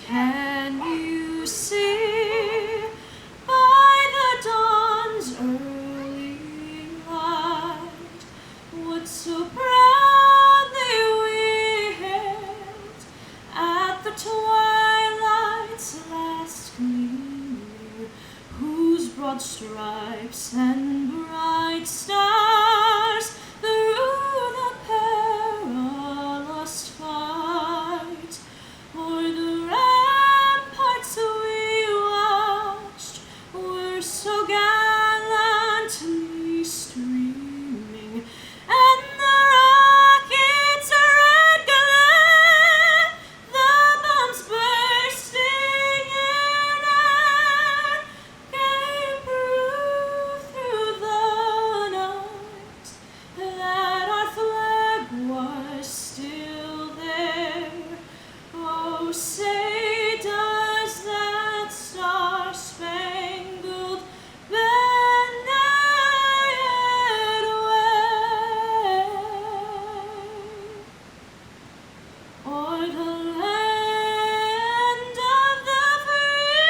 Can you see by the dawn's early light what so proudly we hailed at the twilight's last gleaming, whose broad stripes and bright stars through the perilous fight o'er the ramparts we watched were so gallantly streaming, and the rockets' red glare, the bombs bursting in air, gave proof through the night that our flag was still there. Oh, say does that star-spangled banner yet wave o'er the land of the free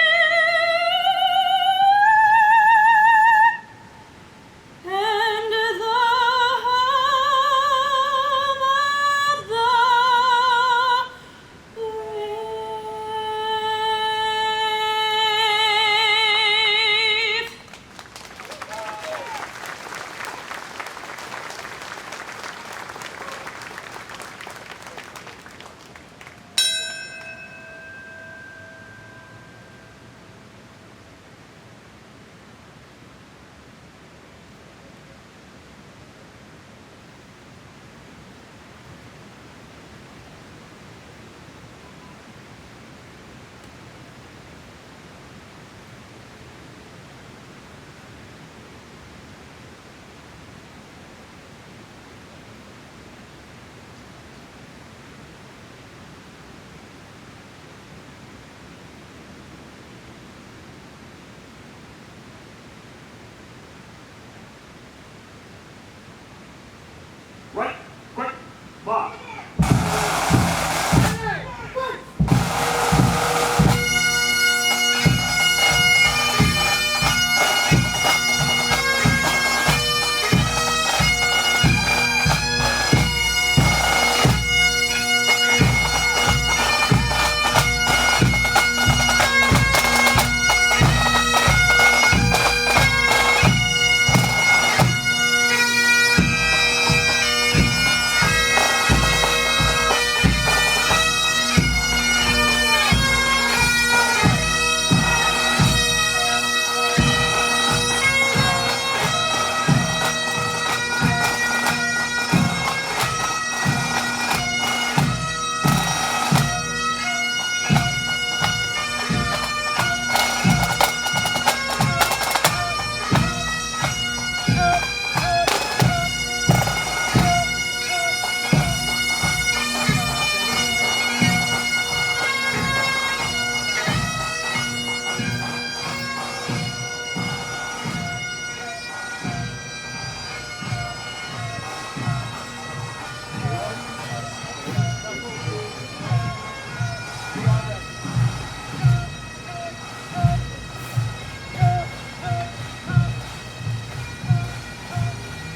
and the home of the brave. Right, quick, march.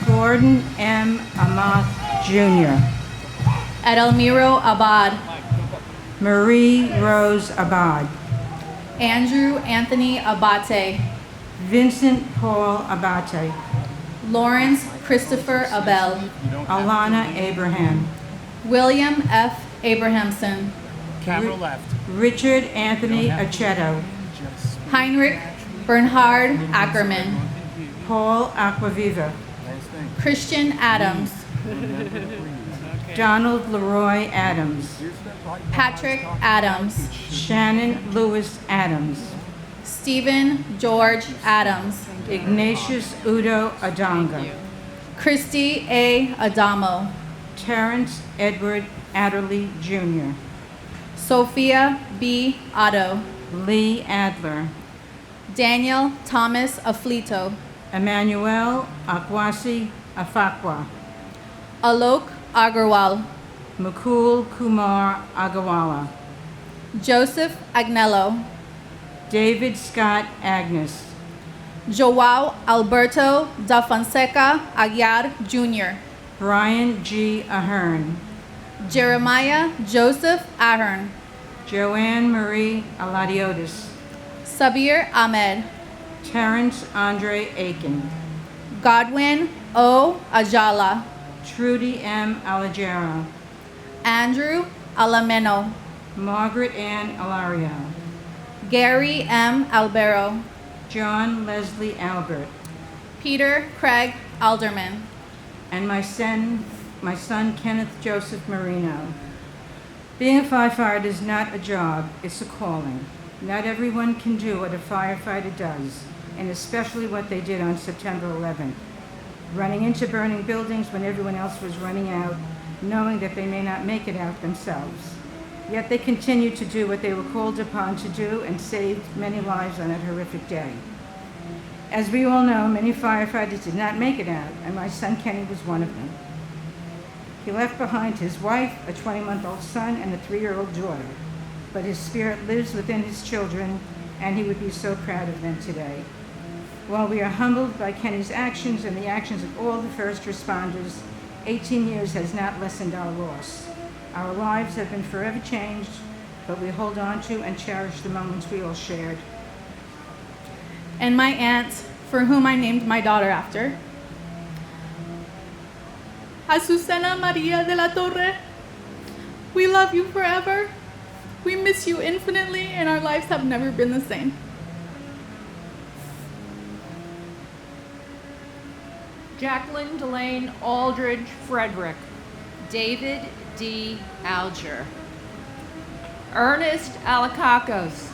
Gordon M. Amath Jr., Edelmiro Abad, Marie Rose Abad, Andrew Anthony Abate, Vincent Paul Abate, Lawrence Christopher Abel, Alana Abraham, William F. Abrahamson, Camera left. Richard Anthony Aceto, Heinrich Bernhard Ackerman, Paul Aquaviva, Christian Adams, Donald Leroy Adams, Patrick Adams, Shannon Lewis Adams, Stephen George Adams, Ignatius Udo Adonga, Christy A. Adamo, Terrence Edward Adderley Jr., Sophia B. Otto, Lee Adler, Daniel Thomas Aflito, Emmanuel Akwasi Afakwa, Alok Agarwal, Mukul Kumar Agawala, Joseph Agnello, David Scott Agnes, Joao Alberto da Fonseca Aguiar Jr., Brian G. Ahern, Jeremiah Joseph Ahern, Joanne Marie Aladiotis, Sabir Ahmed, Terrence Andre Aiken, Godwin O. Ajala, Trudy M. Alagero, Andrew Alameno, Margaret Ann Alario, Gary M. Albero, John Leslie Albert, Peter Craig Alderman, and my son Kenneth Joseph Marino. Being a firefighter is not a job, it's a calling. Not everyone can do what a firefighter does, and especially what they did on September 11th. Running into burning buildings when everyone else was running out, knowing that they may not make it out themselves. Yet they continued to do what they were called upon to do and saved many lives on that horrific day. As we all know, many firefighters did not make it out, and my son Kenny was one of them. He left behind his wife, a 20-month-old son, and a 3-year-old daughter. But his spirit lives within his children, and he would be so proud of them today. While we are humbled by Kenny's actions and the actions of all the first responders, 18 years has not lessened our loss. Our lives have been forever changed, but we hold on to and cherish the moments we all shared. and my aunt, for whom I named my daughter after, Azucena Maria de la Torre. We love you forever. We miss you infinitely, and our lives have never been the same. Jacqueline Delane Aldridge Frederick, David D. Alger, Ernest Alacacos,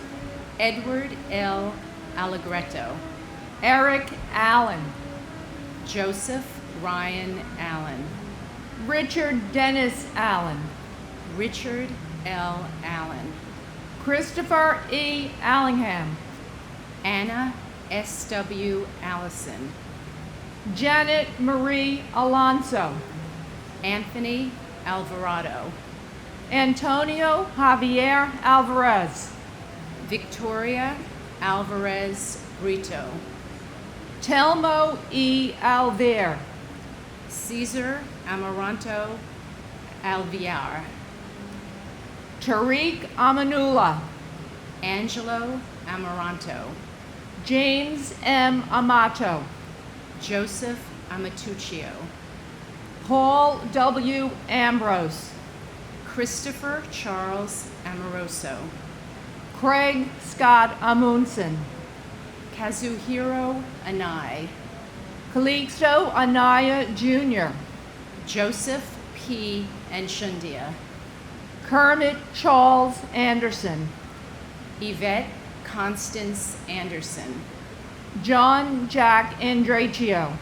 Edward L. Allegretto, Eric Allen, Joseph Ryan Allen, Richard Dennis Allen, Richard L. Allen, Christopher E. Allingham, Anna S.W. Allison, Janet Marie Alonso, Anthony Alvarado, Antonio Javier Alvarez, Victoria Alvarez Brito, Telmo E. Alvear, Cesar Amaranto Alviar, Tariq Amanullah, Angelo Amaranto, James M. Amato, Joseph Amatuccio, Paul W. Ambrose, Christopher Charles Amoroso, Craig Scott Amundsen, Kazuhiro Anai, Calixto Anaya Jr., Joseph P. Enshundia, Kermit Charles Anderson, Yvette Constance Anderson, John Jack Andraccio,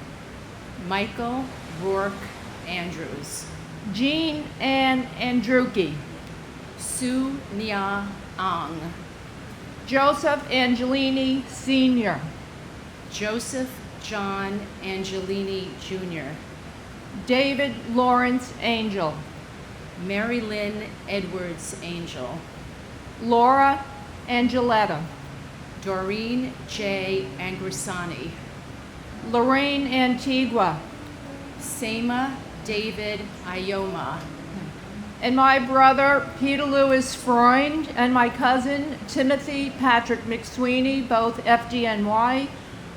Michael Rourke Andrews, Jean Ann Andrucki, Su Nia Ang, Joseph Angelini Sr., Joseph John Angelini Jr., David Lawrence Angel, Mary Lynn Edwards Angel, Laura Angeletta, Doreen J. Angrisani, Lorraine Antigua, Sema David Ioma, and my brother Peter Louis Freund, and my cousin Timothy Patrick McSweeney, both FDNY.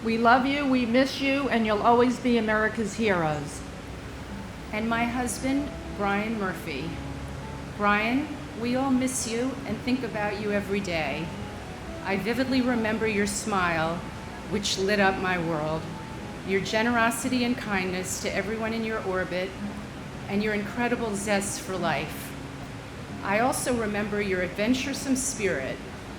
We love you, we miss you, and you'll always be America's heroes. and my husband, Brian Murphy. Brian, we all miss you and think about you every day. I vividly remember your smile, which lit up my world, your generosity and kindness to everyone in your orbit, and your incredible zest for life. I also remember your adventuresome spirit,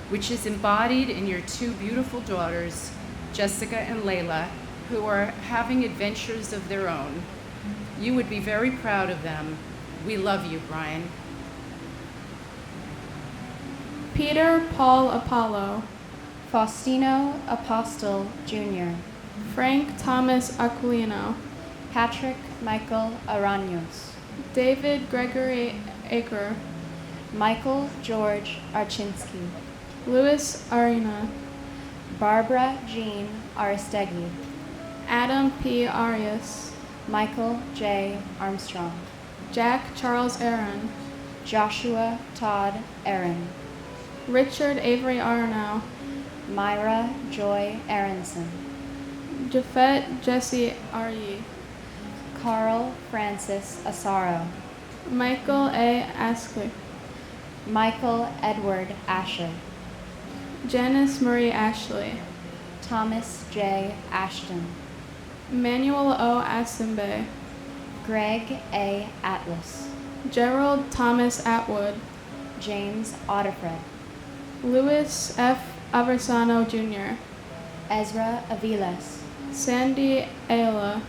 which is embodied in your two beautiful daughters, Jessica and Layla, who are having adventures of their own. You would be very proud of them. We love you, Brian. Peter Paul Apollo, Faustino Apostle Jr., Frank Thomas Aquilino, Patrick Michael Araños, David Gregory Aker, Michael George Archinsky, Louis Arena, Barbara Jean Aristegui, Adam P. Arias, Michael J. Armstrong, Jack Charles Aaron, Joshua Todd Aaron, Richard Avery Arnow, Myra Joy Aronson, Japhet Jesse R.E., Carl Francis Asaro, Michael A. Askley, Michael Edward Asher, Janice Marie Ashley, Thomas J. Ashton, Emmanuel O. Asimbe, Greg A. Atlas, Gerald Thomas Atwood, James Otterfred, Louis F. Aversano Jr., Ezra Aviles, Sandy Ayala,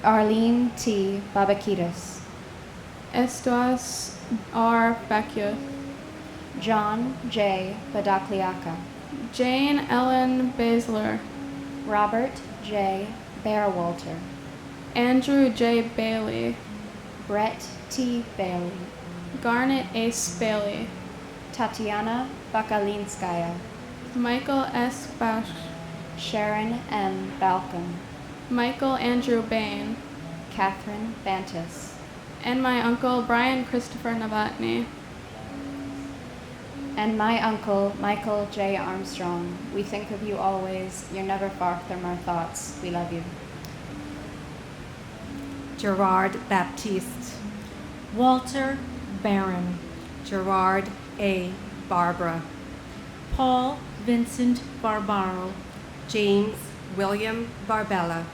Arlene T. Babakitas, Estuas R. Bacchia, John J. Badakliaka, Jane Ellen Basler, Robert J. Bearwalter, Andrew J. Bailey, Brett T. Bailey, Garnet Ace Bailey, Tatiana Bakalinskaya, Michael S. Bash, Sharon M. Balcom, Michael Andrew Bain, Catherine Bantis, and my uncle Brian Christopher Novotny. and my uncle Michael J. Armstrong. We think of you always. You're never far from our thoughts. We love you. Gerard Baptiste, Walter Barron, Gerard A. Barbara, Paul Vincent Barbaro, James William Barbella,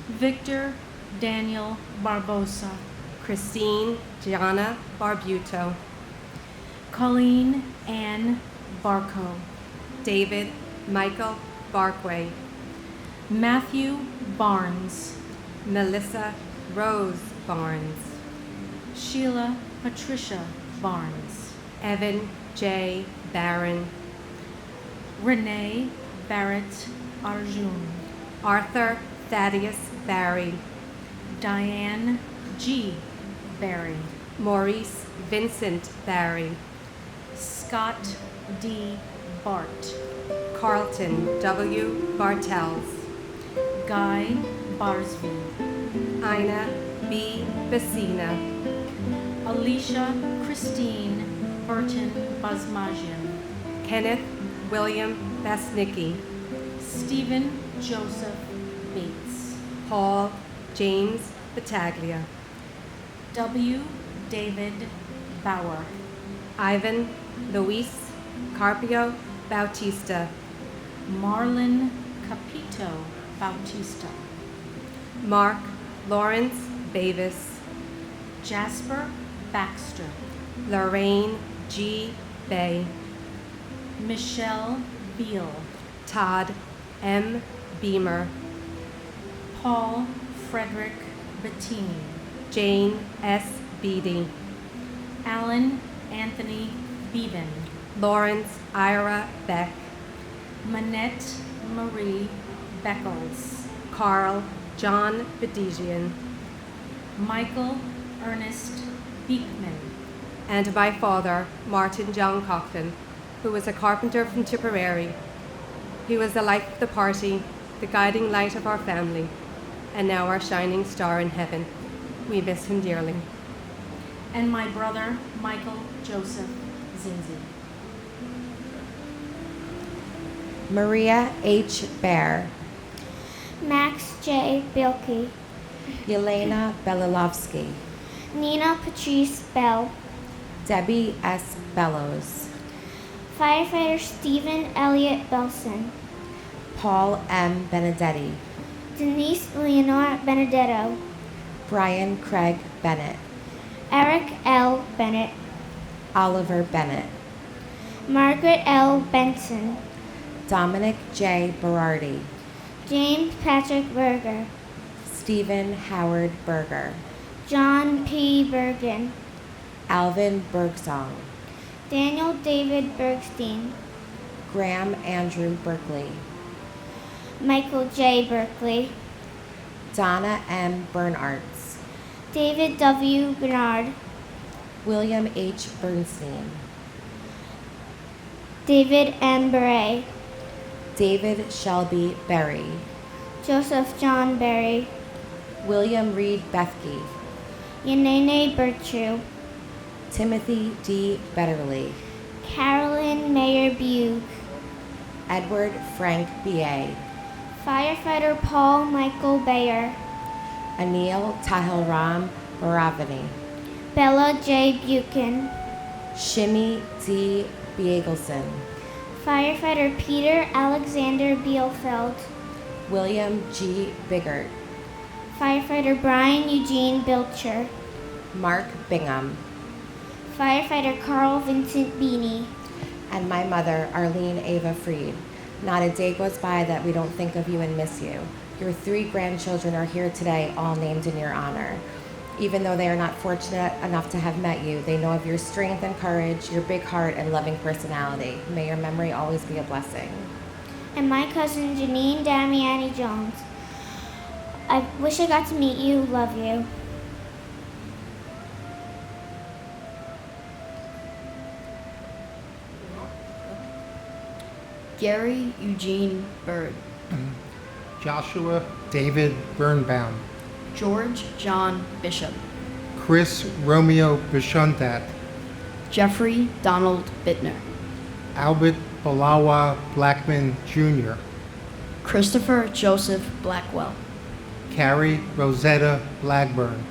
Victor Daniel Barbosa, Christine Gianna Barbuto, Colleen Ann Barco, David Michael Barquay, Matthew Barnes, Melissa Rose Barnes, Sheila Patricia Barnes, Evan J. Barron, Renee Barrett Arjun, Arthur Thaddeus Barry, Diane G. Barry, Maurice Vincent Barry, Scott D. Bart, Carlton W. Bartels, Guy Barsby, Ina B. Bassina, Alicia Christine Burton Basmajian, Kenneth William Basnicki, Stephen Joseph Bates, Paul James Battaglia, W. David Bauer, Ivan Luis Carpio Bautista, Marlon Capito Bautista, Mark Lawrence Bavis, Jasper Baxter, Lorraine G. Bay, Michelle Beal, Todd M. Beamer, Paul Frederick Bettini, Jane S. Beatty, Alan Anthony Beaven, Lawrence Ira Beck, Manette Marie Beckles, Carl John Bedigian, Michael Ernest Beekman, and my father, Martin John Coughlin, who was a carpenter from Tipperary. He was the life of the party, the guiding light of our family, and now our shining star in heaven. We miss him dearly. And my brother, Michael Joseph Zinzi. Maria H. Bear, Max J. Bilkey, Yelena Belilovsky, Nina Patrice Bell, Debbie S. Bellows, Firefighter Stephen Elliott Belson, Paul M. Benedetti, Denise Leonore Benedetto, Brian Craig Bennett, Eric L. Bennett, Oliver Bennett, Margaret L. Benson, Dominic J. Berardi, James Patrick Berger, Stephen Howard Berger, John P. Bergen, Alvin Bergsong, Daniel David Bergstein, Graham Andrew Berkeley, Michael J. Berkeley, Donna M. Bernards, David W. Bernard, William H. Bernstein, David M. Bray, David Shelby Berry, Joseph John Berry, William Reed Bethke, Yanene Bertru, Timothy D. Betterly, Carolyn Mayer Bugh, Edward Frank B.A., Firefighter Paul Michael Bayer, Anil Tahilram Maravani, Bella J. Buchan, Shimmy D. Biegelson, Firefighter Peter Alexander Bielfeld, William G. Biggert, Firefighter Brian Eugene Bilcher, Mark Bingham, Firefighter Carl Vincent Beanie, and my mother, Arlene Ava Freed. Not a day goes by that we don't think of you and miss you. Your 3 grandchildren are here today, all named in your honor. Even though they are not fortunate enough to have met you, they know of your strength and courage, your big heart and loving personality. May your memory always be a blessing. and my cousin Janine Damiani Jones. I wish I got to meet you. Love you. Gary Eugene Bird, Joshua David Birnbaum, George John Bishop, Chris Romeo Bishundat, Jeffrey Donald Bittner, Albert Balawa Blackman Jr., Christopher Joseph Blackwell, Carrie Rosetta Blackburn,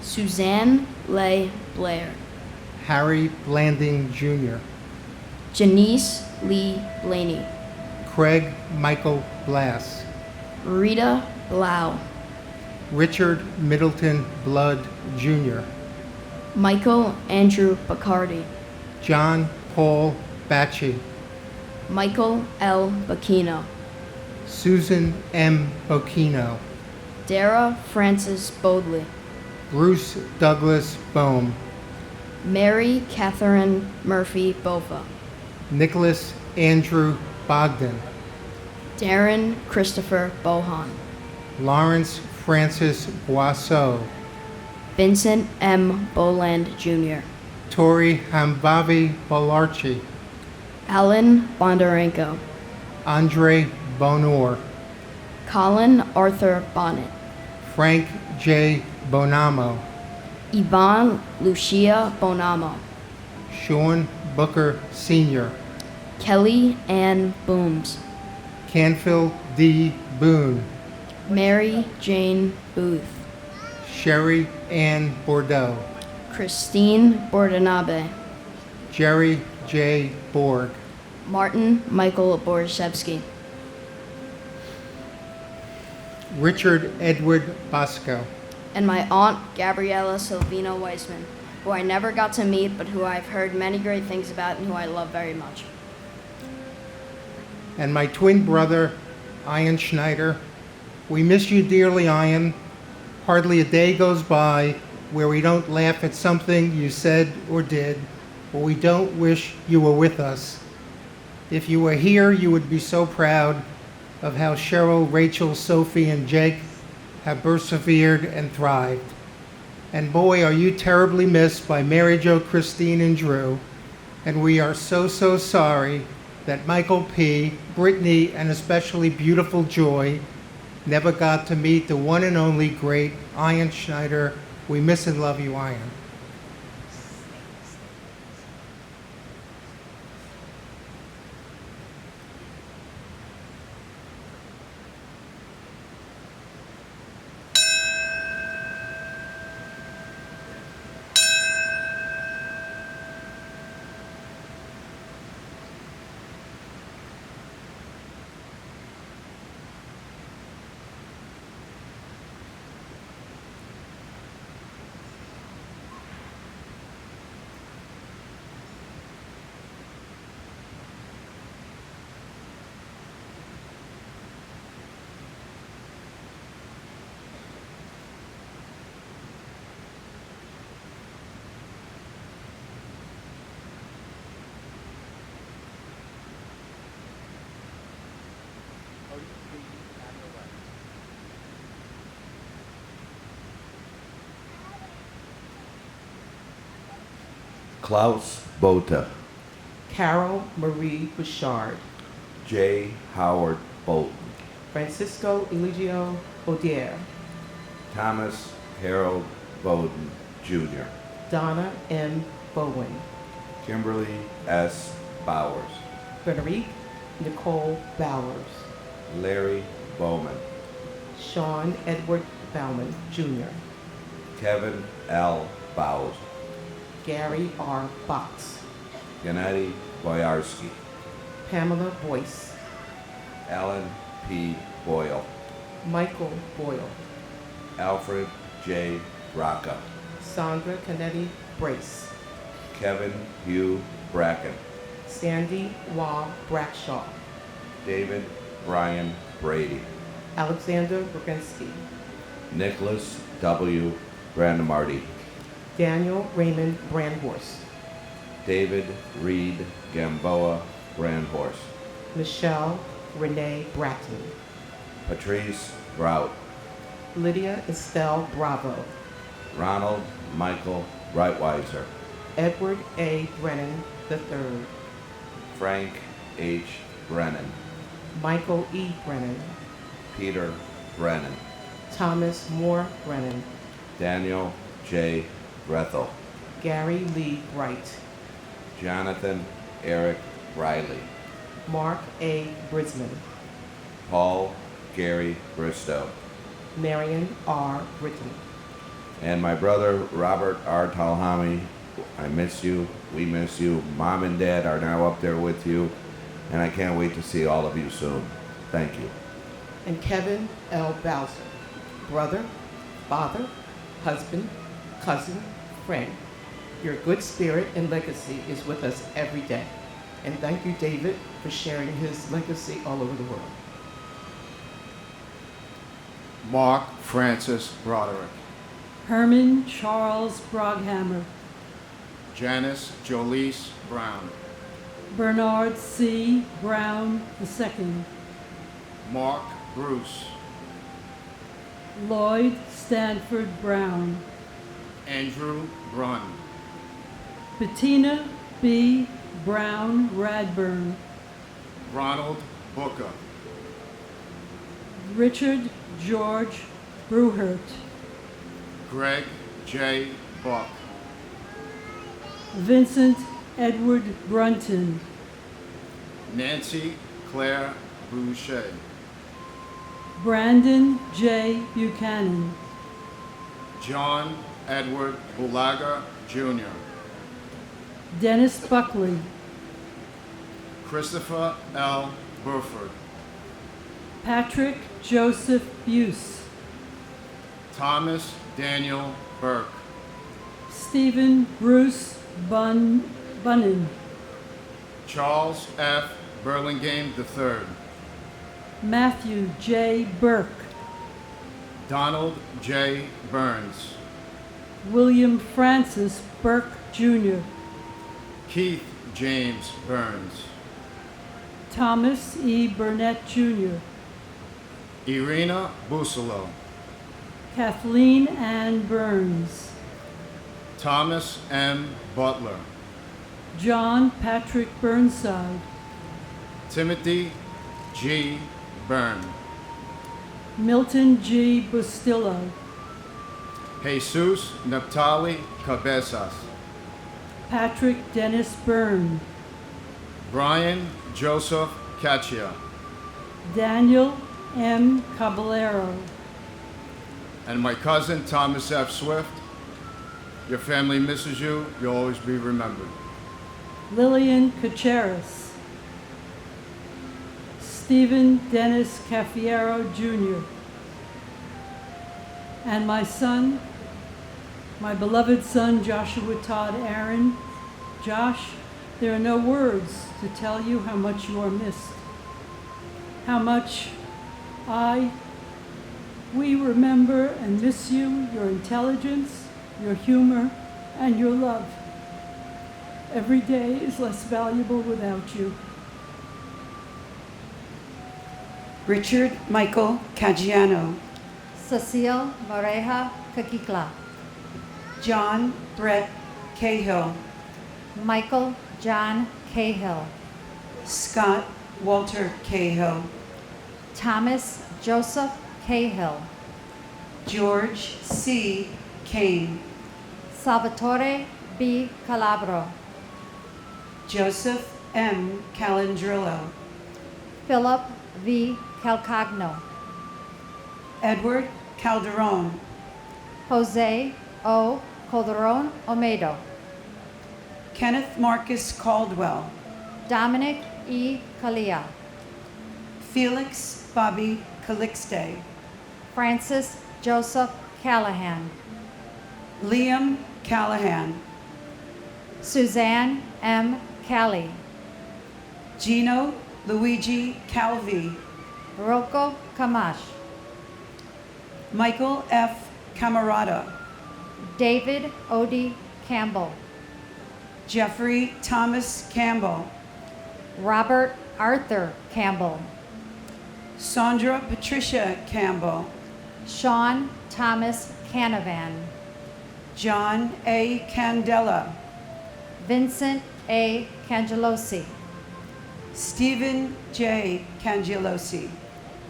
Suzanne Leigh Blair, Harry Blanding Jr., Janice Lee Blaney, Craig Michael Blass, Rita Blau, Richard Middleton Blood Jr., Michael Andrew Bacardi, John Paul Batchy, Michael L. Bacchino, Susan M. Bocchino, Dara Francis Bodley, Bruce Douglas Bohm, Mary Catherine Murphy Bofa, Nicholas Andrew Bogdan, Darren Christopher Bohan, Lawrence Francis Boisseau, Vincent M. Boland Jr., Tori Hambavi Balarchi, Alan Bondarenko, Andre Bonor, Colin Arthur Bonnet, Frank J. Bonamo, Yvonne Lucia Bonamo, Sean Booker Sr., Kelly Ann Booms, Canfield D. Boone, Mary Jane Booth, Sherry Ann Bordeaux, Christine Bordanabe, Jerry J. Borg, Martin Michael Borszewski, Richard Edward Bosco, and my aunt Gabriella Silvino Weisman, who I never got to meet but who I've heard many great things about and who I love very much. and my twin brother, Ian Schneider. We miss you dearly, Ian. Hardly a day goes by where we don't laugh at something you said or did, or we don't wish you were with us. If you were here, you would be so proud of how Cheryl, Rachel, Sophie, and Jake have persevered and thrived. And boy, are you terribly missed by Mary Jo, Christine, and Drew. And we are so, so sorry that Michael P., Brittany, and especially beautiful Joy never got to meet the one and only great Ian Schneider. We miss and love you, Ian. Klaus Botha, Carol Marie Bouchard, J. Howard Bolton, Francisco Eligio Odier, Thomas Harold Bowden, Jr., Donna M. Bowen, Kimberly S. Bowers, Frederique Nicole Bowers, Larry Bowman, Sean Edward Bauman, Jr., Kevin L. Bowes, Gary R. Box, Gennady Boyarsky, Pamela Boyce, Alan P. Boyle, Michael Boyle, Alfred J. Rocca, Sandra Canetti Brace, Kevin Hugh Bracken, Sandy Wah Brackshaw, David Brian Brady, Alexander Brogensky, Nicholas W. Brandemarty, Daniel Raymond Brandhorst, David Reed Gamboa Brandhorst, Michelle Renee Bratton, Patrice Brout, Lydia Estelle Bravo, Ronald Michael Breitweiser, Edward A. Brennan III, Frank H. Brennan, Michael E. Brennan, Peter Brennan, Thomas Moore Brennan, Daniel J. Grethel, Gary Lee Bright, Jonathan Eric Riley, Mark A. Brisman, Paul Gary Bristow, Marion R. Britton, and my brother Robert R. Talhami. I miss you. We miss you. Mom and Dad are now up there with you, and I can't wait to see all of you soon. Thank you. and Kevin L. Bowser, brother, father, husband, cousin, friend. Your good spirit and legacy is with us every day. And thank you, David, for sharing his legacy all over the world. Mark Francis Broderick, Herman Charles Broghammer, Janice Jolice Brown, Bernard C. Brown II, Mark Bruce, Lloyd Stanford Brown, Andrew Brunn, Bettina B. Brown Radburn, Ronald Booker, Richard George Bruhert, Greg J. Buck, Vincent Edward Brunton, Nancy Claire Boucher, Brandon J. Buchanan, John Edward Bulaga Jr., Dennis Buckley, Christopher L. Burford, Patrick Joseph Buse, Thomas Daniel Burke, Stephen Bruce Bunnan, Charles F. Burlingame III, Matthew J. Burke, Donald J. Burns, William Francis Burke Jr., Keith James Burns, Thomas E. Burnett Jr., Irina Busolo, Kathleen Ann Burns, Thomas M. Butler, John Patrick Burnside, Timothy G. Byrne, Milton G. Bustillo, Jesus Naphtali Cabezas, Patrick Dennis Byrne, Brian Joseph Caccia, Daniel M. Caballero, and my cousin Thomas F. Swift. Your family misses you. You'll always be remembered. Lillian Caceres, Stephen Dennis Caffiero Jr., and my son, my beloved son Joshua Todd Aaron. Josh, there are no words to tell you how much you are missed, how much we remember and miss you, your intelligence, your humor, and your love. Every day is less valuable without you. Richard Michael Caggiano, Cecile Moreja Caquicla, John Brett Cahill, Michael John Cahill, Scott Walter Cahill, Thomas Joseph Cahill, George C. Kane, Salvatore B. Calabro, Joseph M. Calandrillo, Philip V. Calcagno, Edward Calderon, Jose O. Calderon Omedo, Kenneth Marcus Caldwell, Dominic E. Calia, Felix Bobby Calixte, Francis Joseph Callahan, Liam Callahan, Suzanne M. Callie, Gino Luigi Calvi, Rocco Camash, Michael F. Camarada, David O.D. Campbell, Jeffrey Thomas Campbell, Robert Arthur Campbell, Sandra Patricia Campbell, Sean Thomas Canavan, John A. Candela, Vincent A. Cangelosi, Stephen J. Cangelosi,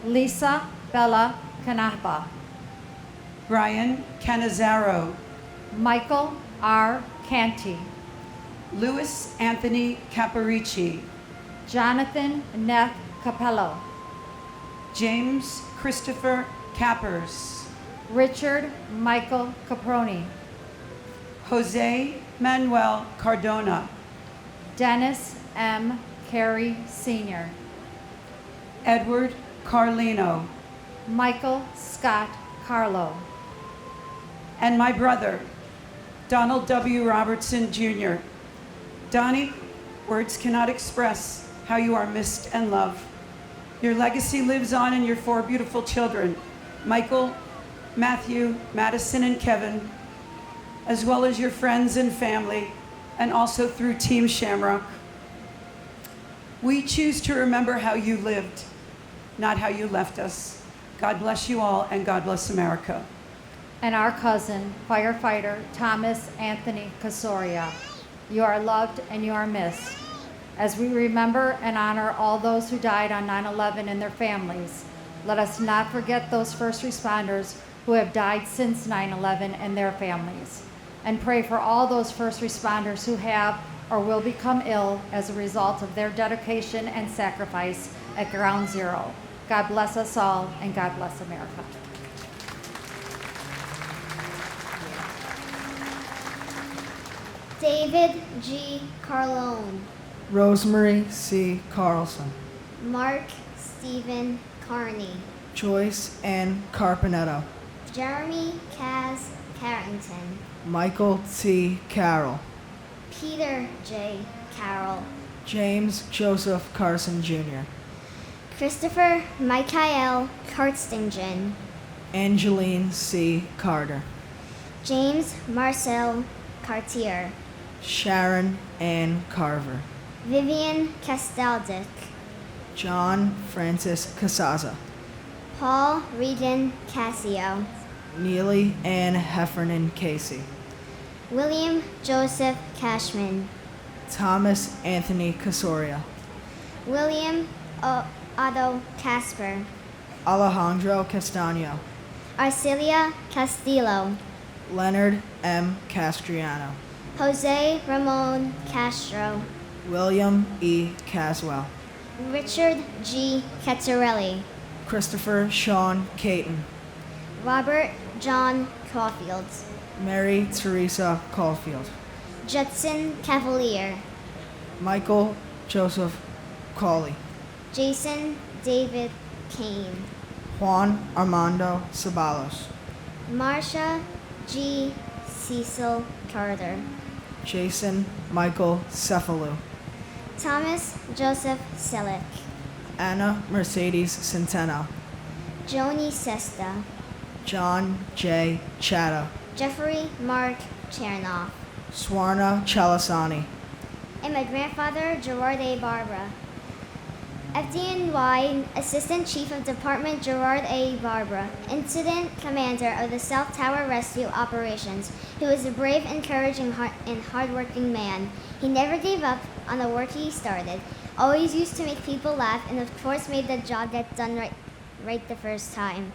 Lisa Bella Canapa, Brian Canizaro, Michael R. Canty, Louis Anthony Caparici, Jonathan Neff Capello, James Christopher Cappers, Richard Michael Caproni, Jose Manuel Cardona, Dennis M. Carey Sr., Edward Carlino, Michael Scott Carlo, and my brother, Donald W. Robertson Jr. Donnie, words cannot express how you are missed and loved. Your legacy lives on in your 4 beautiful children, Michael, Matthew, Madison, and Kevin, as well as your friends and family, and also through Team Shamrock. We choose to remember how you lived, not how you left us. God bless you all, and God bless America. and our cousin, firefighter Thomas Anthony Casoria. You are loved and you are missed. As we remember and honor all those who died on 9/11 and their families, let us not forget those first responders who have died since 9/11 and their families, and pray for all those first responders who have or will become ill as a result of their dedication and sacrifice at Ground Zero. God bless us all, and God bless America. David G. Carlone, Rosemary C. Carlson, Mark Stephen Carney, Joyce N. Carpenetto, Jeremy Kaz Carrington, Michael T. Carroll, Peter J. Carroll, James Joseph Carson Jr., Christopher Michael Karstingen, Angeline C. Carter, James Marcel Cartier, Sharon Ann Carver, Vivian Castaldick, John Francis Casaza, Paul Regan Cassio, Neely Ann Heffernan Casey, William Joseph Cashman, Thomas Anthony Casoria, William Otto Casper, Alejandro Castaño, Arcelia Castillo, Leonard M. Castriano, Jose Ramon Castro, William E. Caswell, Richard G. Cazarelli, Christopher Sean Caton, Robert John Caulfield, Mary Teresa Caulfield, Judson Cavalier, Michael Joseph Cawley, Jason David Kane, Juan Armando Ceballos, Marsha G. Cecil Carter, Jason Michael Cefalu, Thomas Joseph Selleck, Anna Mercedes Centeno, Joni Sesta, John J. Chatta, Jeffrey Mark Chernoff, Swarna Chalasani, and my grandfather Gerard A. Barbara. FDNY Assistant Chief of Department Gerard A. Barbara, Incident Commander of the South Tower Rescue Operations, who is a brave, encouraging, and hardworking man. He never gave up on the work he started, always used to make people laugh, and of course made the job get done right the first time.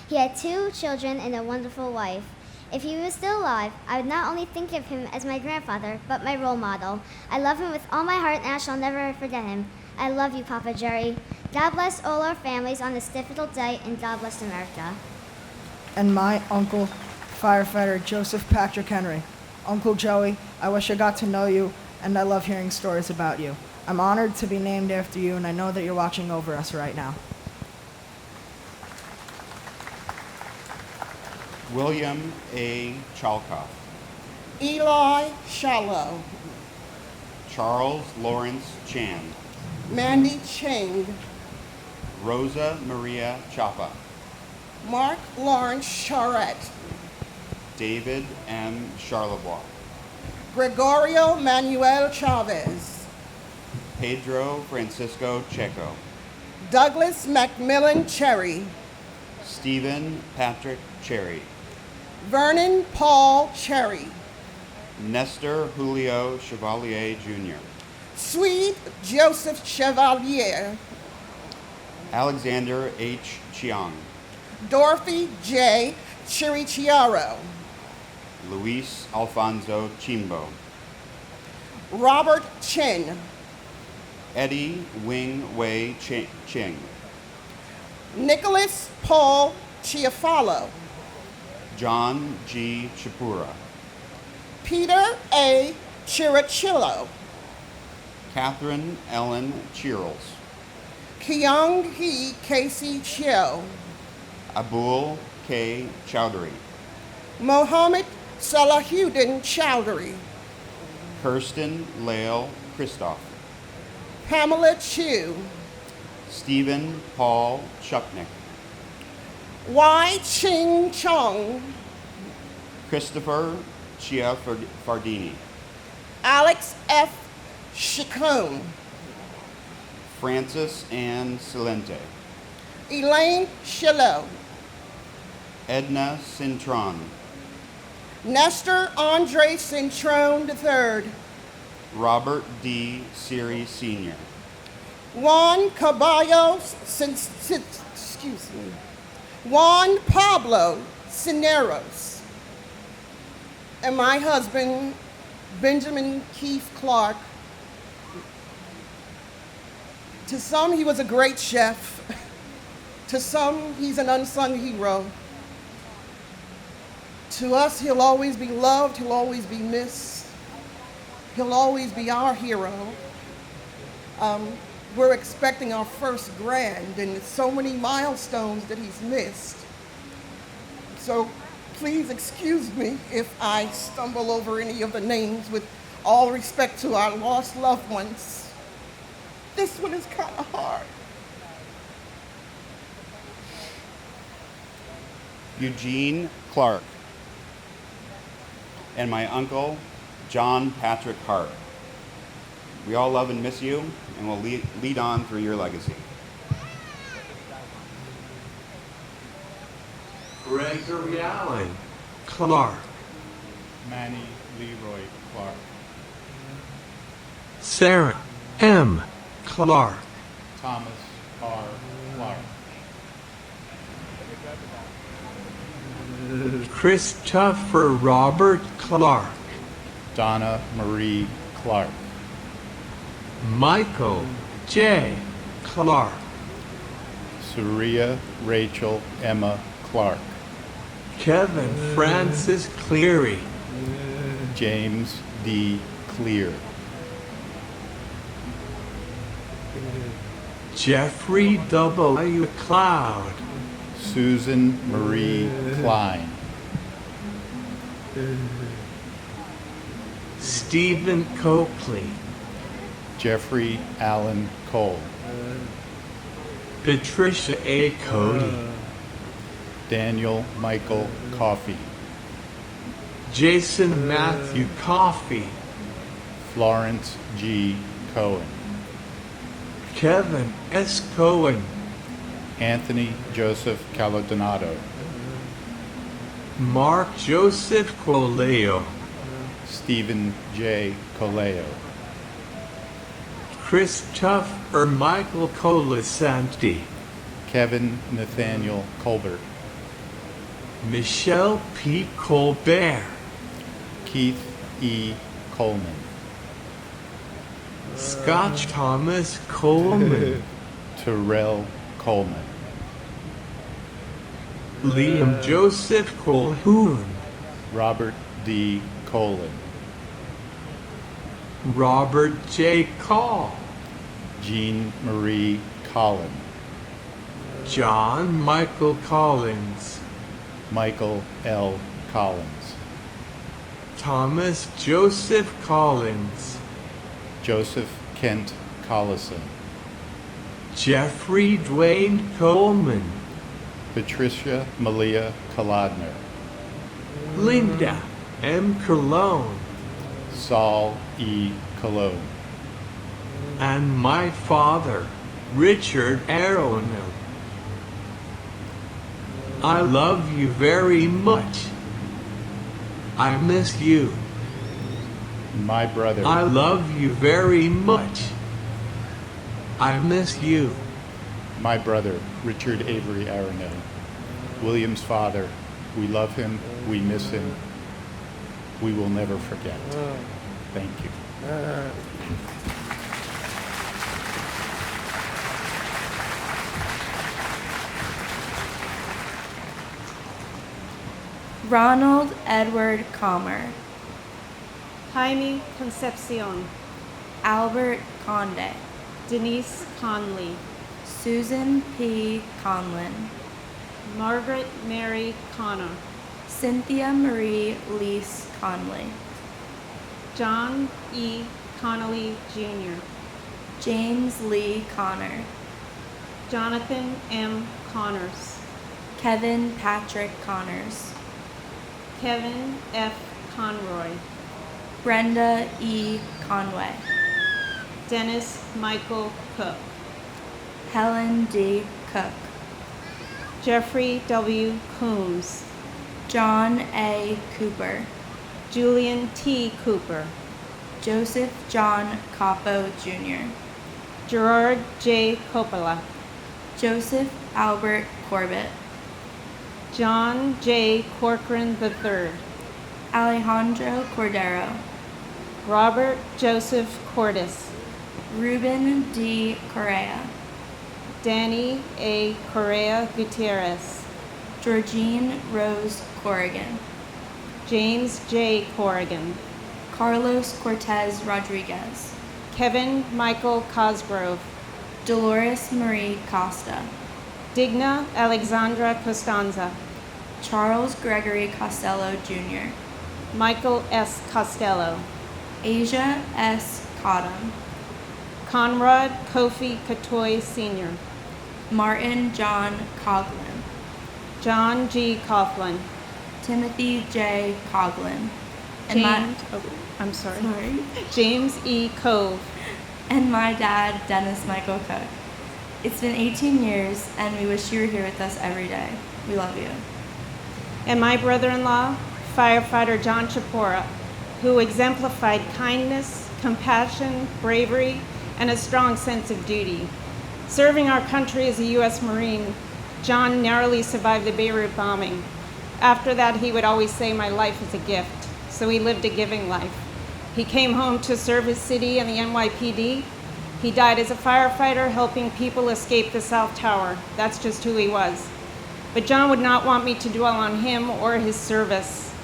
He had 2 children and a wonderful wife. If he was still alive, I would not only think of him as my grandfather, but my role model. I love him with all my heart, and I shall never forget him. I love you, Papa Jerry. God bless all our families on this difficult day, and God bless America. And my uncle, firefighter Joseph Patrick Henry. Uncle Joey, I wish I got to know you, and I love hearing stories about you. I'm honored to be named after you, and I know that you're watching over us right now. William A. Chalkoff. Eli Shallow. Charles Lawrence Chan. Mandy Chang. Rosa Maria Chapa. Mark Lawrence Charette. David M. Charlebois. Gregorio Manuel Chavez. Pedro Francisco Checo. Douglas Macmillan Cherry. Stephen Patrick Cherry. Vernon Paul Cherry. Nestor Julio Chevalier Jr. Swede Joseph Chevalier. Alexander H. Chiang. Dorothy J. Chirichiaro. Luis Alfonso Chimbo. Robert Chin. Eddie Wing Wei Ching. Nicholas Paul Chiafalo. John G. Chapura. Peter A. Chirichillo. Catherine Ellen Cheerles. Kyung Hee Casey Chio. Abul K. Chowdhury. Mohammed Salahuddin Chowdhury. Kirsten Lael Christoph. Pamela Chu. Stephen Paul Chupnick. Y. Ching Chong. Christopher Chia Fardini. Alex F. Chacon. Francis Ann Silente. Elaine Shillot. Edna Cintron. Nestor Andre Cintron III. Robert D. Siri Sr. Juan Caballos, Juan Pablo Cineros. And my husband, Benjamin Keith Clark. To some, he was a great chef. To some, he's an unsung hero. To us, he'll always be loved, he'll always be missed. He'll always be our hero. We're expecting our first grand, and so many milestones that he's missed. So please excuse me if I stumble over any of the names, with all respect to our lost loved ones. This one is kind of hard. Eugene Clark. And my uncle, John Patrick Hart. We all love and miss you, and will lead on through your legacy. Gregory Allen Clark. Manny Leroy Clark. Sarah M. Clark. Thomas R. Clark. Christopher Robert Clark. Donna Marie Clark. Michael J. Clark. Surya Rachel Emma Clark. Kevin Francis Cleary. James D. Clear. Jeffrey W. Cloud. Susan Marie Klein. Stephen Copley. Jeffrey Allen Cole. Patricia A. Cody. Daniel Michael Coffey. Jason Matthew Coffey. Florence G. Cohen. Kevin S. Cohen. Anthony Joseph Caladonato. Mark Joseph Coleo. Stephen J. Coleo. Christopher Michael Colasanti, Kevin Nathaniel Colbert, Michelle P. Colbert, Keith E. Coleman, Scott Thomas Coleman, Terrell Coleman, Liam Joseph Colhoun, Robert D. Colin, Robert J. Call, Jean Marie Collin, John Michael Collins, Michael L. Collins, Thomas Joseph Collins, Joseph Kent Collison, Jeffrey Dwayne Coleman, Patricia Malia Kolodner, Linda M. Cologne, Saul E. Cologne, and my father, Richard Aronow. I love you very much. I miss you. My brother. I love you very much. I miss you. My brother, Richard Avery Aronow. William's father. We love him. We miss him. We will never forget. Thank you. Ronald Edward Comer, Jaime Concepcion, Albert Conde, Denise Conley, Susan P. Conlin, Margaret Mary Connor, Cynthia Marie Lease Conley, John E. Connolly Jr., James Lee Connor, Jonathan M. Connors, Kevin Patrick Connors, Kevin F. Conroy, Brenda E. Conway, Dennis Michael Cook, Helen D. Cook, Jeffrey W. Coombs, John A. Cooper, Julian T. Cooper, Joseph John Capo Jr., Gerard J. Coppola, Joseph Albert Corbett, John J. Corcoran III, Alejandro Cordero, Robert Joseph Cordes, Ruben D. Correa, Danny A. Correa Gutierrez, Georgine Rose Corrigan, James J. Corrigan, Carlos Cortez Rodriguez, Kevin Michael Cosgrove, Dolores Marie Costa, Digna Alexandra Costanza, Charles Gregory Costello Jr., Michael S. Costello, Asia S. Cottom, Conrad Kofi Katoy Sr., Martin John Coughlin, John G. Coughlin, Timothy J. Coughlin, James E. Cove, and my dad, Dennis Michael Cook. It's been 18 years, and we wish you were here with us every day. We love you. And my brother-in-law, firefighter John Chapora, who exemplified kindness, compassion, bravery, and a strong sense of duty. Serving our country as a U.S. Marine, John narrowly survived the Beirut bombing. After that, he would always say, "My life is a gift," so he lived a giving life. He came home to serve his city and the NYPD. He died as a firefighter helping people escape the South Tower. That's just who he was. But John would not want me to dwell on him or his service.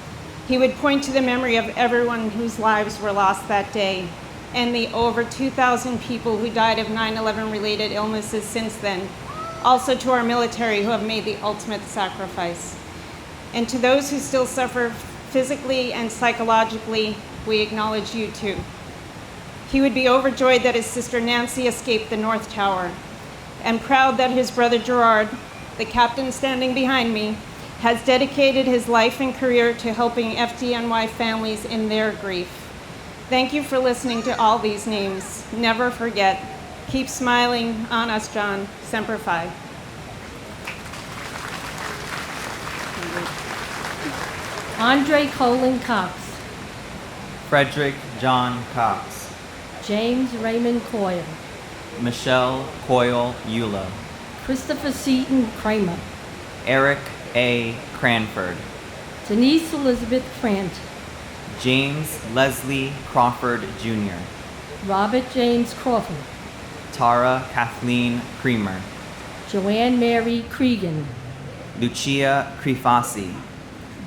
He would point to the memory of everyone whose lives were lost that day and the over 2,000 people who died of 9/11 related illnesses since then. Also to our military who have made the ultimate sacrifice. And to those who still suffer physically and psychologically, we acknowledge you too. He would be overjoyed that his sister Nancy escaped the North Tower, and proud that his brother Gerard, the captain standing behind me, has dedicated his life and career to helping FDNY families in their grief. Thank you for listening to all these names. Never forget. Keep smiling on us, John. Semper Fi. Andre Colin Cox, Frederick John Cox, James Raymond Coyle, Michelle Coyle Eula, Christopher Seaton Kramer, Eric A. Cranford, Denise Elizabeth Trant, James Leslie Crawford Jr., Robert James Crawford, Tara Kathleen Creamer, Joanne Mary Cregan, Lucia Crifasi,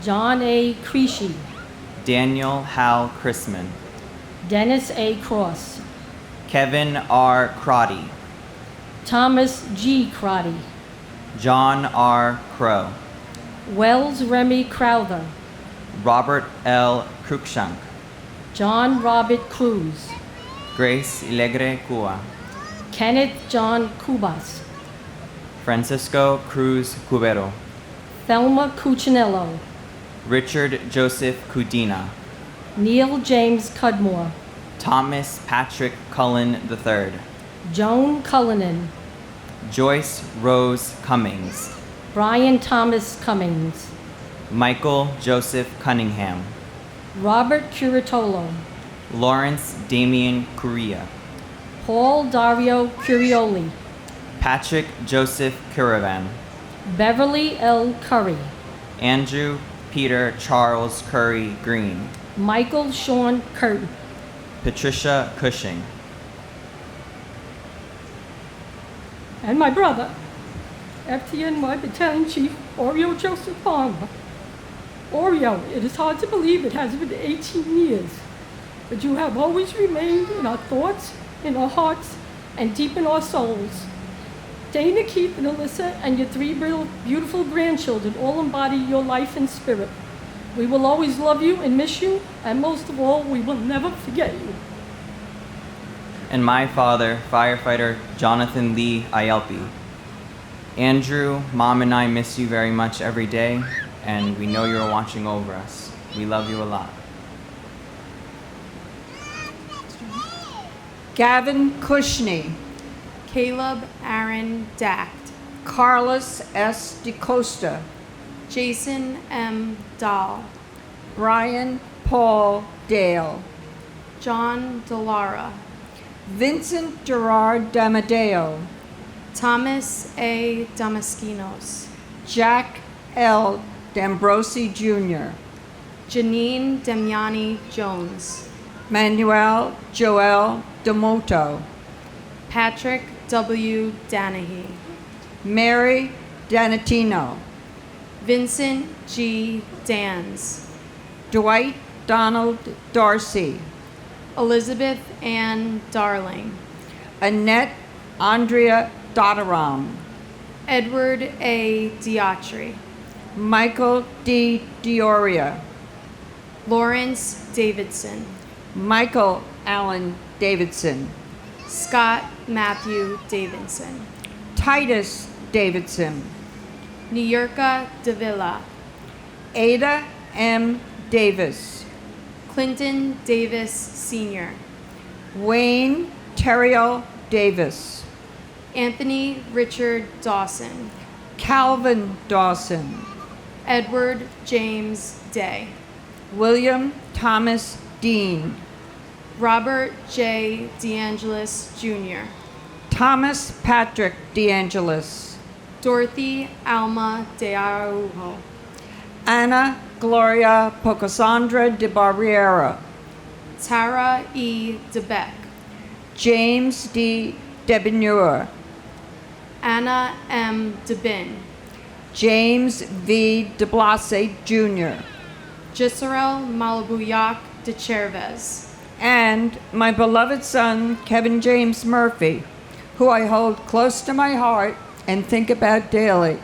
John A. Creasy, Daniel Hal Chrisman, Dennis A. Cross, Kevin R. Crotty, Thomas G. Crotty, John R. Crow, Wells Remy Crowther, Robert L. Cruikshank, John Robert Cruz, Grace Ilegre Cua, Kenneth John Cubas, Francisco Cruz Cubero, Thelma Cuccinello, Richard Joseph Cudina, Neil James Cudmore, Thomas Patrick Cullen III, Joan Cullinan, Joyce Rose Cummings, Brian Thomas Cummings, Michael Joseph Cunningham, Robert Curatolo, Lawrence Damian Correa, Paul Dario Curioli, Patrick Joseph Caravan, Beverly L. Curry, Andrew Peter Charles Curry Green, Michael Sean Curtin, Patricia Cushing, and my brother, FTNY Battalion Chief Oreo Joseph Palmer. Oreo, it is hard to believe it has been 18 years, but you have always remained in our thoughts, in our hearts, and deep in our souls. Dana, Keith, and Alyssa, and your three beautiful grandchildren all embody your life and spirit. We will always love you and miss you, and most of all, we will never forget you. and my father, firefighter Jonathan Lee Ayelpi. Andrew, Mom and I miss you very much every day, and we know you're watching over us. We love you a lot. Gavin Cushney, Caleb Aaron Dact, Carlos S. DeCosta, Jason M. Dahl, Brian Paul Dale, John Delara, Vincent Gerard Damadeo, Thomas A. Damaskinos, Jack L. D'Ambrosi Jr., Janine Demiani Jones, Manuel Joel Demoto, Patrick W. Danahy, Mary Danatino, Vincent G. Dans, Dwight Donald Darcy, Elizabeth Ann Darling, Annette Andrea Dottaram, Edward A. Diatri, Michael D. Dioria, Lawrence Davidson, Michael Allen Davidson, Scott Matthew Davidson, Titus Davidson, Niyurka Davila, Ada M. Davis, Clinton Davis Sr., Wayne Terriel Davis, Anthony Richard Dawson, Calvin Dawson, Edward James Day, William Thomas Dean, Robert J. DeAngelis Jr., Thomas Patrick DeAngelis, Dorothy Alma De Araujo, Anna Gloria Pocasandra de Barriera, Tara E. DeBeck, James D. Debineur, Anna M. DeBin, James V. de Blase Jr., Gisarel Malabuyak de Chervez, and my beloved son, Kevin James Murphy, who I hold close to my heart and think about daily.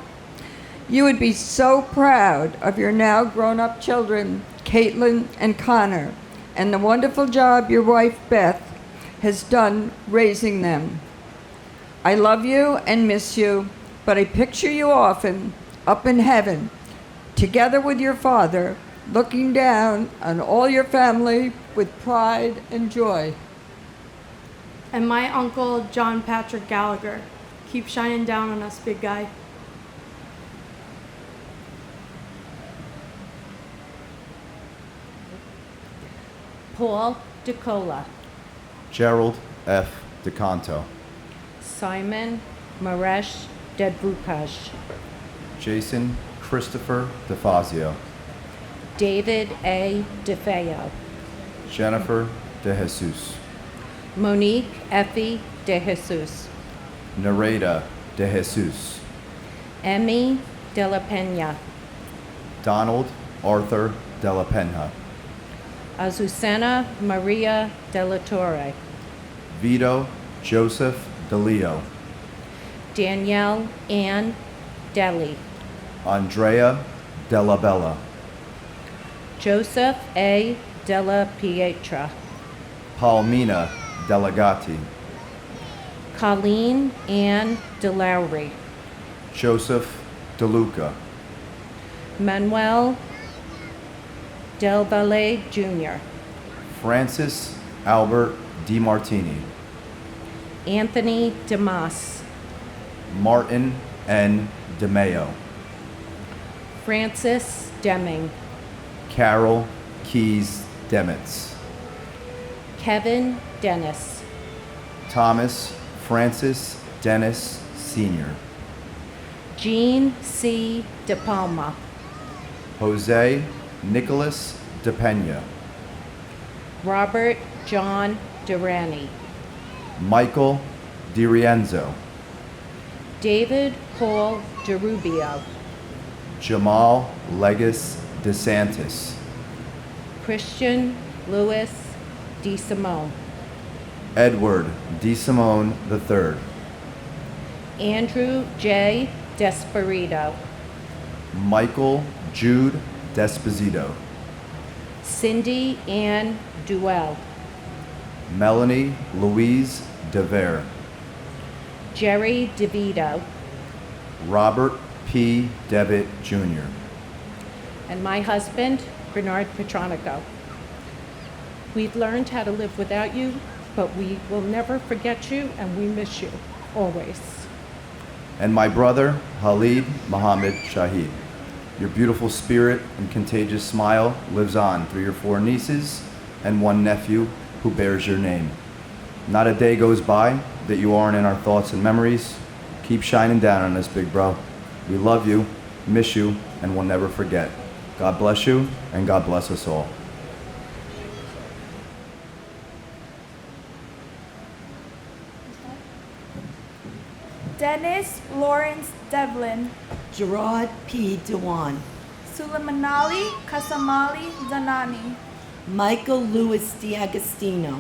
You would be so proud of your now grown-up children, Caitlin and Connor, and the wonderful job your wife, Beth, has done raising them. I love you and miss you, but I picture you often up in heaven, together with your father, looking down on all your family with pride and joy. and my uncle John Patrick Gallagher. Keep shining down on us, big guy. Paul DeCola, Gerald F. DeCanto, Simon Maresh Dedrupash, Jason Christopher DeFazio, David A. DeFeo, Jennifer De Jesus, Monique Effie De Jesus, Nareda De Jesus, Emmy De La Pena, Donald Arthur De La Pena, Azucena Maria De La Torre, Vito Joseph DeLeo, Danielle Ann Deli, Andrea Della Bella, Joseph A. Della Pietra, Palmina Delegati, Colleen Ann DeLowry, Joseph DeLuca, Manuel Del Valle Jr., Francis Albert DiMartini, Anthony DeMoss, Martin N. DeMeo, Francis Deming, Carol Keys Demitz, Kevin Dennis, Thomas Francis Dennis Sr., Jean C. De Palma, Jose Nicholas DePena, Robert John Durrani, Michael DiRienzo, David Paul DeRubio, Jamal Legis DeSantis, Christian Louis DeSimone, Edward DeSimone III, Andrew J. Desperito, Michael Jude Desposito, Cindy Ann Duell, Melanie Louise DeVere, Jerry DeVito, Robert P. Devitt Jr., and my husband, Bernard Petronico. We've learned how to live without you, but we will never forget you, and we miss you, always. and my brother, Khalid Mohammed Shahid. Your beautiful spirit and contagious smile lives on through your 4 nieces and 1 nephew who bears your name. Not a day goes by that you aren't in our thoughts and memories. Keep shining down on us, big bro. We love you, miss you, and will never forget. God bless you, and God bless us all. Dennis Lawrence Devlin, Gerard P. Dewan, Suleimanali Kasamali Danani, Michael Louis D'Agostino,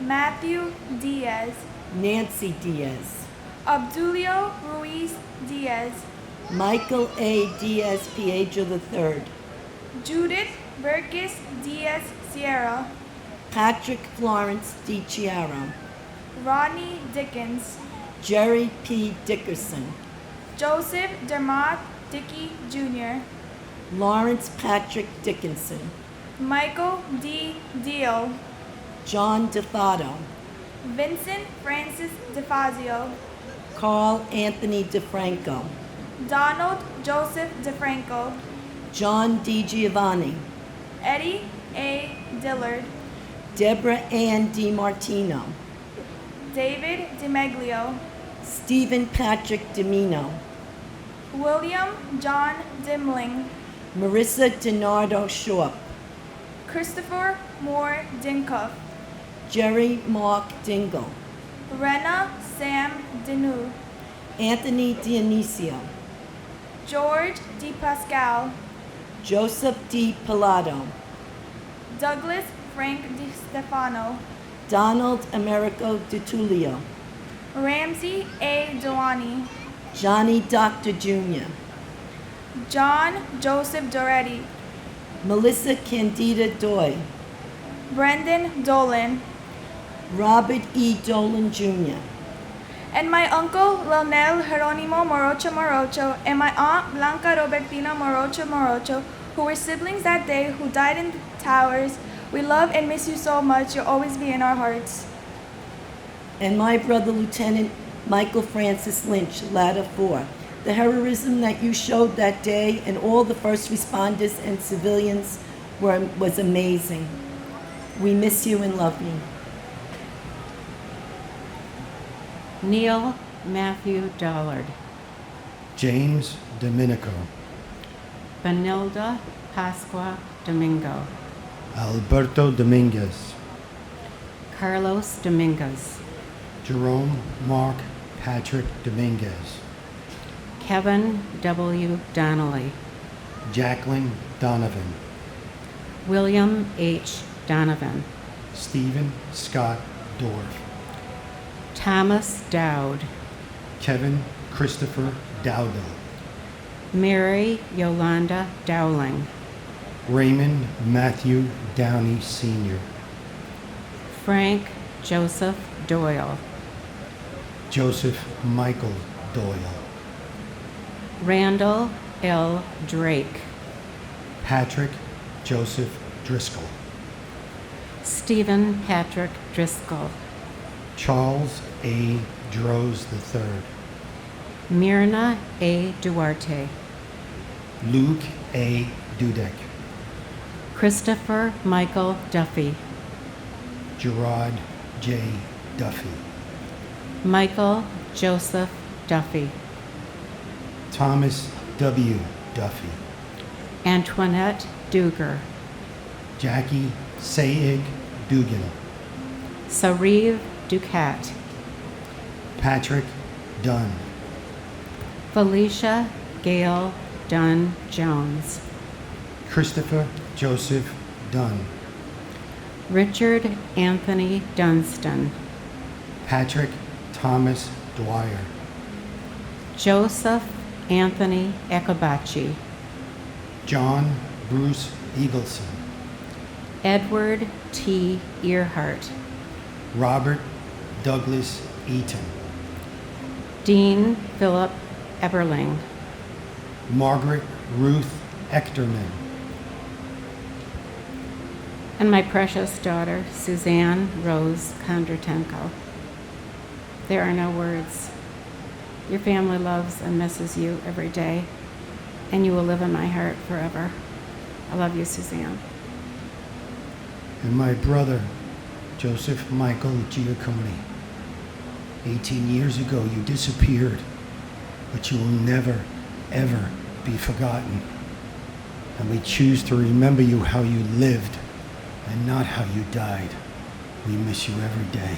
Matthew Diaz, Nancy Diaz, Abdulio Ruiz Diaz, Michael A. Diaz Piedra III, Judith Burgess Diaz Sierra, Patrick Florence DiChiaro, Ronnie Dickens, Jerry P. Dickerson, Joseph Dermott Dickey Jr., Lawrence Patrick Dickinson, Michael D. Deal, John DeFato, Vincent Francis DeFazio, Carl Anthony DeFranco, Donald Joseph DeFranco, John D. Giovanni, Eddie A. Dillard, Deborah Ann DiMartino, David DiMeglio, Stephen Patrick Dimino, William John Dimling, Marissa DiNardo Shorp, Christopher Moore Dinkoff, Jerry Mark Dingle, Rena Sam Dinu, Anthony Dionisio, George D. Pascal, Joseph D. Pilato, Douglas Frank Di Stefano, Donald Americo DiTullio, Ramsey A. Dewani, Johnny Doctor Jr., John Joseph Doretti, Melissa Candida Doy, Brendan Dolan, Robert E. Dolan Jr., and my uncle Leonel Jeronimo Morocho Morocho and my aunt Blanca Robertina Morocho Morocho, who were siblings that day, who died in the towers. We love and miss you so much. You'll always be in our hearts. and my brother Lieutenant Michael Francis Lynch, Ladder 4. The heroism that you showed that day and all the first responders and civilians was amazing. We miss you and love you. Neil Matthew Dollard. James Domenico. Benilda Pasqua Domingo. Alberto Dominguez. Carlos Dominguez. Jerome Mark Patrick Dominguez. Kevin W. Donnelly. Jacqueline Donovan. William H. Donovan. Stephen Scott Dorff. Thomas Dowd. Kevin Christopher Dowdell. Mary Yolanda Dowling. Raymond Matthew Downey Sr. Frank Joseph Doyle. Joseph Michael Doyle. Randall L. Drake. Patrick Joseph Driscoll. Stephen Patrick Driscoll. Charles A. Droz III. Myrna A. Duarte. Luke A. Dudek. Christopher Michael Duffy. Gerard J. Duffy. Michael Joseph Duffy. Thomas W. Duffy. Antoinette Duger. Jackie Saig Dugan. Sariv Ducat. Patrick Dunn. Felicia Gail Dunn Jones. Christopher Joseph Dunn. Richard Anthony Dunstan. Patrick Thomas Dwyer. Joseph Anthony Ekabachi. John Bruce Eagleson. Edward T. Earhart. Robert Douglas Eaton. Dean Philip Eberling. Margaret Ruth Echterman. And my precious daughter, Suzanne Rose Kondratenko. There are no words. Your family loves and misses you every day, and you will live in my heart forever. I love you, Suzanne. And my brother, Joseph Michael Giacconi. 18 years ago, you disappeared, but you will never, ever be forgotten. And we choose to remember you how you lived and not how you died. We miss you every day.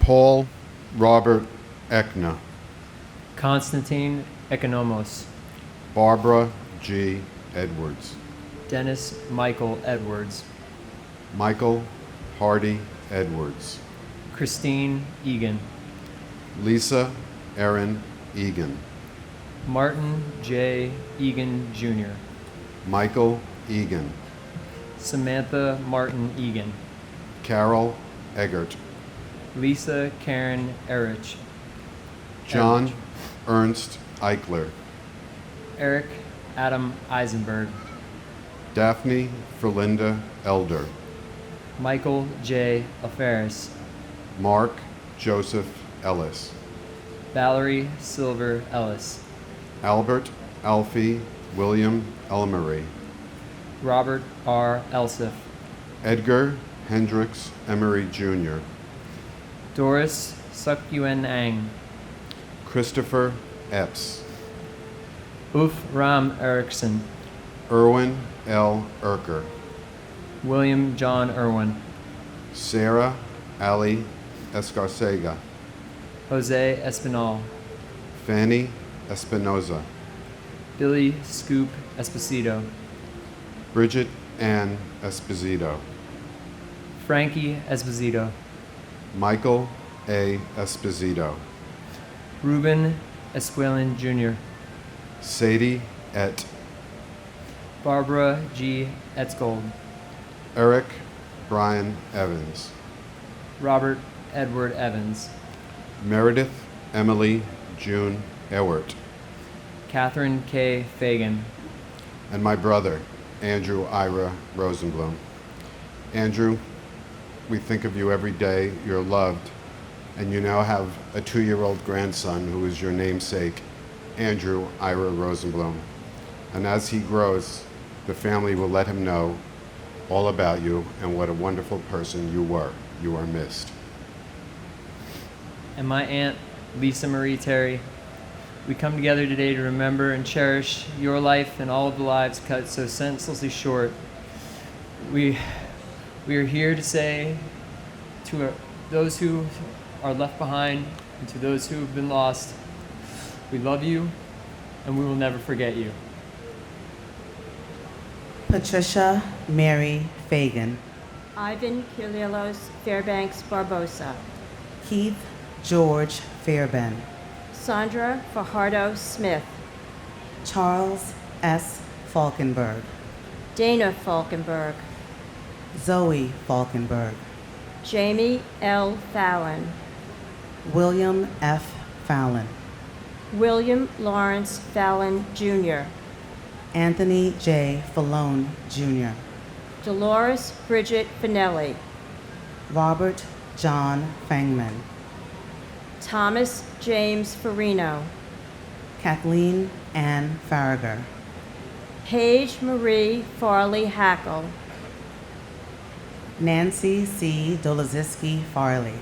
Paul Robert Ekna. Constantine Economos. Barbara G. Edwards. Dennis Michael Edwards. Michael Hardy Edwards. Christine Egan. Lisa Erin Egan. Martin J. Egan Jr. Michael Egan. Samantha Martin Egan. Carol Eggert. Lisa Karen Erich. John Ernst Eichler. Eric Adam Eisenberg. Daphne Ferlinda Elder. Michael J. Aferis. Mark Joseph Ellis. Valerie Silver Ellis. Albert Alfie William Elmery. Robert R. Elsif. Edgar Hendricks Emery Jr. Doris Sukyuen Ang. Christopher Epps. Uf Ram Erickson. Erwin L. Erker. William John Irwin, Sarah Ali Escarcega, Jose Espinal, Fanny Espinoza, Billy Scoop Esposito, Bridget Ann Esposito, Frankie Esposito, Michael A. Esposito, Ruben Esquilin Jr., Sadie Et, Barbara G. Etzgold, Eric Brian Evans, Robert Edward Evans, Meredith Emily June Ewert, Catherine K. Fagan, and my brother, Andrew Ira Rosenblum. Andrew, we think of you every day. You're loved, and you now have a 2-year-old grandson who is your namesake, Andrew Ira Rosenblum. And as he grows, the family will let him know all about you and what a wonderful person you were. You are missed. and my aunt, Lisa Marie Terry. We come together today to remember and cherish your life and all of the lives cut so senselessly short. We are here to say to those who are left behind and to those who have been lost, we love you and we will never forget you. Patricia Mary Fagan, Ivan Kirilos Fairbanks Barbosa, Keith George Fairben, Sandra Fajardo Smith, Charles S. Falkenberg, Dana Falkenberg, Zoe Falkenberg, Jamie L. Fallon, William F. Fallon, William Lawrence Fallon Jr., Anthony J. Fallone Jr., Dolores Bridget Finelli, Robert John Fangman, Thomas James Farino, Kathleen Ann Farragher, Paige Marie Farley Hackle, Nancy C. Dolaziski Farley,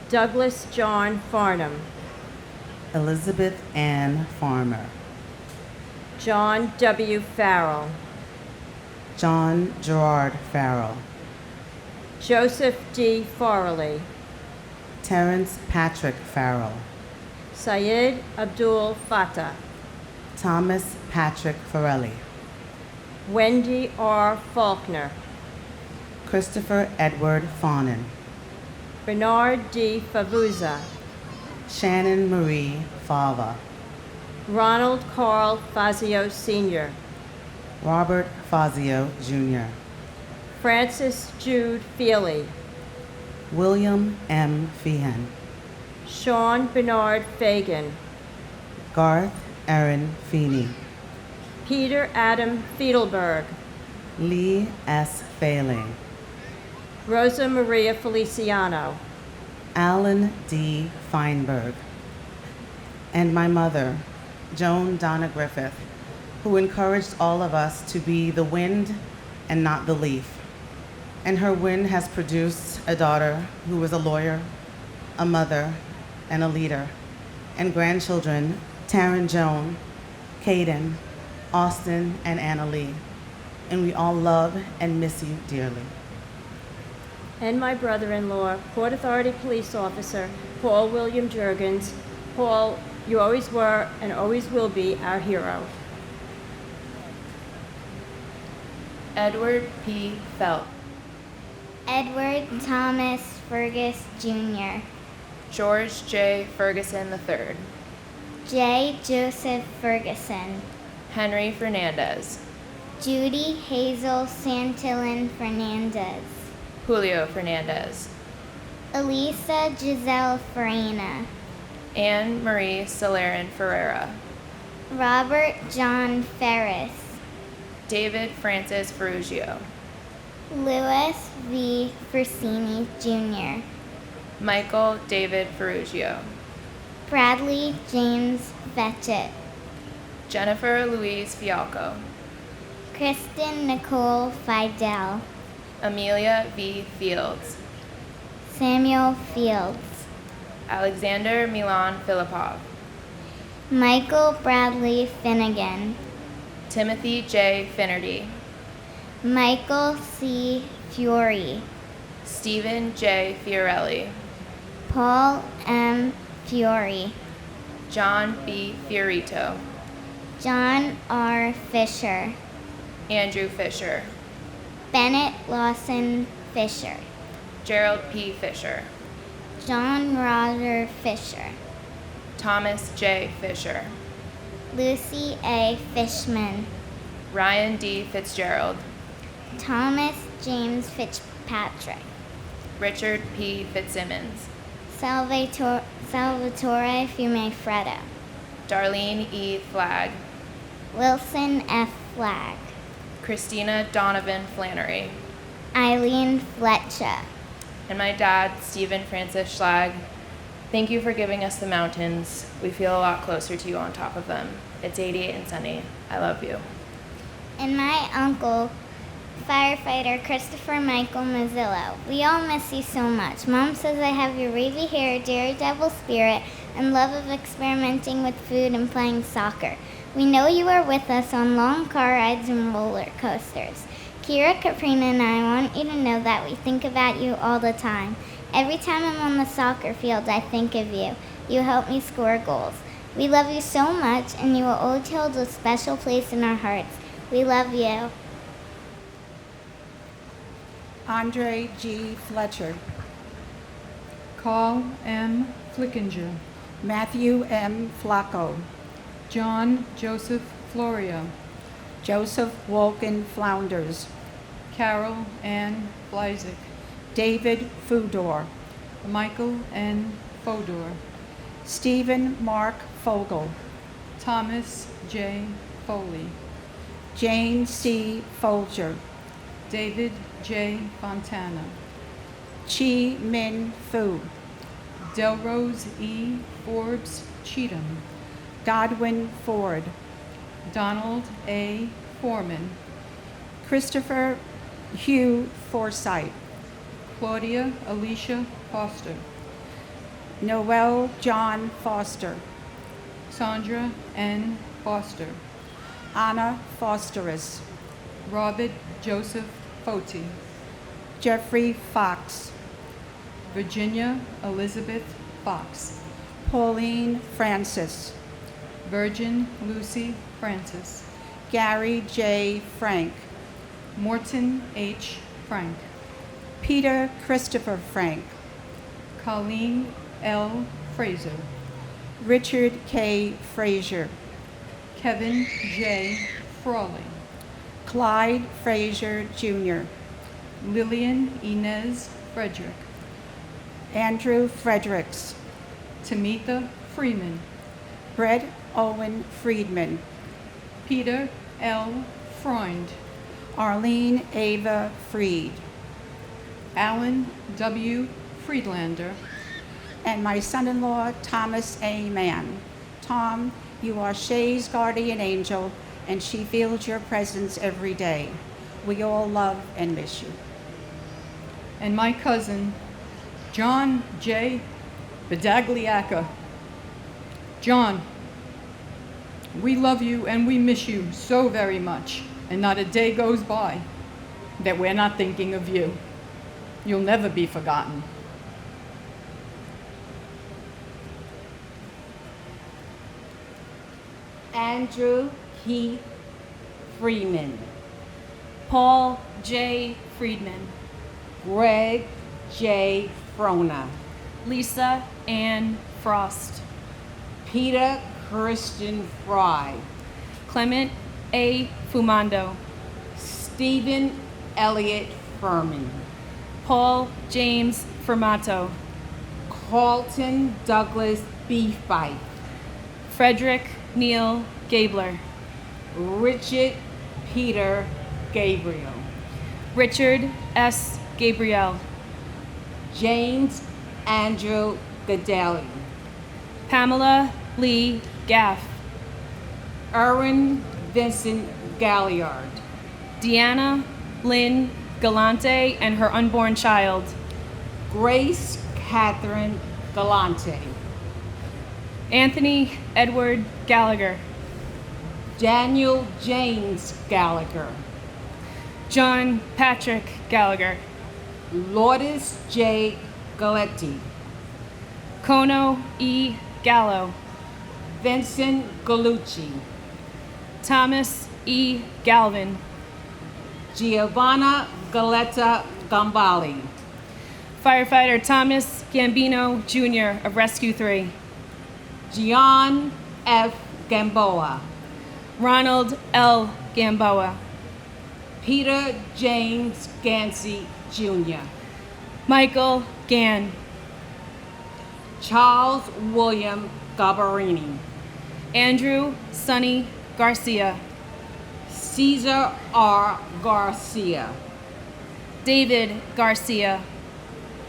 Douglas John Farnham, Elizabeth Ann Farmer, John W. Farrell, John Gerard Farrell, Joseph D. Farley, Terrence Patrick Farrell, Syed Abdul Fattah, Thomas Patrick Farrelly, Wendy R. Faulkner, Christopher Edward Fawnin, Bernard D. Favuza, Shannon Marie Fava, Ronald Carl Fazio Sr., Robert Fazio Jr., Francis Jude Feely, William M. Feehan, Sean Bernard Fagan, Garth Aaron Feeney, Peter Adam Fiedelberg, Lee S. Failing, Rosa Maria Feliciano, Alan D. Feinberg, and my mother, Joan Donna Griffith, who encouraged all of us to be the wind and not the leaf. And her wind has produced a daughter who is a lawyer, a mother, and a leader, and grandchildren, Taryn Joan, Caden, Austin, and Anna Lee. And we all love and miss you dearly. and my brother-in-law, Port Authority Police Officer Paul William Jurgens. Paul, you always were and always will be our hero. Edward P. Felt, Edward Thomas Fergus Jr., George J. Ferguson III, J. Joseph Ferguson, Henry Fernandez, Judy Hazel Santillan Fernandez, Julio Fernandez, Elisa Giselle Farina, Anne Marie Solarin Ferreira, Robert John Ferris, David Francis Ferrugio, Louis V. Fersini Jr., Michael David Ferrugio, Bradley James Fetchett, Jennifer Louise Fialco, Kristen Nicole Fidel, Amelia V. Fields, Samuel Fields, Alexander Milan Filipov, Michael Bradley Finnegan, Timothy J. Finnerty, Michael C. Fiore, Stephen J. Fiorelli, Paul M. Fiore, John B. Fiorito, John R. Fisher, Andrew Fisher, Bennett Lawson Fisher, Gerald P. Fisher, John Roger Fisher, Thomas J. Fisher, Lucy A. Fishman, Ryan D. Fitzgerald, Thomas James Fitzpatrick, Richard P. Fitzsimmons, Salvatore Fumefreddo, Darlene E. Flagg, Wilson F. Flagg, Christina Donovan Flannery, Eileen Fletcher, and my dad, Stephen Francis Schlag. Thank you for giving us the mountains. We feel a lot closer to you on top of them. It's 88 and sunny. I love you. and my uncle, firefighter Christopher Michael Mazzillo. We all miss you so much. Mom says I have your wavy hair, daredevil spirit, and love of experimenting with food and playing soccer. We know you are with us on long car rides and roller coasters. Kira, Katrina, and I want you to know that we think about you all the time. Every time I'm on the soccer field, I think of you. You help me score goals. We love you so much, and you will always hold a special place in our hearts. We love you. Andre G. Fletcher, Carl M. Flickinger, Matthew M. Flacco, John Joseph Florio, Joseph Walken Flounders, Carol Ann Fleizik, David Fudor, Michael N. Fodor, Stephen Mark Fogel, Thomas J. Foley, Jane C. Folger, David J. Fontana, Chi Min Fu, Delrose E. Forbes Cheatham, Godwin Ford, Donald A. Foreman, Christopher Hugh Forsythe, Claudia Alicia Foster, Noel John Foster, Sandra N. Foster, Anna Fosterus, Robert Joseph Foti, Jeffrey Fox, Virginia Elizabeth Fox, Pauline Francis, Virgin Lucy Francis, Gary J. Frank, Morton H. Frank, Peter Christopher Frank, Colleen L. Fraser, Richard K. Frazier, Kevin J. Frawley, Clyde Frazier Jr., Lillian Inez Frederick, Andrew Fredericks, Tamitha Freeman, Brett Owen Friedman, Peter L. Freund, Arlene Ava Freed, Alan W. Friedlander, and my son-in-law, Thomas A. Mann. Tom, you are Shay's guardian angel, and she feels your presence every day. We all love and miss you. and my cousin, John J. Bedagliaca. John, we love you and we miss you so very much, and not a day goes by that we're not thinking of you. You'll never be forgotten. Andrew Keith Freeman, Paul J. Friedman, Greg J. Frona, Lisa Ann Frost, Peter Christian Fry, Clement A. Fumando, Stephen Elliott Furman, Paul James Fermato, Carlton Douglas Beefbite, Frederick Neil Gabler, Richard Peter Gabriel, Richard S. Gabriel, James Andrew Gadeli, Pamela Lee Gaff, Erwin Vincent Galliard, Deanna Lynn Galante and her unborn child, Grace Catherine Galante, Anthony Edward Gallagher, Daniel James Gallagher, John Patrick Gallagher. Lourdes J. Galetti. Kono E. Gallo. Vincent Galucci. Thomas E. Galvin. Giovanna Galetta Gambali. Firefighter Thomas Gambino Jr. of Rescue 3. Gian F. Gamboa. Ronald L. Gamboa. Peter James Gansey Jr. Michael Gann. Charles William Gabarini. Andrew Sonny Garcia. Caesar R. Garcia. David Garcia.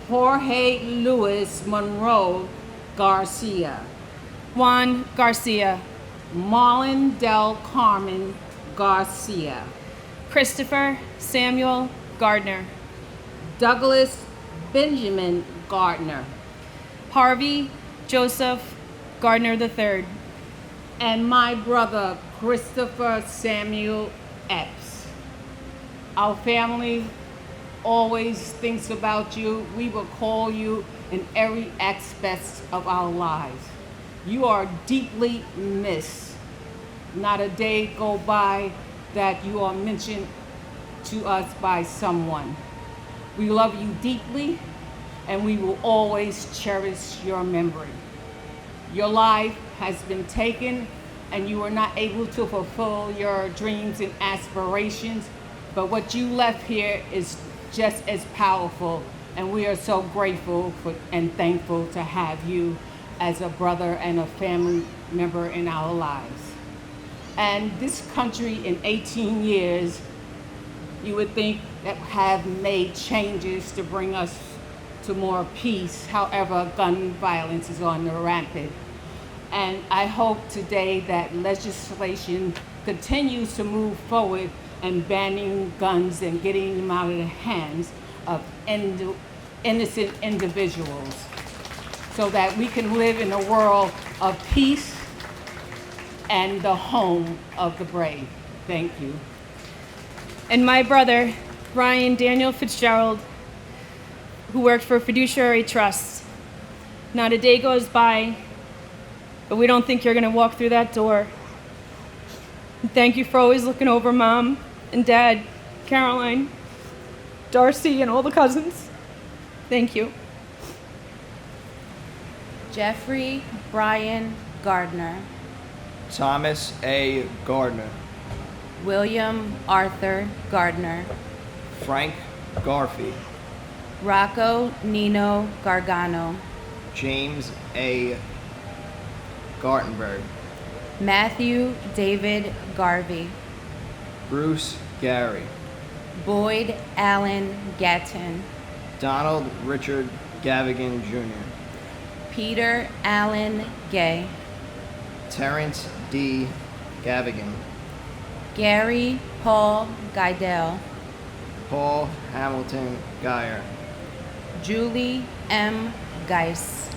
Jorge Luis Monroe Garcia. Juan Garcia. Marlon Del Carmen Garcia. Christopher Samuel Gardner. Douglas Benjamin Gardner. Harvey Joseph Gardner III. And my brother Christopher Samuel Epps. Our family always thinks about you. We will call you in every aspect of our lives. You are deeply missed. Not a day go by that you are mentioned to us by someone. We love you deeply, and we will always cherish your memory. Your life has been taken, and you were not able to fulfill your dreams and aspirations, but what you left here is just as powerful, and we are so grateful for and thankful to have you as a brother and a family member in our lives. And this country in 18 years, you would think that have made changes to bring us to more peace. However, gun violence is on the rampant. And I hope today that legislation continues to move forward and banning guns and getting them out of the hands of innocent individuals so that we can live in a world of peace and the home of the brave. Thank you. And my brother, Ryan Daniel Fitzgerald, who worked for Fiduciary Trust. Not a day goes by, but we don't think you're gonna walk through that door. And thank you for always looking over Mom and Dad, Caroline, Darcy, and all the cousins. Thank you. Jeffrey Brian Gardner. Thomas A. Gardner. William Arthur Gardner. Frank Garfey. Rocco Nino Gargano. James A. Gartenberg. Matthew David Garvey. Bruce Gary. Boyd Allen Gatton. Donald Richard Gavigan Jr. Peter Allen Gay. Terrence D. Gavigan. Gary Paul Guidel. Paul Hamilton Geyer. Julie M. Geis.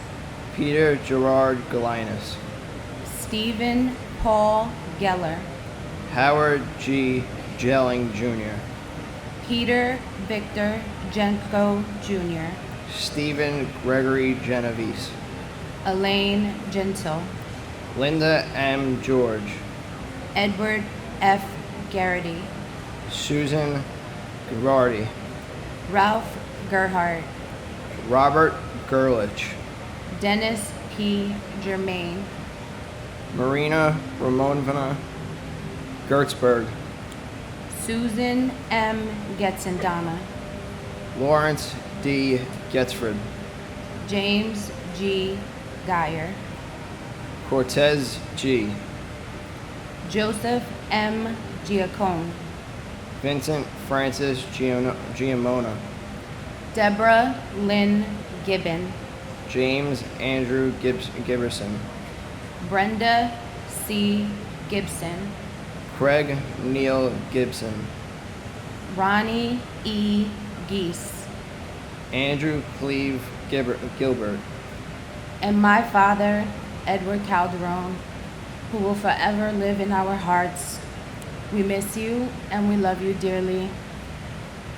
Peter Gerard Galinus. Stephen Paul Geller. Howard G. Jelling Jr. Peter Victor Jenko Jr. Stephen Gregory Genovese. Elaine Gentle. Linda M. George. Edward F. Garrity. Susan Gerardi. Ralph Gerhardt. Robert Gerlich. Dennis P. Germain. Marina Ramonovna Gertzberg. Susan M. Getzendana. Lawrence D. Getzford. James G. Geyer. Cortez G. Joseph M. Giacone. Vincent Francis Giamona. Deborah Lynn Gibbon. James Andrew Giberson. Brenda C. Gibson. Craig Neil Gibson. Ronnie E. Geese. Andrew Cleve Gilbert. And my father, Edward Calderon, who will forever live in our hearts. We miss you and we love you dearly.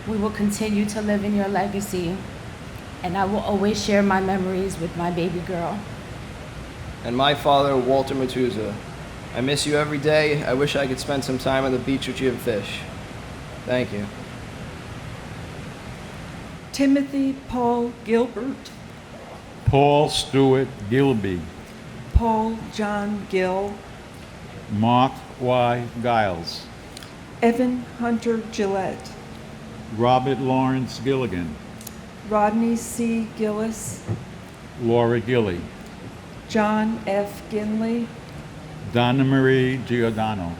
we will continue to live in your legacy, and I will always share my memories with my baby girl. And my father, Walter Matuza, I miss you every day. I wish I could spend some time on the beach with you and fish. Thank you. Timothy Paul Gilbert, Paul Stewart Gilby, Paul John Gill, Mark Y. Giles, Evan Hunter Gillette, Robert Lawrence Gilligan, Rodney C. Gillis, Laura Gilly, John F. Ginley, Donna Marie Giordano,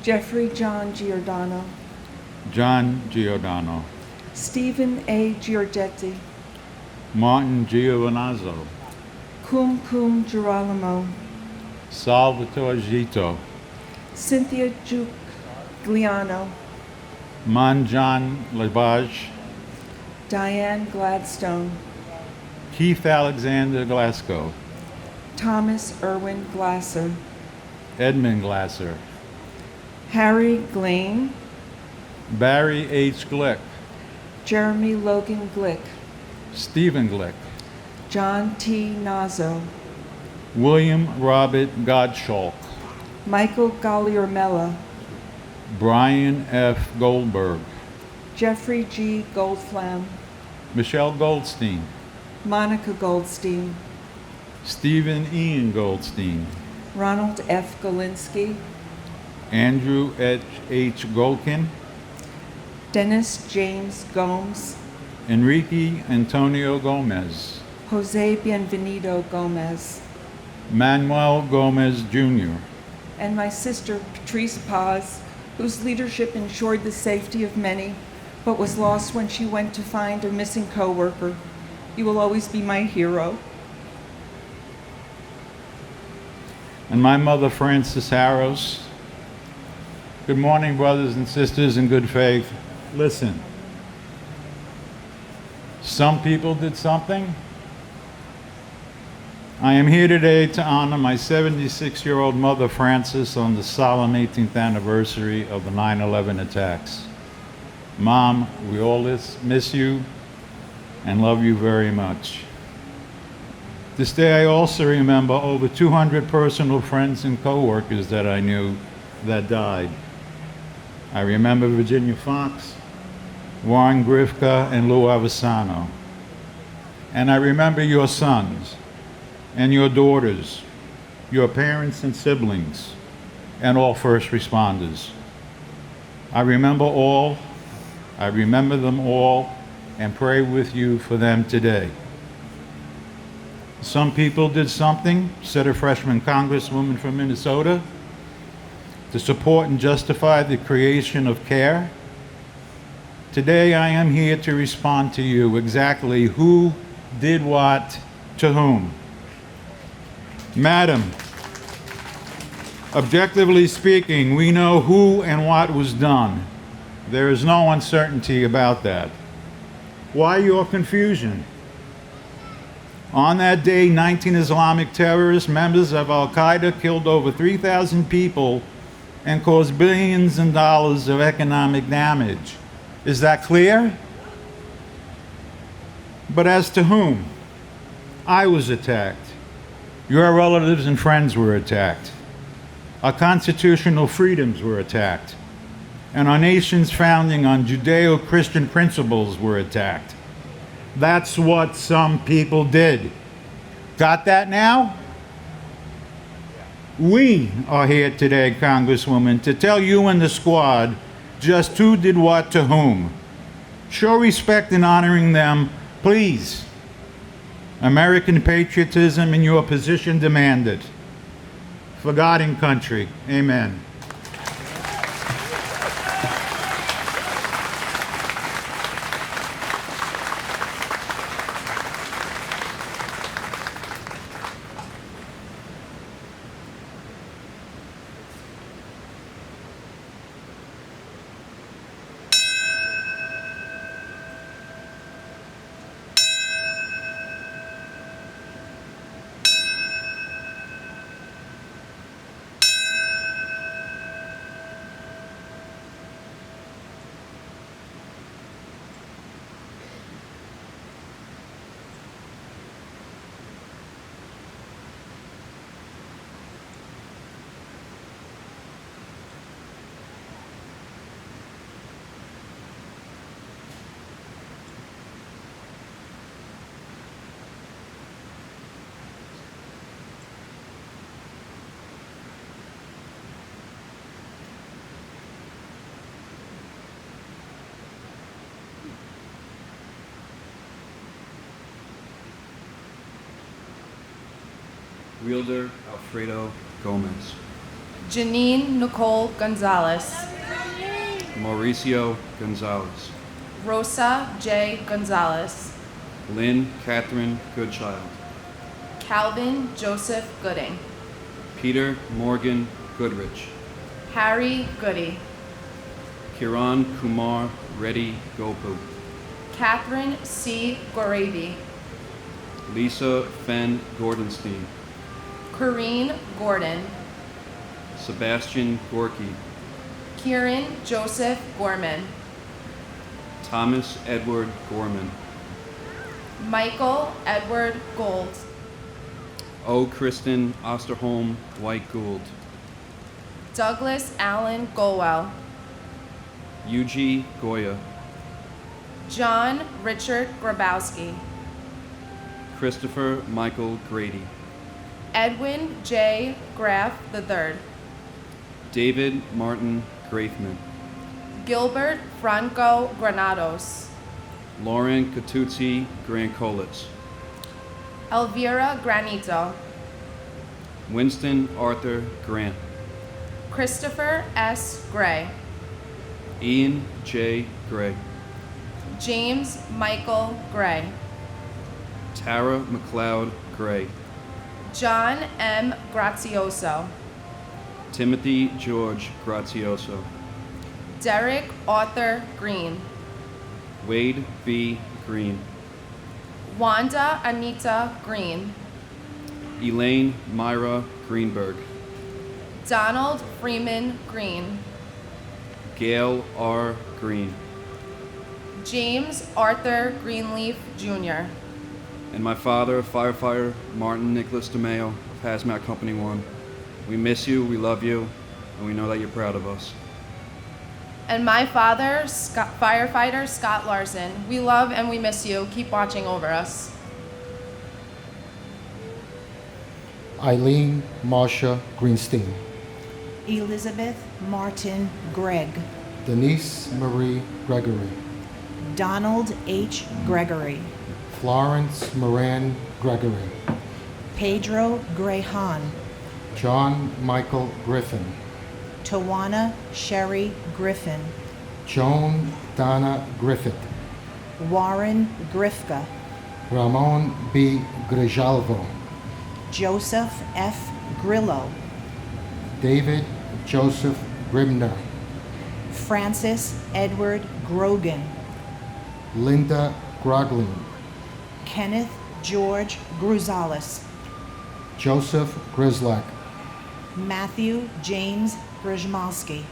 Jeffrey John Giordano, John Giordano, Stephen A. Giorgetti, Martin Giovanazzo, Cum Girolamo, Salvatore Gito, Cynthia Giuliano, Manjan Labage, Diane Gladstone, Keith Alexander Glasgow, Thomas Irwin Glasser, Edmund Glasser, Harry Glane, Barry H. Glick, Jeremy Logan Glick, Stephen Glick, John T. Nazo, William Robert Gottschalk, Michael Galliarmella, Brian F. Goldberg, Jeffrey G. Goldflam, Michelle Goldstein, Monica Goldstein, Stephen Ian Goldstein, Ronald F. Galinsky, Andrew H. Golkin, Dennis James Gomes, Enrique Antonio Gomez, Jose Bienvenido Gomez, Manuel Gomez Jr., and my sister Patrice Paz, whose leadership ensured the safety of many, but was lost when she went to find a missing co-worker. You will always be my hero. and my mother, Frances Harrows. Good morning, brothers and sisters in good faith. Listen, some people did something. I am here today to honor my 76-year-old mother, Frances, on the solemn 18th anniversary of the 9/11 attacks. Mom, we all miss you and love you very much. This day I also remember over 200 personal friends and co-workers that I knew that died. I remember Virginia Fox, Warren Grifka, and Lou Avasano. And I remember your sons and your daughters, your parents and siblings, and all first responders. I remember them all, and pray with you for them today. Some people did something, said a freshman congresswoman from Minnesota, to support and justify the creation of CARE. Today I am here to respond to you exactly who did what to whom. Madam, objectively speaking, we know who and what was done. There is no uncertainty about that. Why your confusion? On that day, 19 Islamic terrorist members of Al-Qaeda killed over 3,000 people and caused billions of dollars of economic damage. Is that clear? But as to whom? I was attacked. Your relatives and friends were attacked. Our constitutional freedoms were attacked. And our nation's founding on Judeo-Christian principles were attacked. That's what some people did. Got that now? We are here today, Congresswoman, to tell you and the squad just who did what to whom. Show respect in honoring them, please. American patriotism in your position demand it. For God and country, amen. Wielder Alfredo Gomez. Janine Nicole Gonzalez. Mauricio Gonzalez. Rosa J. Gonzalez. Lynn Catherine Goodchild. Calvin Joseph Gooding. Peter Morgan Goodrich. Harry Goody. Kiran Kumar Reddy Gopu. Catherine C. Gorabi. Lisa Fenn Gordonstein. Corrine Gordon. Sebastian Gorky. Kieran Joseph Gorman. Thomas Edward Gorman. Michael Edward Gold. O. Kristen Osterholm White Gould. Douglas Allen Golwell. Yuji Goya. John Richard Grabowski. Christopher Michael Grady. Edwin J. Graff III. David Martin Grafman. Gilbert Franco Granados. Lauren Catuzzi Grancolitz. Elvira Granito. Winston Arthur Grant. Christopher S. Gray. Ian J. Gray. James Michael Gray. Tara McLeod Gray. John M. Grazioso. Timothy George Grazioso. Derek Arthur Green. Wade B. Green. Wanda Anita Green. Elaine Myra Greenberg. Donald Freeman Green. Gail R. Green. James Arthur Greenleaf Jr. And my father, firefighter Martin Nicholas DeMeo of Hazmat Company 1. We miss you, we love you, and we know that you're proud of us. And my father, firefighter Scott Larson. We love and we miss you. Keep watching over us. Eileen Marsha Greenstein. Elizabeth Martin Gregg. Denise Marie Gregory. Donald H. Gregory. Florence Moran Gregory. Pedro Grehan. John Michael Griffin. Tawana Sherry Griffin. Joan Donna Griffith. Warren Grifka. Ramon B. Grijalvo. Joseph F. Grillo. David Joseph Grimner. Francis Edward Grogan. Linda Groglin. Kenneth George Gruzalis. Joseph Grislak. Matthew James Grzmalski.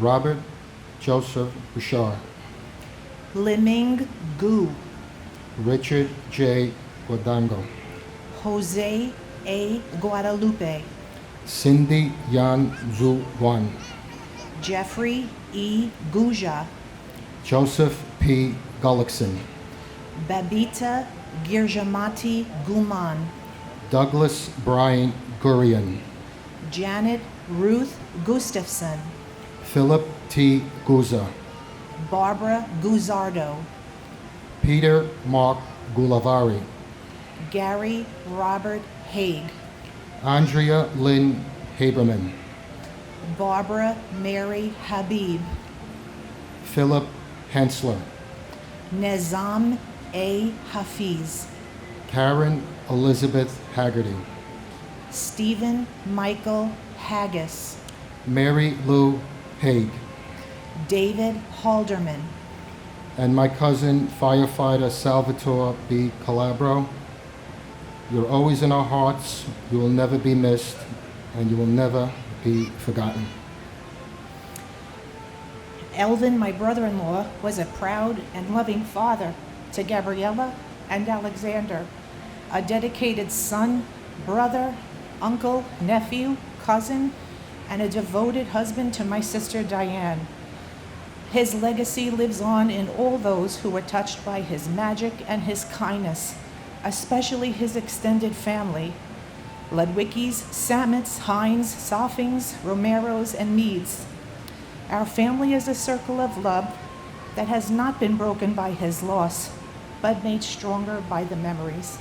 Robert Joseph Bouchard. Liming Gu. Richard J. Guadango. Jose A. Guadalupe. Cindy Yan Zhu Wan. Jeffrey E. Guja. Joseph P. Gullickson. Babita Girjamati Guman. Douglas Brian Gurian. Janet Ruth Gustafson. Philip T. Guza. Barbara Guzardo. Peter Mark Gulavari. Gary Robert Haig. Andrea Lynn Haberman. Barbara Mary Habib. Philip Hensler. Nezam A. Hafiz, Karen Elizabeth Haggerty, Stephen Michael Haggis, Mary Lou Haig, David Halderman, and my cousin, firefighter Salvatore B. Calabro. You're always in our hearts, you will never be missed, and you will never be forgotten. Elvin, my brother-in-law, was a proud and loving father to Gabriella and Alexander, a dedicated son, brother, uncle, nephew, cousin, and a devoted husband to my sister Diane. His legacy lives on in all those who were touched by his magic and his kindness, especially his extended family, Ludwickies, Samets, Hines, Soffings, Romeros, and Meads. Our family is a circle of love that has not been broken by his loss, but made stronger by the memories.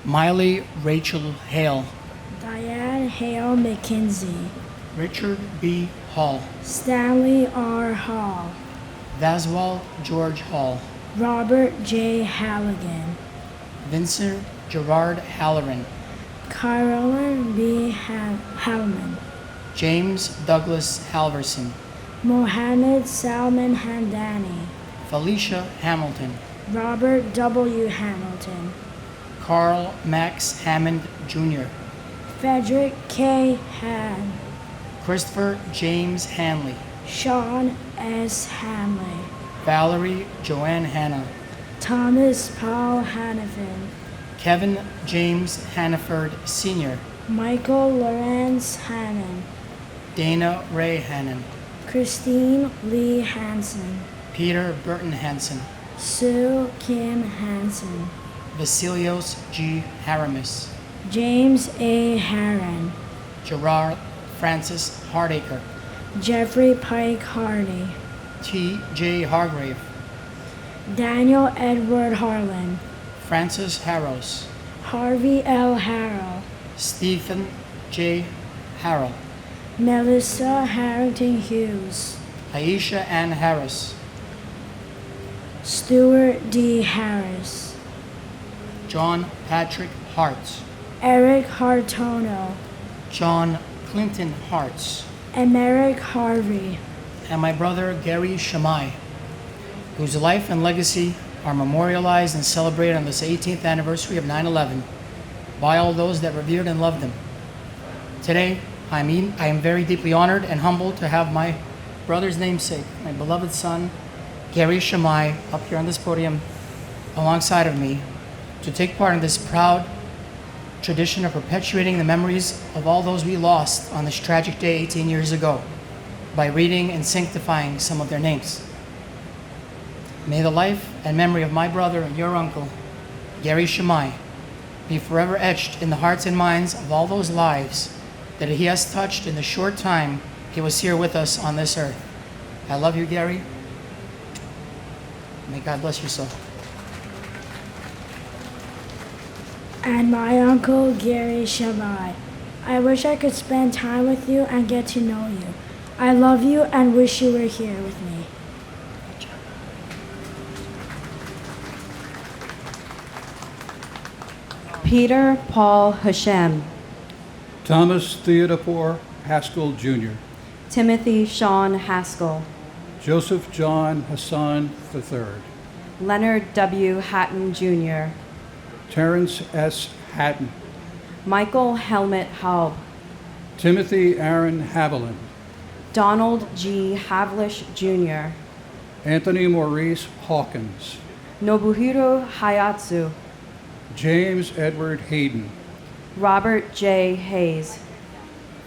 Miley Rachel Hale, Diane Hale McKinsey, Richard B. Hall, Stanley R. Hall, Vaswell George Hall, Robert J. Halligan, Vincent Gerard Halloran, Carolyn B. Hellman, James Douglas Halverson, Mohammed Salman Hamdani, Felicia Hamilton, Robert W. Hamilton, Carl Max Hammond Jr., Frederick K. Han, Christopher James Hanley, Sean S. Hanley, Valerie Joanne Hanna, Thomas Paul Hannafin, Kevin James Hannaford Sr., Michael Lawrence Hannon, Dana Ray Hannon, Christine Lee Hansen, Peter Burton Hansen, Sue Kim Hansen, Vasilios G. Haramis, James A. Herron, Gerard Francis Hardacre, Jeffrey Pike Hardy, T. J. Hargrave, Daniel Edward Harlan, Francis Harrows, Harvey L. Harrell, Stephen J. Harrell, Melissa Harrington Hughes, Aisha Ann Harris, Stuart D. Harris, John Patrick Hart, Eric Hartono, John Clinton Hartz, and Merrick Harvey, and my brother Gary Shamai, whose life and legacy are memorialized and celebrated on this 18th anniversary of 9/11 by all those that revered and loved them. Today, I am very deeply honored and humbled to have my brother's namesake, my beloved son, Gary Shamai, up here on this podium alongside of me to take part in this proud tradition of perpetuating the memories of all those we lost on this tragic day 18 years ago by reading and sanctifying some of their names. May the life and memory of my brother and your uncle, Gary Shamai, be forever etched in the hearts and minds of all those lives that he has touched in the short time he was here with us on this earth. I love you, Gary. May God bless your soul. and my uncle Gary Shamai. I wish I could spend time with you and get to know you. I love you and wish you were here with me. Peter Paul Hashem, Thomas Theodore Haskell Jr., Timothy Sean Haskell, Joseph John Hassan III, Leonard W. Hatton Jr., Terrence S. Hatton, Michael Helmut Haub, Timothy Aaron Haviland, Donald G. Havlish Jr., Anthony Maurice Hawkins, Nobuhiro Hayatsu, James Edward Hayden, Robert J. Hayes,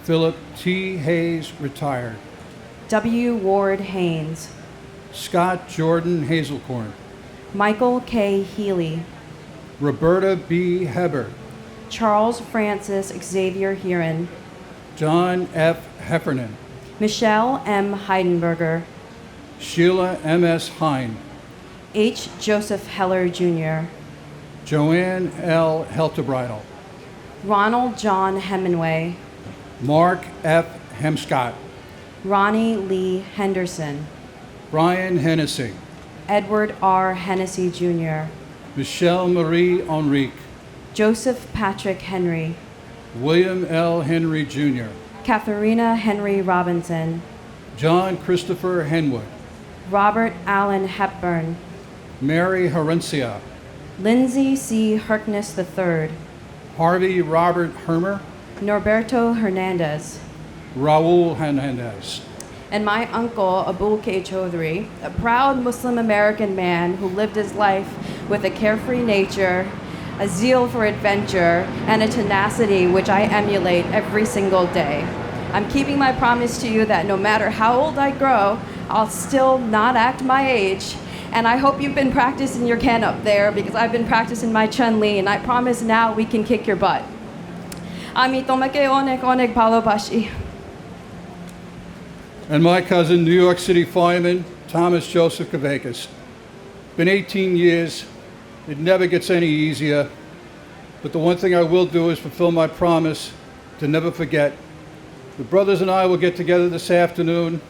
Philip T. Hayes, retired, W. Ward Haynes, Scott Jordan Hazelcorn, Michael K. Healy, Roberta B. Heber, Charles Francis Xavier Heron, John F. Heffernan, Michelle M. Heidenberger, Sheila M.S. Hine, H. Joseph Heller Jr., Joanne L. Heltebridal, Ronald John Hemingway, Mark F. Hemscott, Ronnie Lee Henderson, Brian Hennessy, Edward R. Hennessy Jr., Michelle Marie Enrique, Joseph Patrick Henry, William L. Henry Jr., Katharina Henry Robinson, John Christopher Henwood, Robert Allen Hepburn, Mary Herencia, Lindsay C. Harkness III, Harvey Robert Hermer, Norberto Hernandez, Raul Hernandez, and my uncle Abul K. Chaudhry, a proud Muslim American man who lived his life with a carefree nature, a zeal for adventure, and a tenacity which I emulate every single day. I'm keeping my promise to you that no matter how old I grow, I'll still not act my age. And I hope you've been practicing your can up there, because I've been practicing my Chun-Li, and I promise now we can kick your butt. Ami tomake onek onek balobashi. and my cousin, New York City fireman Thomas Joseph Kavakis. Been 18 years. It never gets any easier. But the one thing I will do is fulfill my promise to never forget. The brothers and I will get together this afternoon.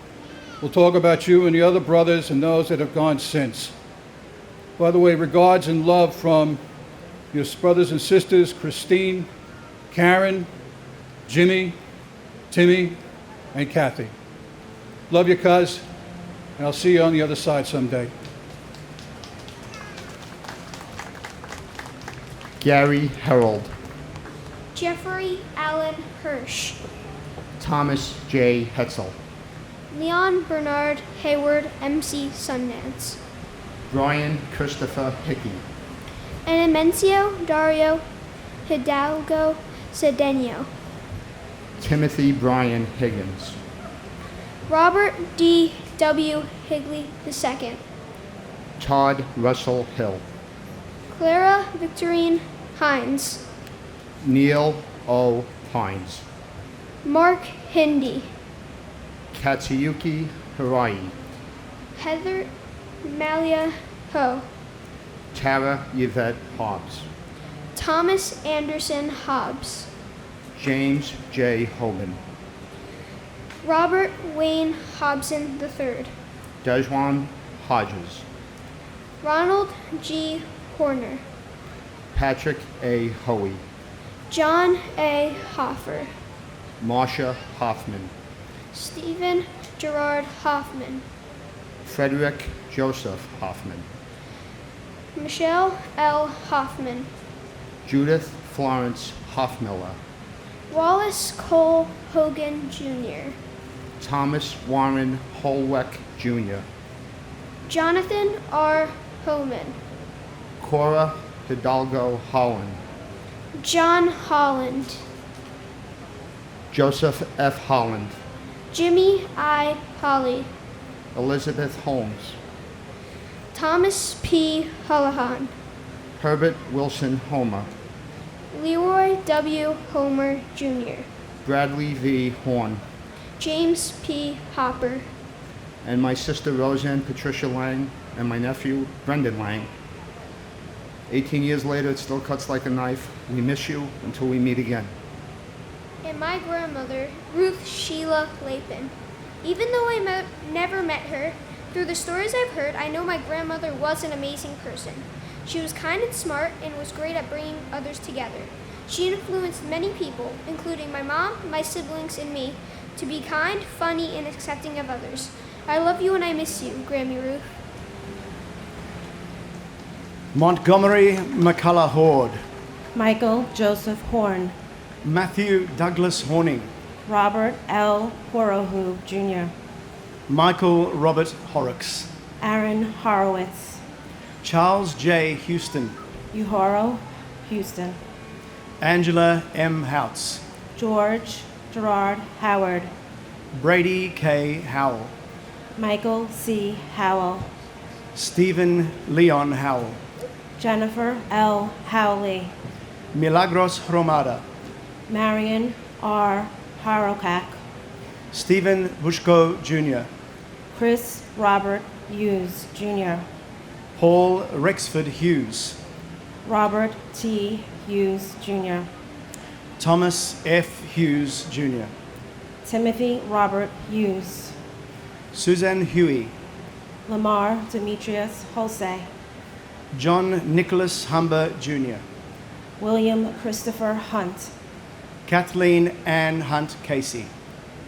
We'll talk about you and the other brothers and those that have gone since. By the way, regards and love from your brothers and sisters, Christine, Karen, Jimmy, Timmy, and Kathy. Love you, cuz, and I'll see you on the other side someday. Gary Herold, Jeffrey Allen Hirsch, Thomas J. Hetzel, Leon Bernard Hayward MC Sundance, Brian Christopher Hickey, Enemencio Dario Hidalgo Cedeno, Timothy Brian Higgins, Robert D. W. Higley II, Todd Russell Hill, Clara Victorine Hines, Neil O. Hines, Mark Hindi, Katsuyuki Harai, Heather Malia Ho, Tara Yvette Hobbs, Thomas Anderson Hobbs, James J. Hoban, Robert Wayne Hobson III, Dejwan Hodges, Ronald G. Horner, Patrick A. Hoey, John A. Hoffer, Marsha Hoffman, Stephen Gerard Hoffman, Frederick Joseph Hoffman, Michelle L. Hoffman, Judith Florence Hoffmiller, Wallace Cole Hogan Jr., Thomas Warren Holweck Jr., Jonathan R. Homan, Cora Hidalgo Holland, John Holland, Joseph F. Holland, Jimmy I. Holly, Elizabeth Holmes, Thomas P. Hullahan, Herbert Wilson Homer, Leroy W. Homer Jr., Bradley V. Horn, James P. Hopper, and my sister Roseanne Patricia Lang, and my nephew Brendan Lang. 18 years later, it still cuts like a knife. We miss you until we meet again. and my grandmother, Ruth Sheila Lapin. Even though I never met her, through the stories I've heard, I know my grandmother was an amazing person. She was kind and smart and was great at bringing others together. She influenced many people, including my mom, my siblings, and me, to be kind, funny, and accepting of others. I love you and I miss you, Grammy Ruth. Montgomery McCullough Horde, Michael Joseph Horn, Matthew Douglas Horning, Robert L. Horohu Jr., Michael Robert Horrocks, Aaron Horowitz, Charles J. Houston, Uhoro Houston, Angela M. Houts, George Gerard Howard, Brady K. Howell, Michael C. Howell, Stephen Leon Howell, Jennifer L. Howley, Milagros Romada, Marion R. Harokak, Stephen Bushko Jr., Chris Robert Hughes Jr., Paul Rexford Hughes, Robert T. Hughes Jr., Thomas F. Hughes Jr., Timothy Robert Hughes, Suzanne Huey, Lamar Demetrius Jose, John Nicholas Humber Jr., William Christopher Hunt, Kathleen Ann Hunt Casey,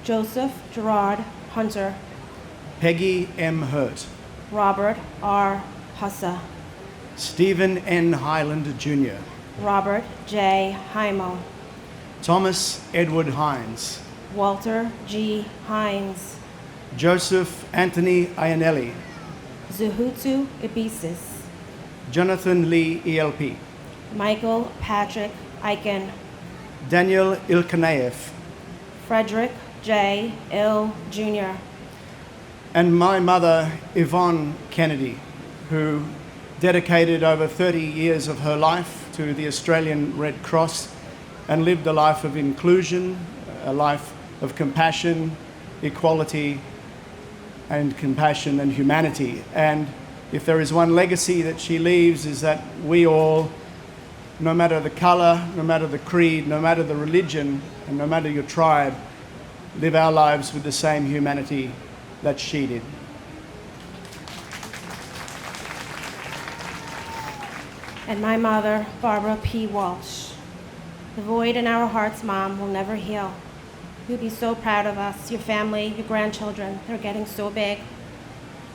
Joseph Gerard Hunter, Peggy M. Hurt, Robert R. Hussa, Stephen N. Highland Jr., Robert J. Heimo, Thomas Edward Hines, Walter G. Hines, Joseph Anthony Iannelli, Zuhutu Ibisis, Jonathan Lee ELP, Michael Patrick Eichen, Daniel Ilkanaev, Frederick J. Ill Jr., and my mother, Yvonne Kennedy, who dedicated over 30 years of her life to the Australian Red Cross and lived a life of inclusion, a life of compassion, equality, and compassion and humanity. And if there is one legacy that she leaves, is that we all, no matter the color, no matter the creed, no matter the religion, and no matter your tribe, live our lives with the same humanity that she did. and my mother, Barbara P. Walsh. The void in our hearts, Mom, will never heal. You'll be so proud of us, your family, your grandchildren. They're getting so big.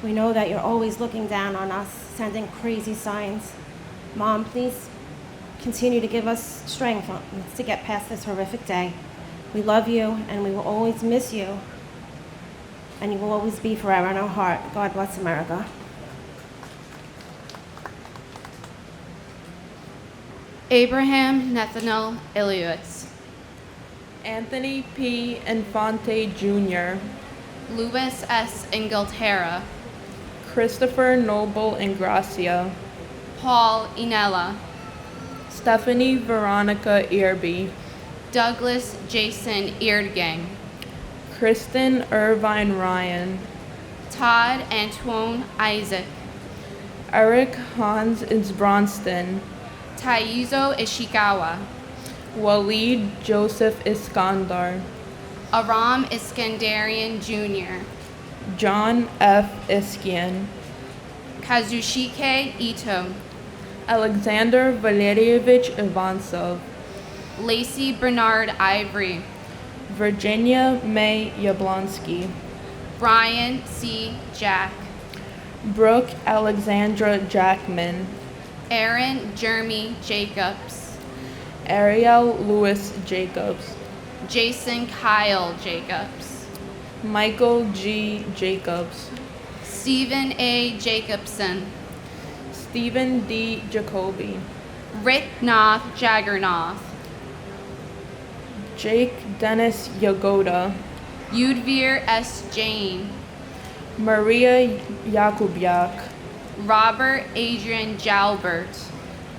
We know that you're always looking down on us, sending crazy signs. Mom, please continue to give us strength to get past this horrific day. We love you, and we will always miss you, and you will always be forever in our heart. God bless America. Abraham Nathaniel Iliowitz, Anthony P. Infante Jr., Louis S. Inglaterra, Christopher Noble Ingracia, Paul Inella, Stephanie Veronica Earby, Douglas Jason Eardgang, Kristen Irvine Ryan, Todd Antoine Isaac, Eric Hans Isbronston, Taizo Ishikawa, Waleed Joseph Iskandar, Aram Iskandarian Jr., John F. Iskian, Kazushike Ito, Alexander Valerievich Ivansov, Lacey Bernard Ivory, Virginia May Yablonsky, Brian C. Jack, Brooke Alexandra Jackman, Aaron Jeremy Jacobs, Ariel Lewis Jacobs, Jason Kyle Jacobs, Michael G. Jacobs, Stephen A. Jacobson, Stephen D. Jacoby, Rick Noth Jaggernoth, Jake Dennis Yagoda, Yudvir S. Jane, Maria Yakubiak, Robert Adrian Jalbert,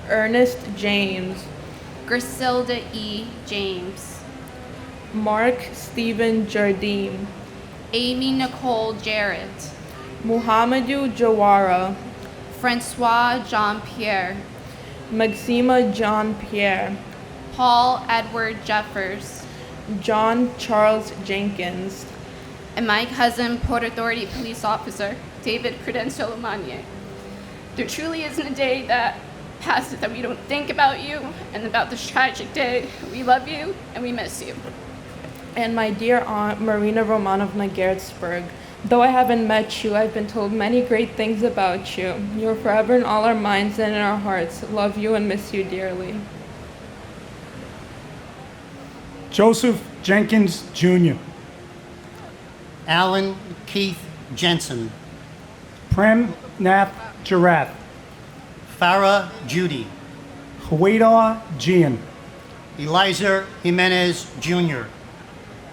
Ernest James, Griselda E. James, Mark Stephen Jardim, Amy Nicole Jarrett, Muhammadu Jawara, Francois Jean-Pierre, Maxima John Pierre, Paul Edward Jeffers, John Charles Jenkins, and my cousin, Port Authority Police Officer David Prudential Amanye. There truly isn't a day that passes that we don't think about you and about this tragic day. We love you and we miss you. and my dear aunt Marina Romanovna Gertzberg. Though I haven't met you, I've been told many great things about you. You're forever in all our minds and in our hearts. Love you and miss you dearly. Joseph Jenkins Jr., Alan Keith Jensen, Prem Nath Jarath, Farah Judy, Hueda Gian, Eliza Jimenez Jr.,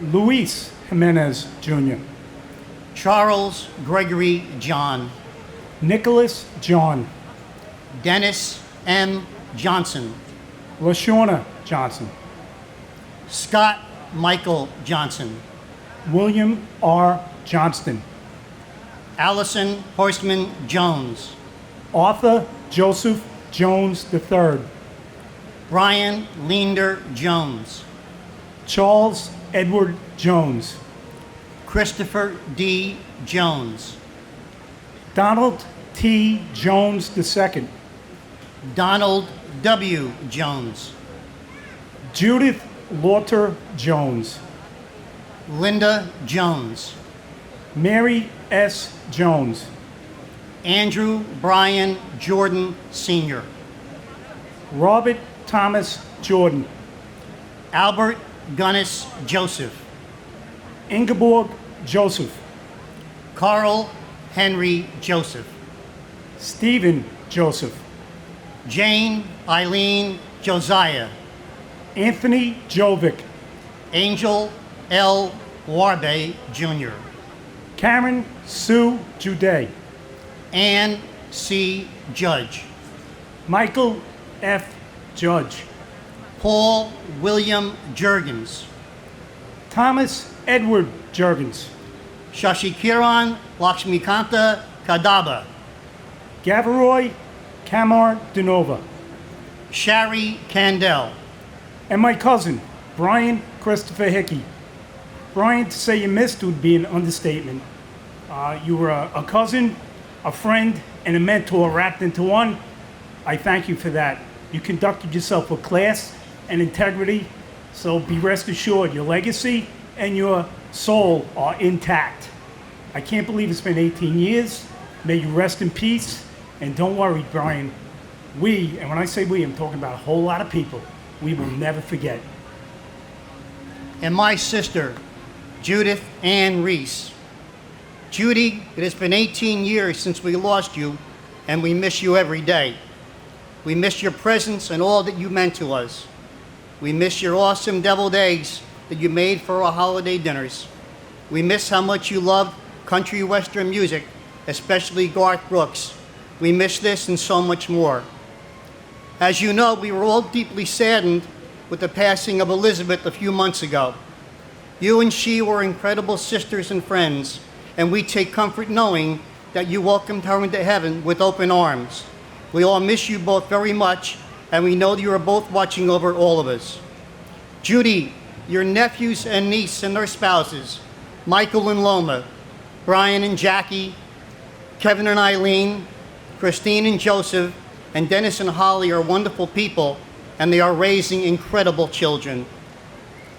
Luis Jimenez Jr., Charles Gregory John, Nicholas John, Dennis M. Johnson, LaShawna Johnson, Scott Michael Johnson, William R. Johnston, Allison Horstman Jones, Arthur Joseph Jones III, Brian Leander Jones, Charles Edward Jones, Christopher D. Jones, Donald T. Jones II, Donald W. Jones, Judith Lauter Jones, Linda Jones, Mary S. Jones, Andrew Brian Jordan Sr., Robert Thomas Jordan, Albert Gunnis Joseph, Ingeborg Joseph, Carl Henry Joseph, Stephen Joseph, Jane Eileen Josiah, Anthony Jovic, Angel L. Warbe Jr., Karen Sue Juday, Ann C. Judge, Michael F. Judge, Paul William Jurgens, Thomas Edward Jurgens, Shashikiran Lakshmikanta Kadaba, Gavaroy Kamar Denova, Shari Candell, and my cousin, Brian Christopher Hickey. Brian, to say you missed would be an understatement. You were a cousin, a friend, and a mentor wrapped into one. I thank you for that. You conducted yourself with class and integrity, so be rest assured your legacy and your soul are intact. I can't believe it's been 18 years. May you rest in peace, and don't worry, Brian. We, and when I say we, I'm talking about a whole lot of people, we will never forget. and my sister, Judith Ann Reese. Judy, it has been 18 years since we lost you, and we miss you every day. We miss your presence and all that you meant to us. We miss your awesome deviled eggs that you made for our holiday dinners. We miss how much you loved country western music, especially Garth Brooks. We miss this and so much more. As you know, we were all deeply saddened with the passing of Elizabeth a few months ago. You and she were incredible sisters and friends, and we take comfort knowing that you welcomed her into heaven with open arms. We all miss you both very much, and we know that you are both watching over all of us. Judy, your nephews and niece and their spouses, Michael and Loma, Brian and Jackie, Kevin and Eileen, Christine and Joseph, and Dennis and Holly are wonderful people, and they are raising incredible children.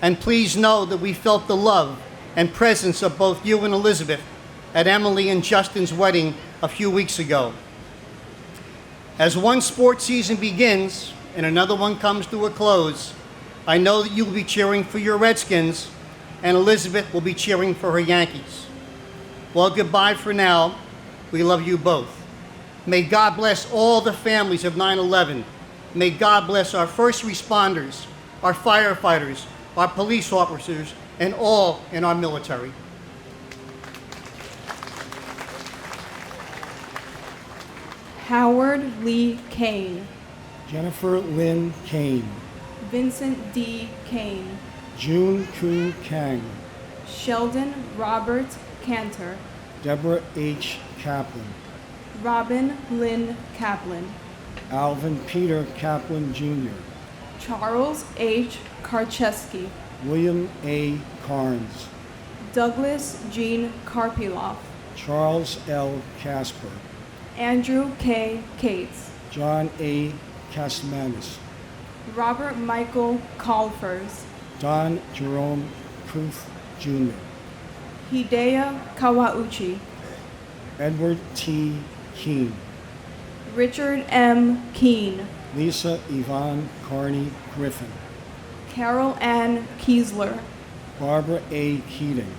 And please know that we felt the love and presence of both you and Elizabeth at Emily and Justin's wedding a few weeks ago. As one sports season begins and another one comes to a close, I know that you will be cheering for your Redskins and Elizabeth will be cheering for her Yankees. Well, goodbye for now. We love you both. May God bless all the families of 9/11. May God bless our first responders, our firefighters, our police officers, and all in our military. Howard Lee Kane, Jennifer Lynn Kane, Vincent D. Kane, June Koo Kang, Sheldon Robert Cantor, Deborah H. Kaplan, Robin Lynn Kaplan, Alvin Peter Kaplan Jr., Charles H. Karcheski, William A. Carnes, Douglas Jean Karpiloff, Charles L. Casper, Andrew K. Cates, John A. Casmanis, Robert Michael Calfers, Don Jerome Proof Jr., Hideo Kawauchi, Edward T. Keene, Richard M. Keene, Lisa Yvonne Carney Griffin, Carol Ann Kiesler, Barbara A. Keating,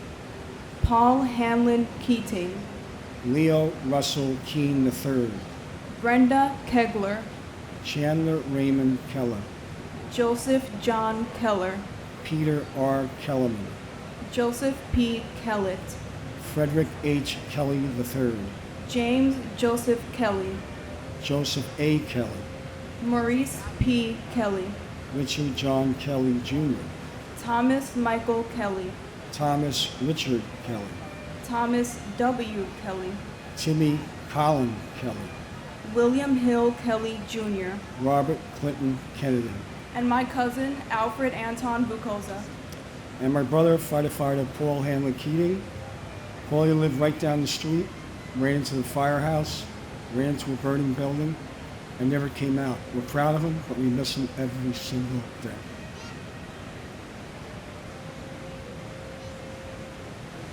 Paul Hanlon Keating, Leo Russell Keene III, Brenda Kegler, Chandler Raymond Keller, Joseph John Keller, Peter R. Kellerman, Joseph P. Kellett, Frederick H. Kelly III, James Joseph Kelly, Joseph A. Kelly, Maurice P. Kelly, Richard John Kelly Jr., Thomas Michael Kelly, Thomas Richard Kelly, Thomas W. Kelly, Timmy Colin Kelly, William Hill Kelly Jr., Robert Clinton Kennedy, and my cousin Alfred Anton Bukoza. And my brother, firefighter Paul Hanlon Keating. Paulie lived right down the street, ran into the firehouse, ran into a burning building, and never came out. We're proud of him, but we miss him every single day.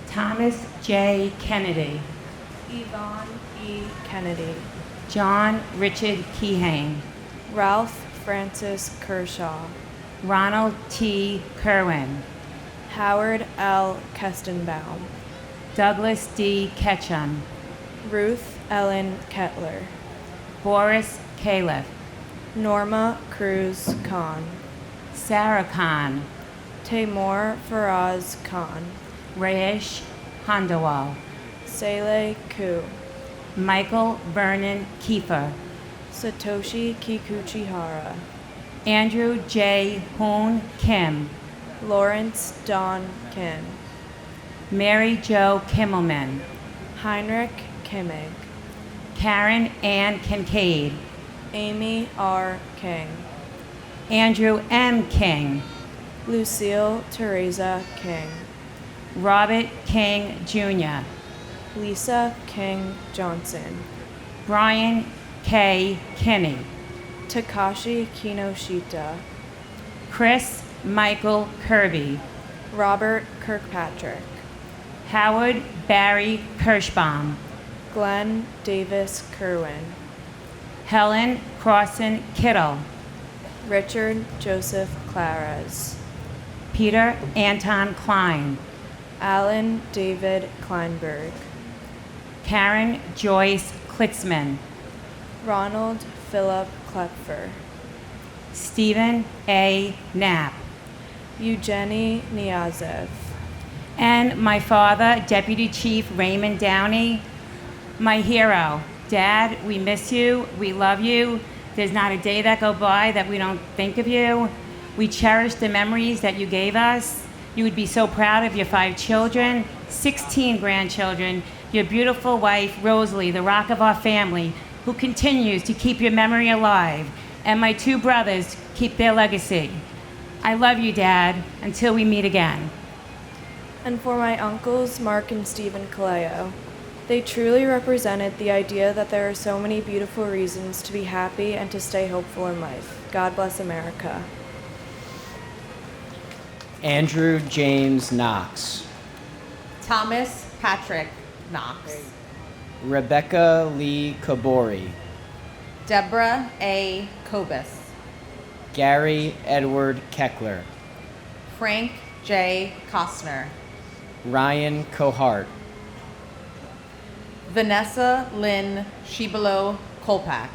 Thomas J. Kennedy. Yvonne E. Kennedy. John Richard Keyhane. Ralph Francis Kershaw. Ronald T. Kerwin. Howard L. Kestenbaum. Douglas D. Ketchum. Ruth Ellen Kettler. Boris Califf. Norma Cruz Khan. Sarah Khan. Taimur Faraz Khan. Rayesh Handawal. Saleh Ku. Michael Vernon Kiefer. Satoshi Kikuchihara. Andrew J. Hoon Kim. Lawrence Don Kim. Mary Jo Kimmelman. Heinrich Kimmig. Karen Ann Kincaid. Amy R. King. Andrew M. King. Lucille Teresa King. Robert King Jr. Lisa King Johnson. Brian K. Kinney. Takashi Kinoshita. Chris Michael Kirby. Robert Kirkpatrick. Howard Barry Kirschbaum. Glenn Davis Kerwin. Helen Crossan Kittle. Richard Joseph Clares. Peter Anton Klein. Alan David Kleinberg. Karen Joyce Klitzman. Ronald Philip Klepfer. Stephen A. Knapp. Eugenie Niazev. And my father, Deputy Chief Raymond Downey, my hero. Dad, we miss you. We love you. There's not a day that go by that we don't think of you. We cherish the memories that you gave us. You would be so proud of your 5 children, 16 grandchildren, your beautiful wife, Rosalie, the rock of our family, who continues to keep your memory alive, and my 2 brothers keep their legacy. I love you, Dad, until we meet again. And for my uncles, Mark and Stephen Kaleo. They truly represented the idea that there are so many beautiful reasons to be happy and to stay hopeful in life. God bless America. Andrew James Knox. Thomas Patrick Knox. Rebecca Lee Kabori. Deborah A. Kobus. Gary Edward Keckler. Frank J. Costner. Ryan Cohart. Vanessa Lynn Shibalo Kolpak.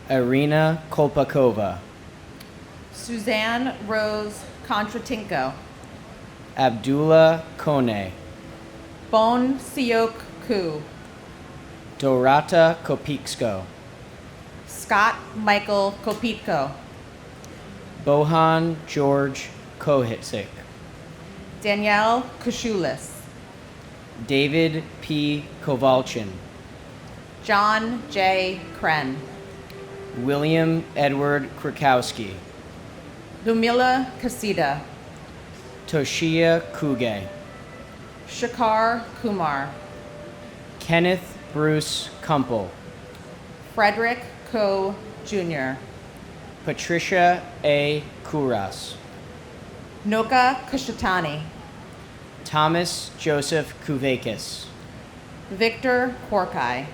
Irina Kolpakova. Suzanne Rose Kontratinko. Abdullah Kone. Bon Siok Ku. Dorata Kopiksko. Scott Michael Kopitko. Bohan George Kohitsik. Danielle Kushulis. David P. Kovalchin. John J. Kren. William Edward Krakowski. Lumila Kasida. Toshia Kuge. Shakar Kumar. Kenneth Bruce Kumpel. Frederick Coe Jr., Patricia A. Kuras, Noka Kushatani, Thomas Joseph Kuvakis, Victor Korkai,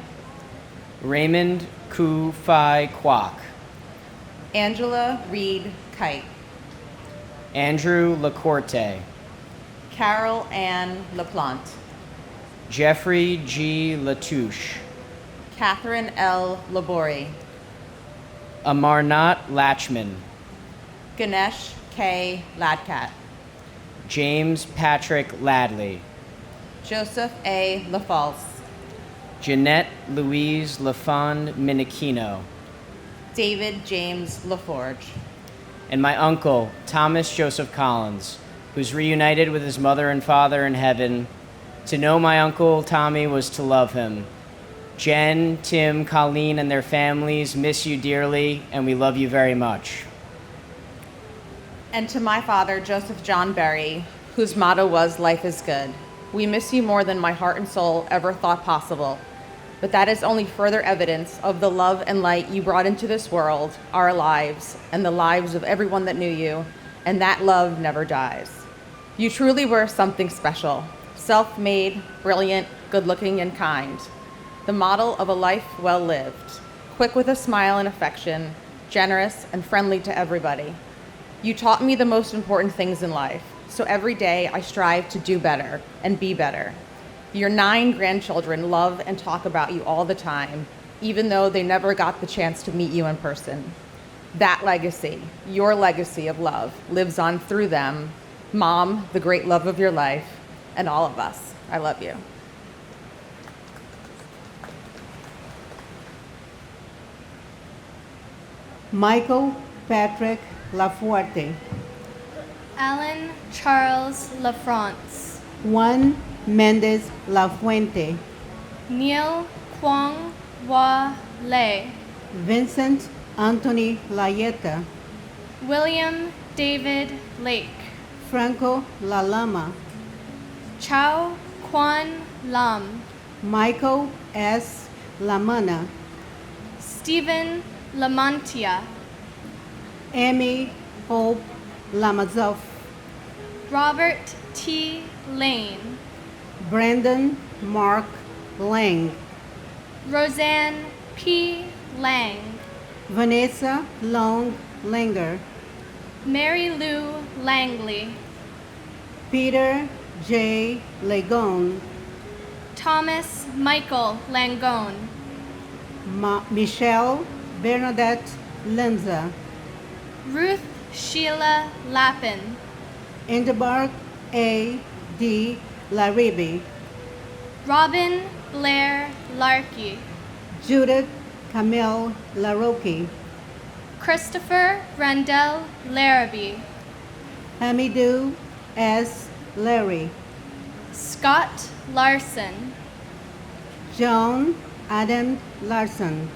Raymond Ku-Fai Kwok, Angela Reed Kite, Andrew LaCourte, Carol Ann LaPlante, Jeffrey G. Latouche, Catherine L. Labori, Amarnath Lachman, Ganesh K. Ladkat, James Patrick Ladley, Joseph A. LaFalce, Jeanette Louise LaFond Minichino, David James LaForge, and my uncle, Thomas Joseph Collins, who's reunited with his mother and father in heaven. To know my uncle Tommy was to love him. Jen, Tim, Colleen, and their families miss you dearly, and we love you very much. and to my father, Joseph John Berry, whose motto was, "Life is good." We miss you more than my heart and soul ever thought possible, but that is only further evidence of the love and light you brought into this world, our lives, and the lives of everyone that knew you, and that love never dies. You truly were something special, self-made, brilliant, good-looking, and kind, the model of a life well lived, quick with a smile and affection, generous and friendly to everybody. You taught me the most important things in life, so every day I strive to do better and be better. Your 9 grandchildren love and talk about you all the time, even though they never got the chance to meet you in person. That legacy, your legacy of love, lives on through them. Mom, the great love of your life, and all of us. I love you. Michael Patrick Lafuerte, Alan Charles LaFrance, Juan Mendez Lafuente, Neil Kwong Wa Le, Vincent Anthony Layeta, William David Lake, Franco Lalama, Chow Kwan Lam, Michael S. Lamana, Stephen Lamantia, Amy Hope Lamazoff, Robert T. Lane, Brandon Mark Lang, Roseanne P. Lang, Vanessa Long Langer, Mary Lou Langley, Peter J. Legone, Thomas Michael Langone, Michelle Bernadette Lenza, Ruth Sheila Lappin, Ingeborg A. D. Laribi, Robin Blair Larkey, Judith Camille Larocque, Christopher Randell Larrabee, Hamidou S. Larry, Scott Larson, John Adam Larson,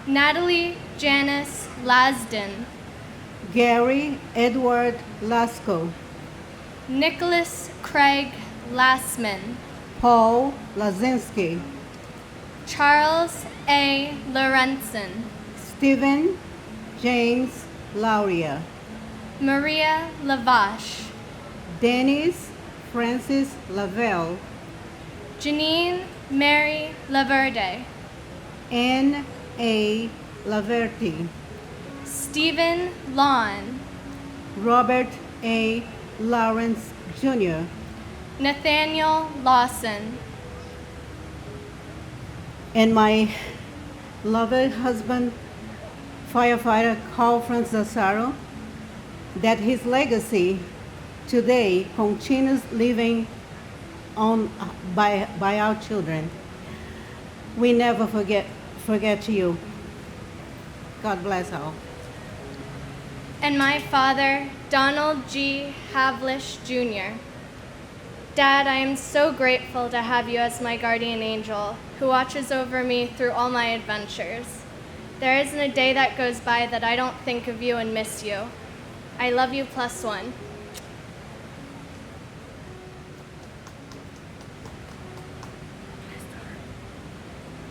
Natalie Janice Lasden, Gary Edward Lasco, Nicholas Craig Lassman, Paul Lazinski, Charles A. Lorenzen, Stephen James Lauria, Maria Lavache, Dennis Francis Lavelle, Janine Mary Laverde, Anne A. Laverty, Stephen Lawn, Robert A. Lawrence Jr., Nathaniel Lawson, and my loved husband, firefighter Carl Franz Zasaro, that his legacy today continues living on by our children. We never forget you. God bless all. and my father, Donald G. Havlish Jr. Dad, I am so grateful to have you as my guardian angel who watches over me through all my adventures. There isn't a day that goes by that I don't think of you and miss you. I love you +1.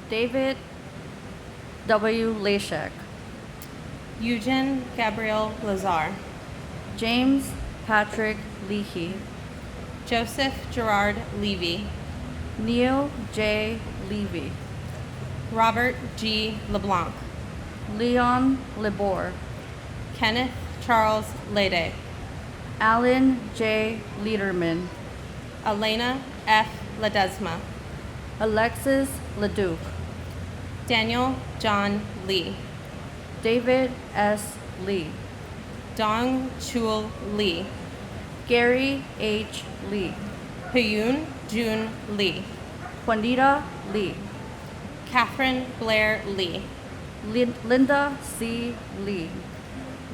David W. Lashek, Eugen Gabriel Lazar, James Patrick Leahy, Joseph Gerard Levy, Neil J. Levy, Robert G. LeBlanc, Leon Libor, Kenneth Charles Lede, Alan J. Lederman, Elena F. Ledesma, Alexis Leduc, Daniel John Lee, David S. Lee, Dong Chul Lee, Gary H. Lee, Hyun Jun Lee, Juanita Lee, Catherine Blair Lee, Linda C. Lee,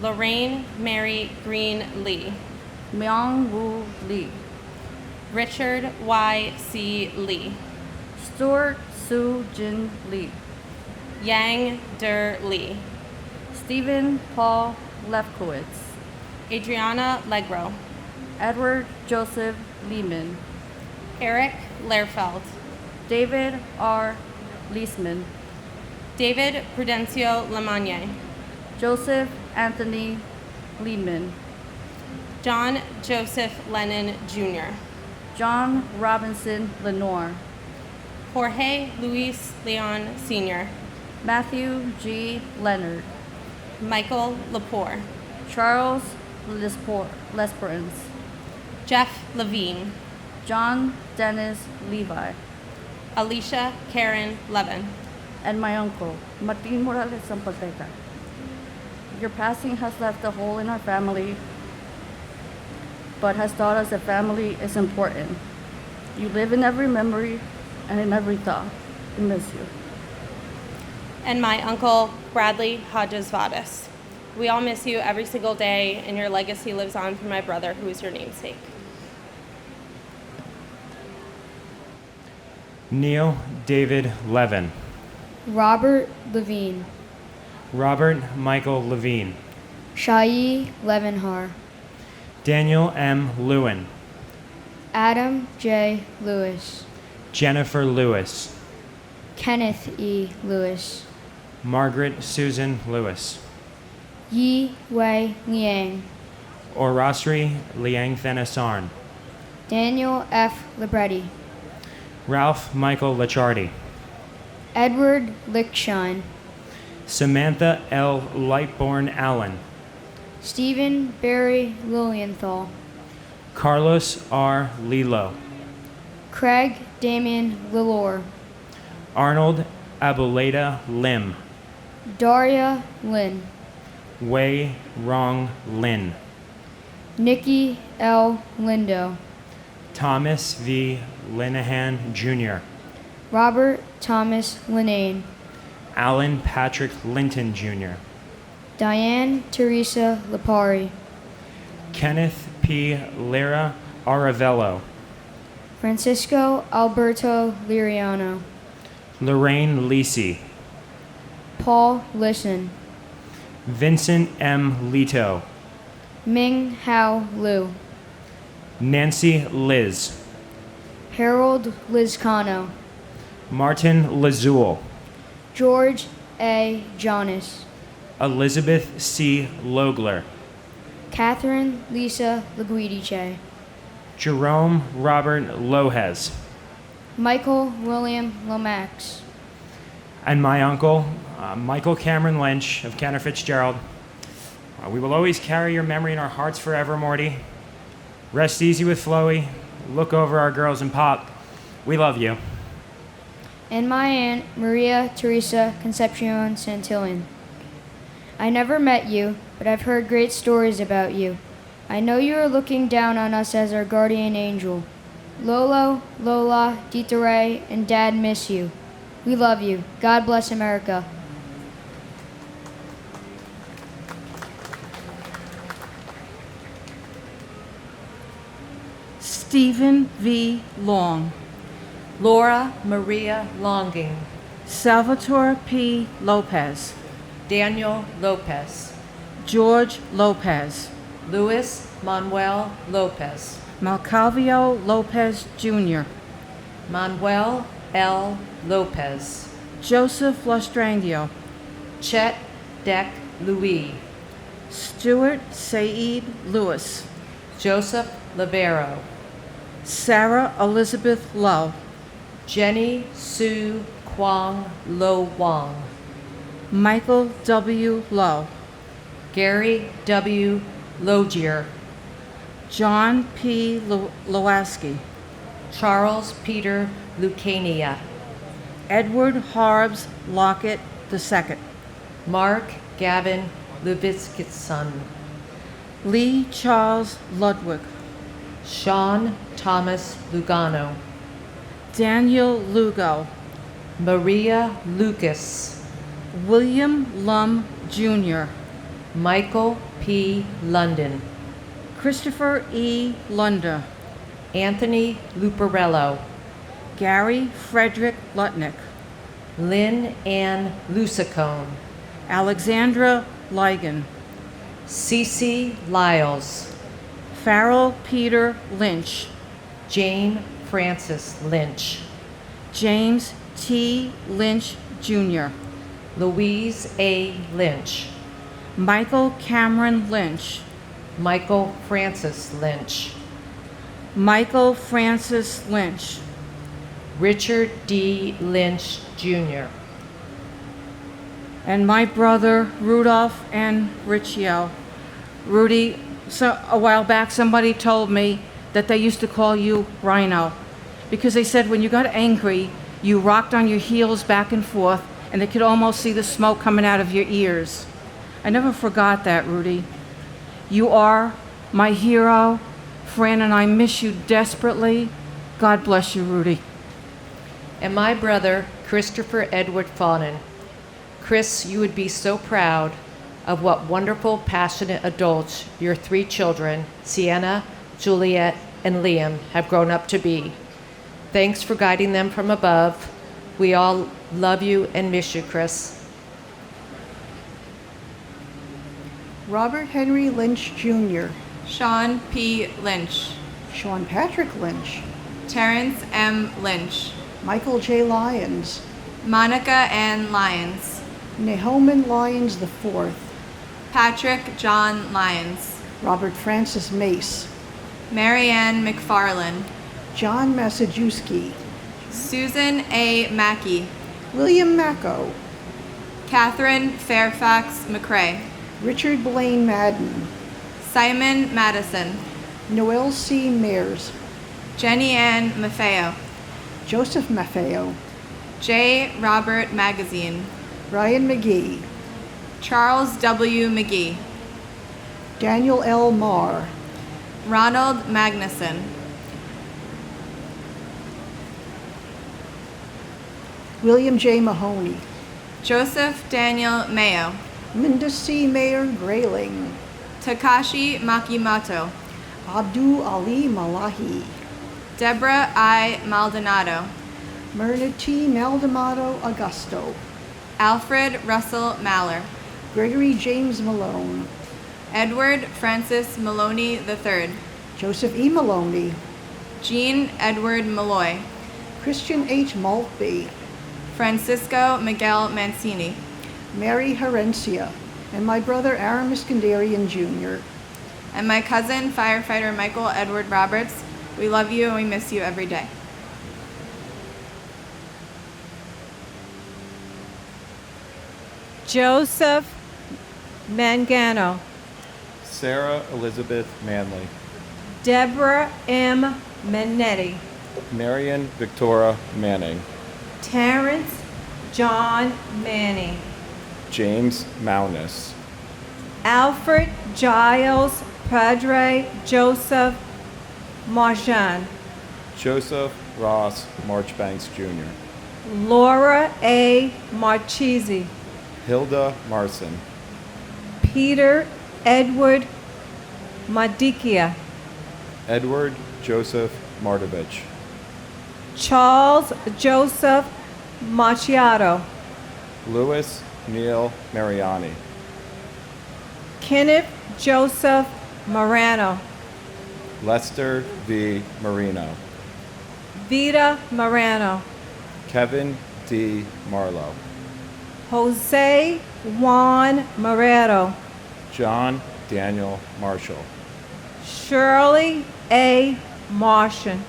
Lorraine Mary Green Lee, Myung Woo Lee, Richard Y. C. Lee, Stuart Soo Jin Lee, Yang Der Lee, Stephen Paul Lefkowitz, Adriana Legro, Edward Joseph Lehman, Eric Lehrfeld, David R. Leisman, David Prudencio Lamagne, Joseph Anthony Lehman, John Joseph Lennon Jr., John Robinson Lenore, Jorge Luis Leon Sr., Matthew G. Leonard, Michael Lepore, Charles Lesperance, Jeff Levine, John Dennis Levi, Alicia Karen Levin, and my uncle, Martin Morales Zampalteca. Your passing has left a hole in our family, but has taught us that family is important. You live in every memory and in every thought. We miss you. and my uncle Bradley Hodges Vadas. We all miss you every single day, and your legacy lives on through my brother, who is your namesake. Neil David Levin, Robert Levine, Robert Michael Levine, Shai Levenhar, Daniel M. Lewin, Adam J. Lewis, Jennifer Lewis, Kenneth E. Lewis, Margaret Susan Lewis, Yi Wei Liang, Orasri Liang Thenasarn, Daniel F. Libretti, Ralph Michael Lichardi, Edward Lickshine, Samantha L. Lightborn Allen, Stephen Barry Lilienthal, Carlos R. Lilo, Craig Damian Lillor, Arnold Abuleda Lim, Daria Lin, Wei Rong Lin, Nikki L. Lindo, Thomas V. Linehan Jr., Robert Thomas Linnane, Alan Patrick Linton Jr., Diane Teresa Lipari, Kenneth P. Lira Aravello, Francisco Alberto Liriano, Lorraine Lisi, Paul Listen, Vincent M. Lito, Ming Hao Liu, Nancy Liz, Harold Lizcano, Martin Lazul, George A. Jonas, Elizabeth C. Logler, Catherine Lisa Laguidice, Jerome Robert Lohez, Michael William Lomax, and my uncle, Michael Cameron Lynch of Kenner Fitzgerald. We will always carry your memory in our hearts forever, Morty. Rest easy with Flowey. Look over our girls and Pop. We love you. and my aunt Maria Teresa Concepcion Santillan. I never met you, but I've heard great stories about you. I know you are looking down on us as our guardian angel. Lolo, Lola, Dita Ray, and Dad miss you. We love you. God bless America. Stephen V. Long, Laura Maria Longing, Salvatore P. Lopez, Daniel Lopez, George Lopez, Luis Manuel Lopez, Malcalvio Lopez Jr., Manuel L. Lopez, Joseph Lostrandio, Chet Deck Louis, Stuart Saeed Lewis, Joseph Lavero, Sarah Elizabeth Lowe, Jenny Sue Kwang Lo Wang, Michael W. Lowe, Gary W. Logier, John P. Lowaski, Charles Peter Lucania, Edward Harbs Lockett II, Mark Gavin Levitskitson, Lee Charles Ludwig, Sean Thomas Lugano, Daniel Lugo, Maria Lucas, William Lum Jr., Michael P. London, Christopher E. Lunder, Anthony Luparello, Gary Frederick Lutnick, Lynn Ann Lusacone, Alexandra Ligon, Cece Lyles, Farrell Peter Lynch, Jane Francis Lynch, James T. Lynch Jr., Louise A. Lynch, Michael Cameron Lynch, Michael Francis Lynch, Michael Francis Lynch, Richard D. Lynch Jr., and my brother Rudolph N. Riccio. Rudy, a while back somebody told me that they used to call you Rhino because they said when you got angry, you rocked on your heels back and forth and they could almost see the smoke coming out of your ears. I never forgot that, Rudy. You are my hero, Fran, and I miss you desperately. God bless you, Rudy. and my brother, Christopher Edward Fawnin. Chris, you would be so proud of what wonderful, passionate adults your 3 children, Sienna, Juliet, and Liam, have grown up to be. Thanks for guiding them from above. We all love you and miss you, Chris. Robert Henry Lynch Jr., Sean P. Lynch, Sean Patrick Lynch, Terrence M. Lynch, Michael J. Lyons, Monica Ann Lyons, Nahoman Lyons IV, Patrick John Lyons, Robert Francis Mace, Marianne McFarlane, John Masajewski, Susan A. Mackey, William Macco, Catherine Fairfax McCrae, Richard Blaine Madden, Simon Madison, Noel C. Mears, Jenny Ann Maffeo, Joseph Maffeo, J. Robert Magazine, Ryan McGee, Charles W. McGee, Daniel L. Marr, Ronald Magnuson, William J. Mahoney, Joseph Daniel Mayo, Linda C. Mayer Grayling, Takashi Makimoto, Abdul Ali Malahi, Deborah I. Maldonado, Myrna T. Maldonado Augusto, Alfred Russell Maller, Gregory James Malone, Edward Francis Maloney III, Joseph E. Maloney, Jean Edward Malloy, Christian H. Maltby, Francisco Miguel Mancini, Mary Herencia, and my brother Aaron Iskandarian Jr., and my cousin, firefighter Michael Edward Roberts. We love you and we miss you every day. Joseph Mangano, Sarah Elizabeth Manley, Deborah M. Manetti, Marion Victoria Manning, Terrence John Manning, James Maunus, Alfred Giles Padre Joseph Marchand, Joseph Ross Marchbanks Jr., Laura A. Marchese, Hilda Marson, Peter Edward Madikia, Edward Joseph Martovich, Charles Joseph Macchiato, Louis Neil Mariani, Kenneth Joseph Morano, Lester V. Marino, Vita Morano, Kevin D. Marlowe, Jose Juan Marrero. John Daniel Marshall. Shirley A. Martian.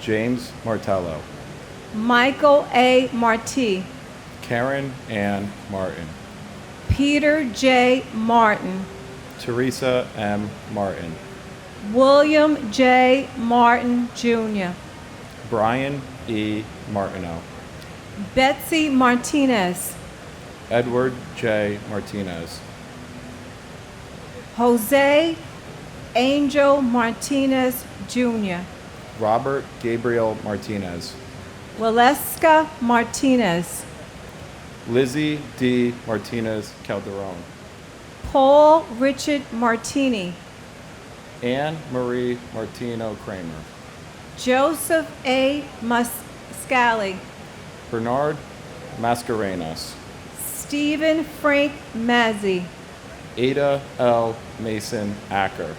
James Martello. Michael A. Marti. Karen Ann Martin. Peter J. Martin. Teresa M. Martin. William J. Martin, Jr. Brian E. Martineau. Betsy Martinez. Edward J. Martinez. Jose Angel Martinez, Jr. Robert Gabriel Martinez. Waleska Martinez. Lizzie D. Martinez Calderon. Paul Richard Martini. Anne Marie Martino Kramer. Joseph A. Muscali. Bernard Mascarenas. Stephen Frank Mazzi. Ada L. Mason Acker.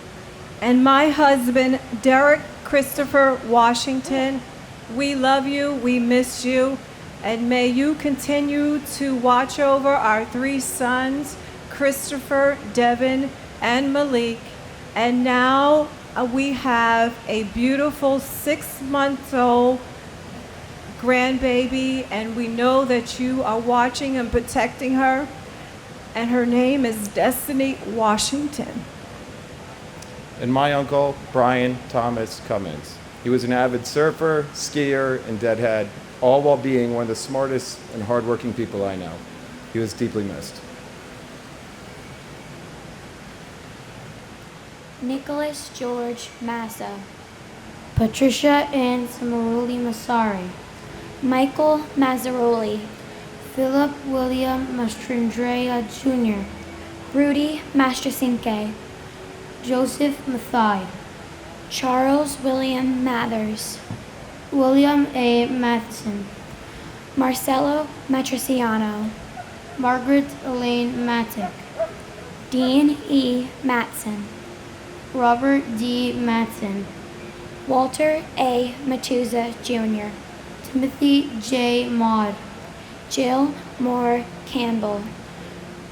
And my husband, Derek Christopher Washington. We love you, we miss you, and may you continue to watch over our 3 sons, Christopher, Devin, and Malik. And now we have a beautiful 6-month-old grandbaby, and we know that you are watching and protecting her. And her name is Destiny Washington. And my uncle, Brian Thomas Cummins. He was an avid surfer, skier, and deadhead, all while being one of the smartest and hardworking people I know. He was deeply missed. Nicholas George Massa. Patricia Ann Samaroli Masari. Michael Mazzaroli. Philip William Mastrandrea Jr. Rudy Mastrasinke. Joseph Mathai. Charles William Mathers. William A. Matheson. Marcelo Matriciano. Margaret Elaine Mattick. Dean E. Matson. Robert D. Matson. Walter A. Matuza Jr. Timothy J. Maud. Jill Moore Campbell.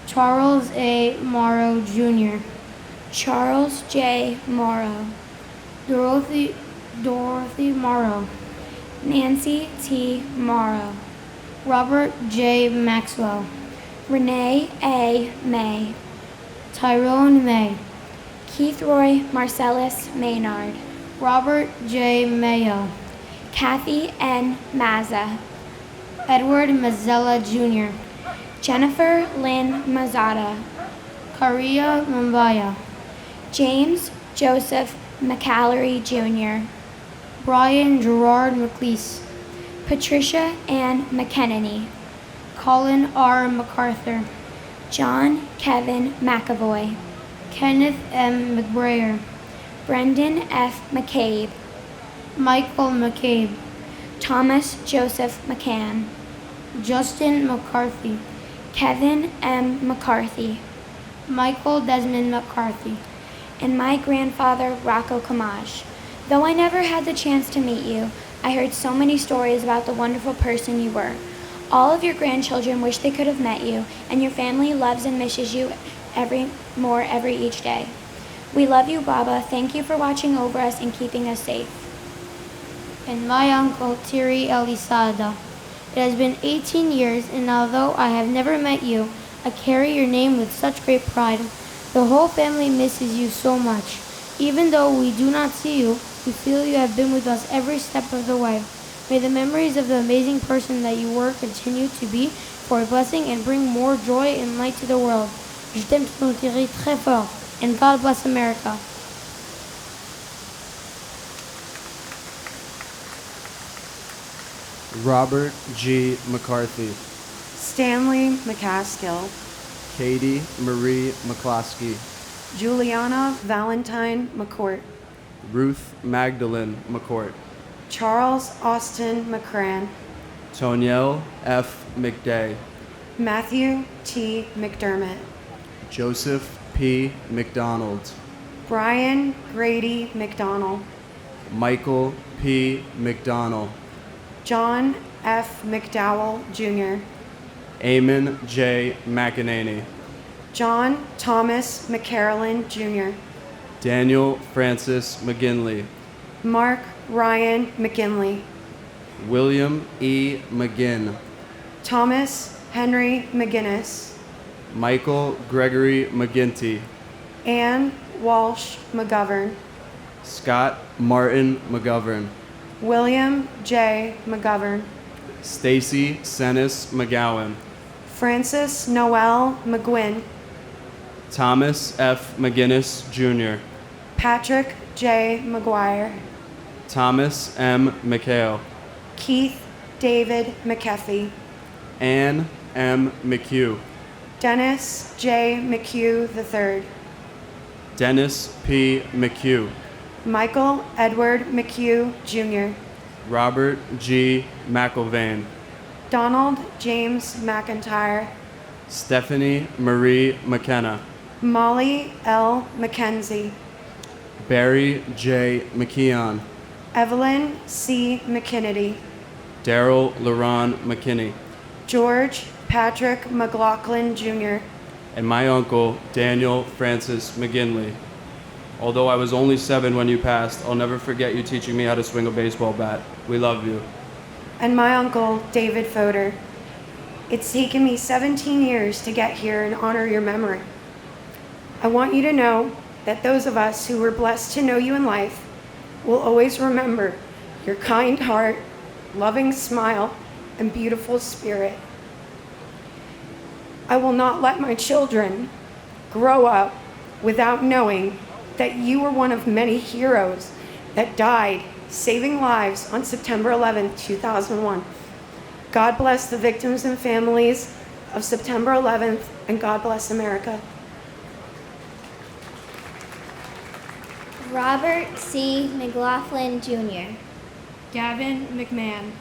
Charles A. Morrow Jr. Charles J. Morrow. Dorothy Morrow. Nancy T. Morrow. Robert J. Maxwell. Renee A. May. Tyrone May. Keith Roy Marcellus Maynard. Robert J. Mayo. Kathy N. Mazza. Edward Mazzella Jr. Jennifer Lynn Mazzata. Karia Mambaya. James Joseph McAllery Jr. Brian Gerard McLeese. Patricia Ann McKennedy. Colin R. MacArthur. John Kevin McAvoy. Kenneth M. McBrayer. Brendan F. McCabe. Michael McCabe. Thomas Joseph McCann. Justin McCarthy. Kevin M. McCarthy. Michael Desmond McCarthy. And my grandfather, Rocco Kamaj. Though I never had the chance to meet you, I heard so many stories about the wonderful person you were. All of your grandchildren wish they could have met you, and your family loves and misses you every each day. We love you, Baba. Thank you for watching over us and keeping us safe. And my uncle, Thierry Elisada. It has been 18 years, and although I have never met you, I carry your name with such great pride. The whole family misses you so much. Even though we do not see you, we feel you have been with us every step of the way. May the memories of the amazing person that you were continue to be for a blessing and bring more joy and light to the world. Je t'aime Thierry très fort, and God bless America. Robert G. McCarthy. Stanley McCaskill. Katie Marie McCloskey. Juliana Valentine McCourt. Ruth Magdalene McCourt. Charles Austin McCran. Toniel F. McDay. Matthew T. McDermott. Joseph P. McDonald. Brian Grady McDonald. Michael P. McDonald. John F. McDowell Jr. Eamon J. McEnany, John Thomas McCarolyn Jr., Daniel Francis McGinley, Mark Ryan McGinley, William E. McGinn, Thomas Henry McGinnis, Michael Gregory McGinty, Ann Walsh McGovern, Scott Martin McGovern, William J. McGovern, Stacy Senis McGowan, Francis Noel McGuinn, Thomas F. McGinnis Jr., Patrick J. McGuire, Thomas M. McHale, Keith David McKeffey, Ann M. McHugh, Dennis J. McHugh III, Dennis P. McHugh, Michael Edward McHugh Jr., Robert G. McIlvain, Donald James McIntyre, Stephanie Marie McKenna, Molly L. McKenzie, Barry J. McKeon, Evelyn C. McKinney, Daryl LaRon McKinney, George Patrick McLaughlin Jr., and my uncle, Daniel Francis McGinley. Although I was only 7 when you passed, I'll never forget you teaching me how to swing a baseball bat. We love you. and my uncle, David Fodor. It's taken me 17 years to get here and honor your memory. I want you to know that those of us who were blessed to know you in life will always remember your kind heart, loving smile, and beautiful spirit. I will not let my children grow up without knowing that you were one of many heroes that died saving lives on September 11, 2001. God bless the victims and families of September 11th, and God bless America. Robert C. McLaughlin Jr., Gavin McMahon,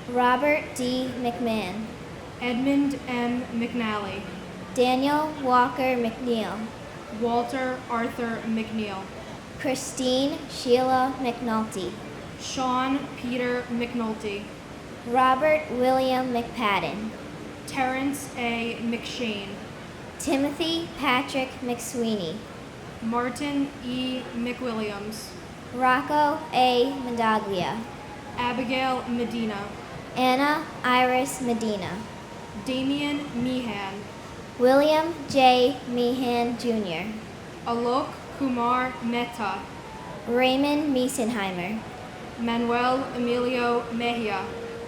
Robert D. McMahon, Edmund M. McNally, Daniel Walker McNeil, Walter Arthur McNeil, Christine Sheila McNulty, Sean Peter McNulty, Robert William McPadden, Terrence A. McShane, Timothy Patrick McSweeney, Martin E. McWilliams, Rocco A. Medaglia, Abigail Medina, Anna Iris Medina, Damian Meehan, William J. Meehan Jr., Alok Kumar Mehta, Raymond Miesenheimer, Manuel Emilio Mejia,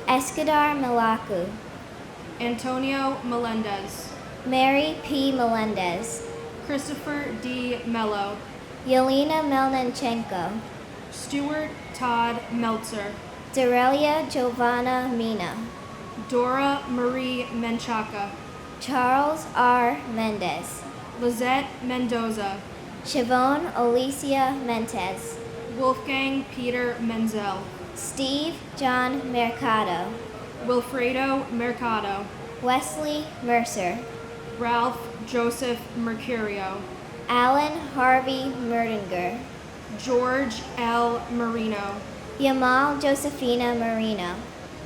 Escadar Malacu, Antonio Melendez, Mary P. Melendez, Christopher D. Mello, Yelena Melnichenko, Stuart Todd Meltzer, Dorelia Giovanna Mina, Dora Marie Menchaca, Charles R. Mendez, Lizette Mendoza, Siobhan Alicia Mentes, Wolfgang Peter Menzel, Steve John Mercado, Wilfredo Mercado, Wesley Mercer, Ralph Joseph Mercurio, Alan Harvey Merdinger, George L. Marino, Yamal Josephina Marino,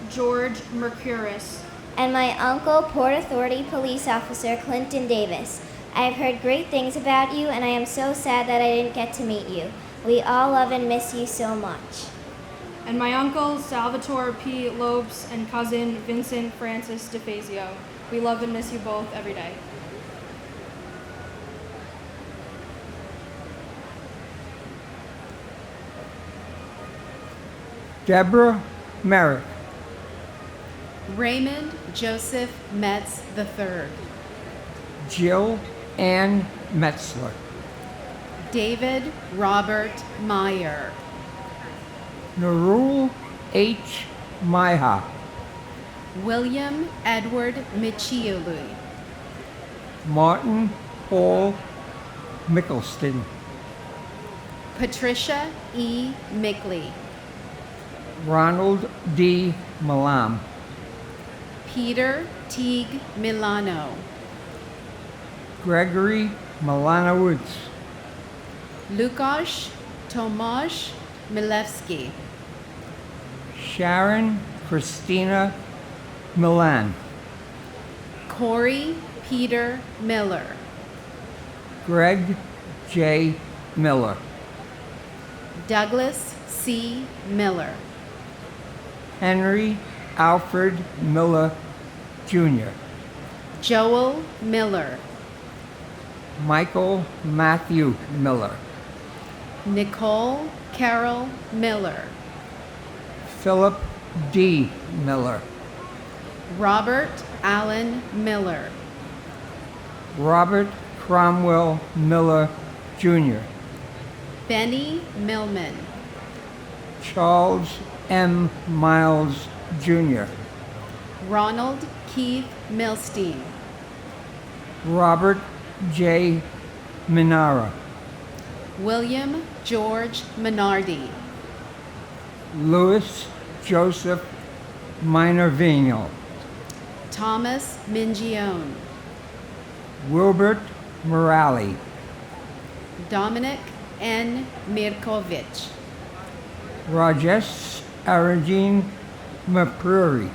George Mercuris, and my uncle, Port Authority Police Officer Clinton Davis. I have heard great things about you, and I am so sad that I didn't get to meet you. We all love and miss you so much. and my uncle Salvatore P. Lopes and cousin Vincent Francis DeFazio. We love and miss you both every day. Deborah Merrick, Raymond Joseph Metz III, Jill Ann Metzler, David Robert Meyer, Narul H. Maiha, William Edward Michiulu, Martin Paul Mickelston, Patricia E. Mickley, Ronald D. Malam, Peter Teague Milano, Gregory Milanowitz, Lukasz Tomasz Milewski, Sharon Christina Milan, Corey Peter Miller. Greg J. Miller. Douglas C. Miller. Henry Alfred Miller, Jr. Joel Miller. Michael Matthew Miller. Nicole Carol Miller. Philip D. Miller. Robert Allen Miller. Robert Cromwell Miller, Jr. Benny Millman. Charles M. Miles, Jr. Ronald Keith Milstein. Robert J. Minara. William George Minardi. Louis Joseph Minervino. Thomas Mingione. Wilbert Morali. Dominic N. Mirkovich. Rajesh Arjun Mapuri.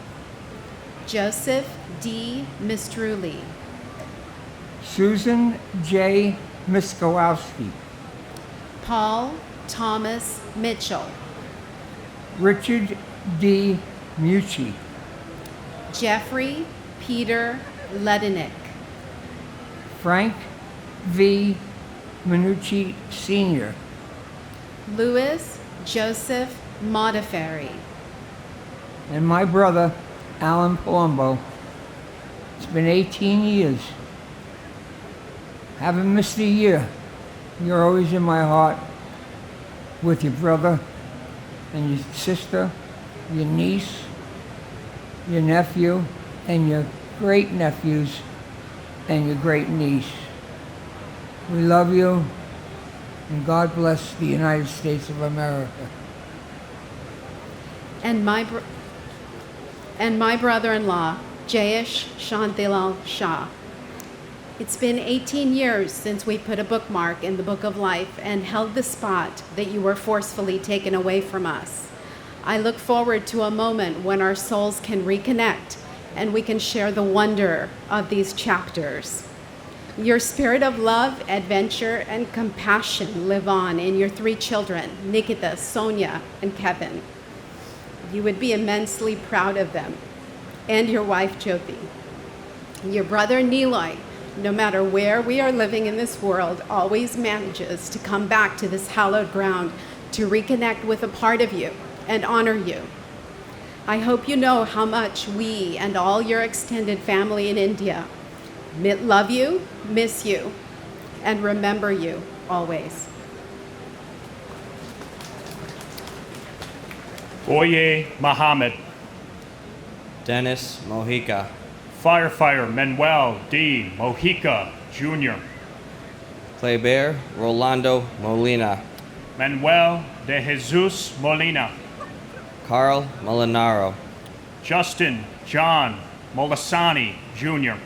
Joseph D. Mistruli. Susan J. Miskowski. Paul Thomas Mitchell. Richard D. Mucci. Jeffrey Peter Ledenick. Frank V. Minucci Sr. Louis Joseph Modafferi. And my brother, Alan Palumbo. It's been 18 years. Haven't missed a year. You're always in my heart with your brother and your sister, your niece, your nephew, and your great nephews and your great niece. We love you, and God bless the United States of America. And my brother-in-law, Jayesh Shantilal Shah. It's been 18 years since we put a bookmark in the Book of Life and held the spot that you were forcefully taken away from us. I look forward to a moment when our souls can reconnect and we can share the wonder of these chapters. Your spirit of love, adventure, and compassion live on in your 3 children, Nikita, Sonia, and Kevin. You would be immensely proud of them, and your wife, Jyoti. Your brother, Niloy, no matter where we are living in this world, always manages to come back to this hallowed ground to reconnect with a part of you and honor you. I hope you know how much we and all your extended family in India love you, miss you, and remember you always. Oye Muhammad. Dennis Mojica. Firefighter Manuel D. Mojica, Jr. Kleber Rolando Molina. Manuel de Jesus Molina. Carl Molinaro. Justin John Molisani, Jr.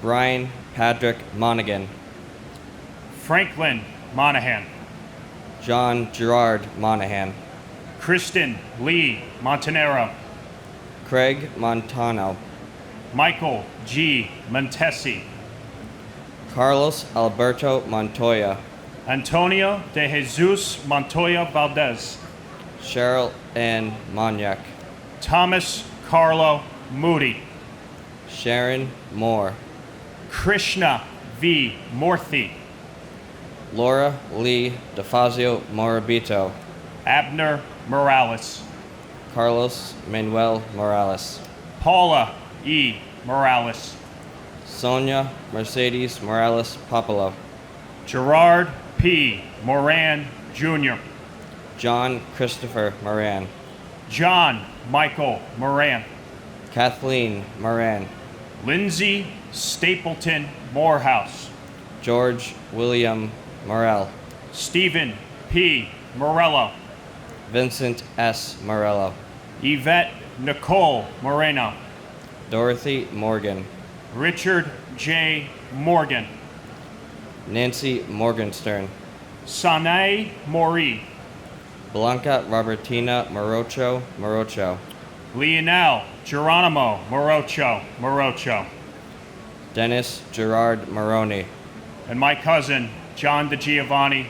Brian Patrick Monaghan. Franklin Monahan. John Gerard Monahan. Kristen Lee Montanero. Craig Montano. Michael G. Montesi. Carlos Alberto Montoya. Antonio de Jesus Montoya Valdez. Cheryl Ann Monyak. Thomas Carlo Moody. Sharon Moore. Krishna V. Morthy. Laura Lee DeFazio Morabito. Abner Morales. Carlos Manuel Morales. Paula E. Morales. Sonia Mercedes Morales Popolo. Gerard P. Moran, Jr. John Christopher Moran. John Michael Moran. Kathleen Moran. Lindsay Stapleton Morehouse. George William Morell. Stephen P. Morello. Vincent S. Morello. Yvette Nicole Moreno. Dorothy Morgan. Richard J. Morgan. Nancy Morgenstern. Sanae Mori. Blanca Robertina Morocho. Lionel Geronimo Morocho. Dennis Gerard Maroney. And my cousin, John DeGiovanni.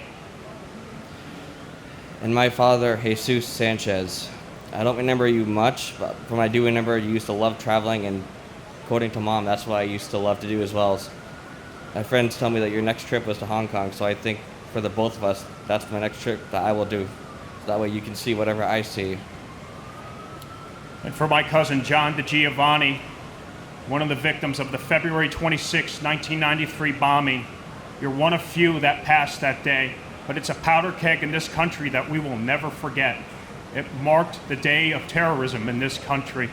And my father, Jesus Sanchez. I don't remember you much, but from what I do remember, you used to love traveling, and according to Mom, that's what I used to love to do as well. My friends tell me that your next trip was to Hong Kong, so I think for the both of us, that's my next trip that I will do. So that way you can see whatever I see. And for my cousin, John DeGiovanni, one of the victims of the February 26, 1993 bombing. You're one of few that passed that day, but it's a powder keg in this country that we will never forget. It marked the day of terrorism in this country.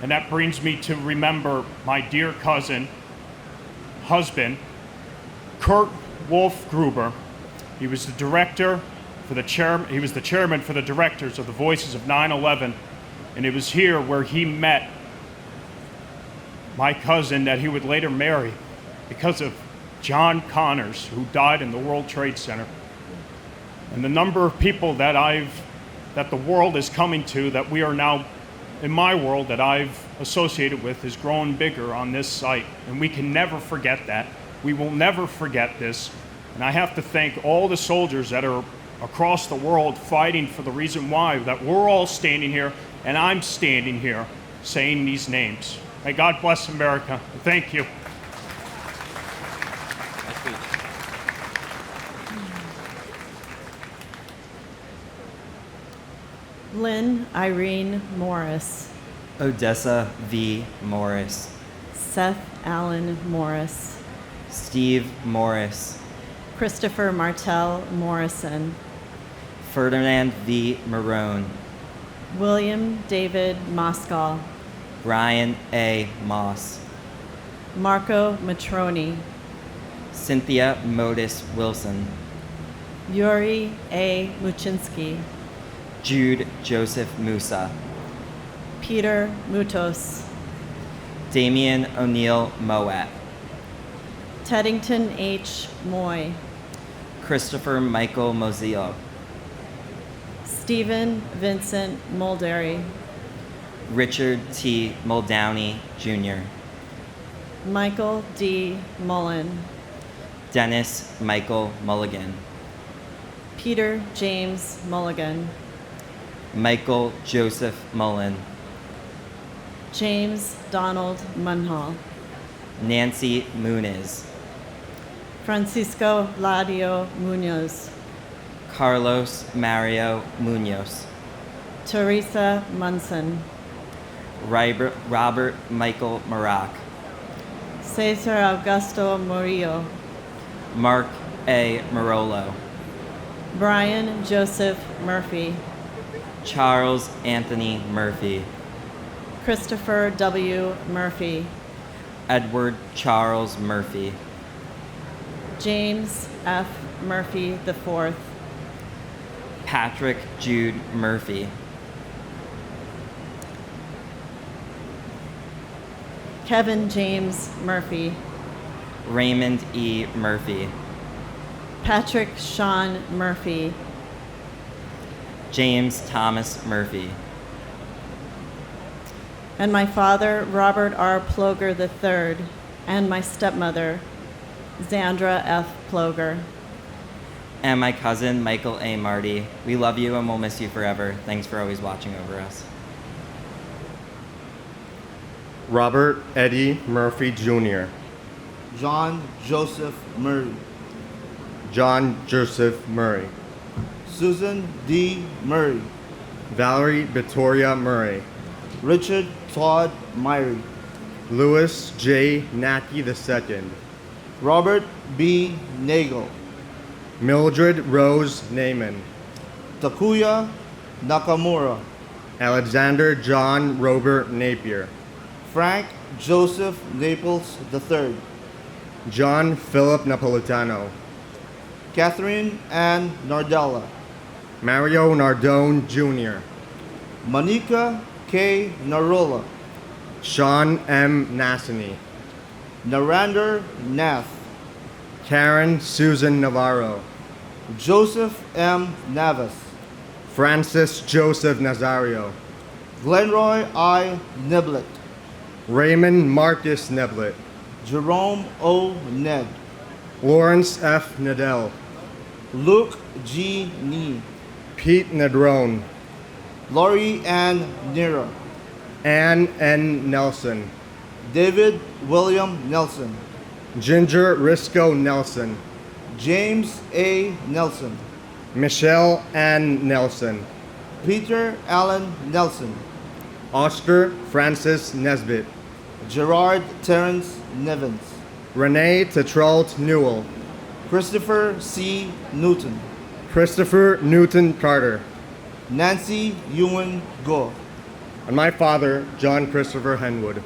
And that brings me to remember my dear cousin, husband, Kurt Wolf Gruber. He was the director for the he was the chairman for the directors of the Voices of 9/11, and it was here where he met my cousin that he would later marry because of John Connors, who died in the World Trade Center. And the number of people that the world is coming to, that we are now, in my world, that I've associated with, has grown bigger on this site. And we can never forget that. We will never forget this. And I have to thank all the soldiers that are across the world fighting for the reason why, that we're all standing here, and I'm standing here saying these names. May God bless America. Thank you. Lynn Irene Morris. Odessa V. Morris. Seth Allen Morris. Steve Morris. Christopher Martell Morrison. Ferdinand V. Marone. William David Moskal. Brian A. Moss. Marco Matroni. Cynthia Modis Wilson. Yuri A. Muchinsky. Jude Joseph Musa. Peter Mutos. Damian O'Neill Moat. Teddington H. Moy. Christopher Michael Mozio. Stephen Vincent Mulderry. Richard T. Muldowney, Jr. Michael D. Mullen. Dennis Michael Mulligan. Peter James Mulligan. Michael Joseph Mullen. James Donald Munhall. Nancy Muniz. Francisco Ladio Munoz. Carlos Mario Munoz. Teresa Munson. Robert Michael Marak. Cesar Augusto Murillo. Mark A. Marolo. Brian Joseph Murphy. Charles Anthony Murphy. Christopher W. Murphy. Edward Charles Murphy. James F. Murphy IV. Patrick Jude Murphy. Kevin James Murphy. Raymond E. Murphy. Patrick Sean Murphy. James Thomas Murphy. And my father, Robert R. Ploger III, and my stepmother, Zandra F. Ploger. And my cousin, Michael A. Marty. We love you and we'll miss you forever. Thanks for always watching over us. Robert Eddie Murphy Jr. John Joseph Murray. John Joseph Murray. Susan D. Murray. Valerie Victoria Murray. Richard Todd Myrie. Louis J. Nackey II. Robert B. Nagel. Mildred Rose Naiman. Takuya Nakamura. Alexander John Robert Napier. Frank Joseph Naples III. John Philip Napolitano. Catherine Ann Nardella. Mario Nardone Jr. Monica K. Narola. Sean M. Nassany. Narander Nath. Karen Susan Navarro. Joseph M. Navas. Francis Joseph Nazario. Glenroy I. Niblet. Raymond Marcus Neblett. Jerome O. Ned, Lawrence F. Nadell, Luke G. Nee, Pete Nedrone, Lori Ann Nira, Ann N. Nelson, David William Nelson, Ginger Risco Nelson, James A. Nelson, Michelle Ann Nelson, Peter Allen Nelson, Oscar Francis Nesbitt, Gerard Terrence Nevins, Renee Tetrault Newell, Christopher C. Newton, Christopher Newton Carter, Nancy Ewan Go, and my father, John Christopher Henwood.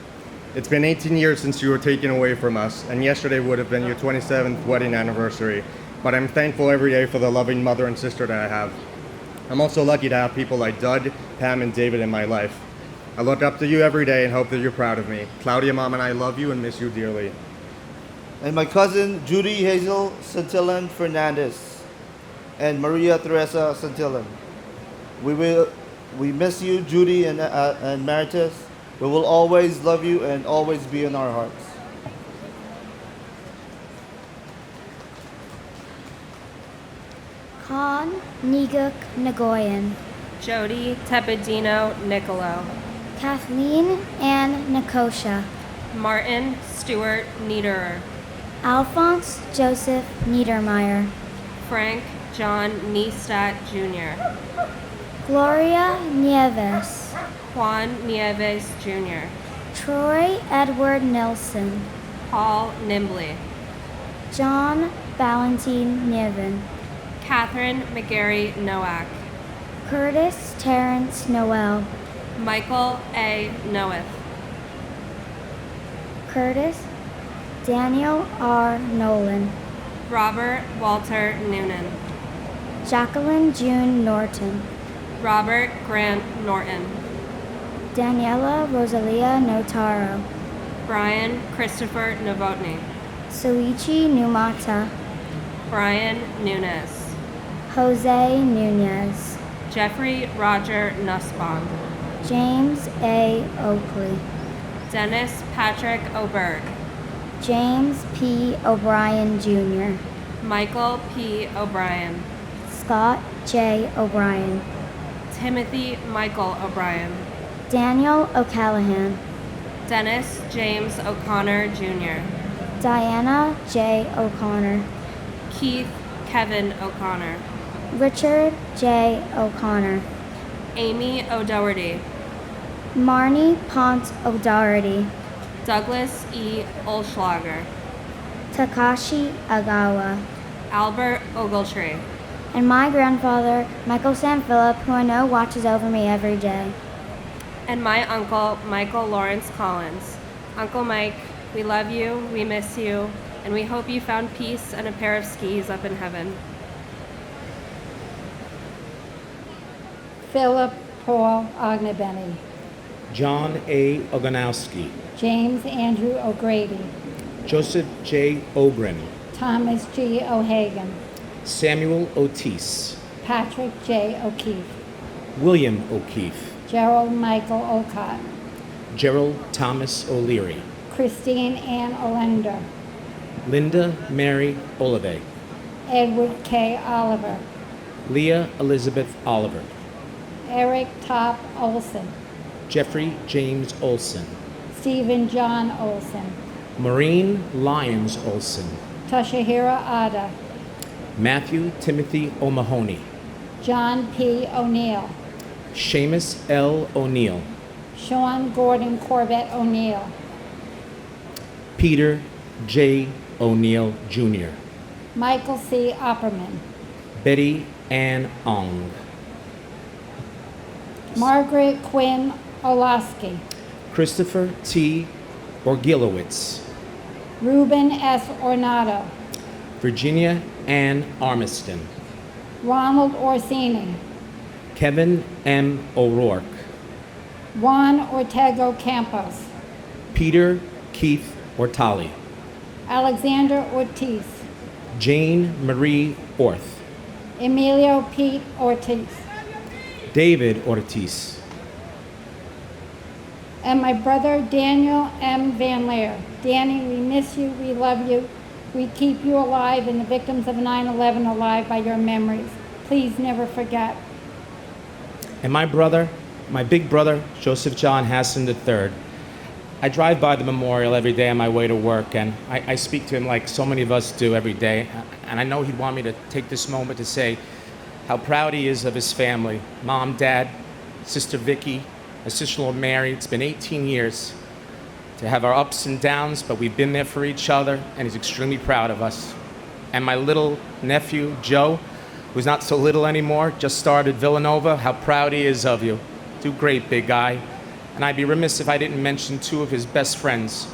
It's been 18 years since you were taken away from us, and yesterday would have been your 27th wedding anniversary. But I'm thankful every day for the loving mother and sister that I have. I'm also lucky to have people like Doug, Pam, and David in my life. I look up to you every day and hope that you're proud of me. Claudia, Mom, and I love you and miss you dearly. and my cousin Judy Hazel Santillan Fernandez, and Maria Teresa Santillan. We miss you, Judy and Maritus. We will always love you and always be in our hearts. Khan Niguk Nagoyan, Jody Tepedino Nicolo, Kathleen Ann Nikosha, Martin Stewart Niederer, Alphonse Joseph Niedermeyer, Frank John Niestat Jr., Gloria Nieves, Juan Nieves Jr., Troy Edward Nelson, Paul Nimbley, John Valentine Niven, Catherine McGarry Nowak, Curtis Terrence Noel, Michael A. Noeth, Curtis Daniel R. Nolan, Robert Walter Noonan, Jacqueline June Norton, Robert Grant Norton, Daniela Rosalia Notaro, Brian Christopher Novotny, Soichi Numata, Brian Nunez, Jose Nunez, Jeffrey Roger Nussbaum, James A. Oakley, Dennis Patrick Oberg, James P. O'Brien Jr., Michael P. O'Brien, Scott J. O'Brien, Timothy Michael O'Brien, Daniel O'Callahan, Dennis James O'Connor Jr., Diana J. O'Connor, Keith Kevin O'Connor, Richard J. O'Connor, Amy O'Doherty, Marnie Pont O'Doherty, Douglas E. Olschlager, Takashi Agawa, Albert Ogletree, and my grandfather, Michael Sanphilip, who I know watches over me every day. and my uncle, Michael Lawrence Collins. Uncle Mike, we love you, we miss you, and we hope you found peace and a pair of skis up in heaven. Philip Paul Ognebeni, John A. Oganowski, James Andrew O'Grady, Joseph J. Ogren, Thomas G. O'Hagan, Samuel Otis, Patrick J. O'Keefe, William O'Keefe, Gerald Michael Olcott, Gerald Thomas O'Leary, Christine Ann Olender, Linda Mary Olive, Edward K. Oliver, Leah Elizabeth Oliver, Eric Top Olson, Jeffrey James Olson, Stephen John Olson, Maureen Lyons Olson, Toshihiro Ada, Matthew Timothy O'Mahony, John P. O'Neill, Seamus L. O'Neill, Sean Gordon Corbett O'Neill, Peter J. O'Neill Jr., Michael C. Opperman, Betty Ann Ong, Margaret Quinn Olaski, Christopher T. Orgilowitz, Ruben S. Ornato, Virginia Ann Armiston, Ronald Orsini, Kevin M. O'Rourke, Juan Ortego Campos, Peter Keith Ortali, Alexander Ortiz, Jane Marie Orth, Emilio Pete Ortiz, David Ortiz, and my brother Daniel M. Van Leer. Danny, we miss you, we love you. We keep you alive and the victims of 9/11 alive by your memories. Please never forget. And my brother, my big brother, Joseph John Hassan III. I drive by the memorial every day on my way to work, and I speak to him like so many of us do every day. And I know he'd want me to take this moment to say how proud he is of his family, Mom, Dad, Sister Vicky, my sister-in-law Mary. It's been 18 years to have our ups and downs, but we've been there for each other, and he's extremely proud of us. And my little nephew, Joe, who's not so little anymore, just started Villanova, how proud he is of you. Do great, big guy. And I'd be remiss if I didn't mention two of his best friends.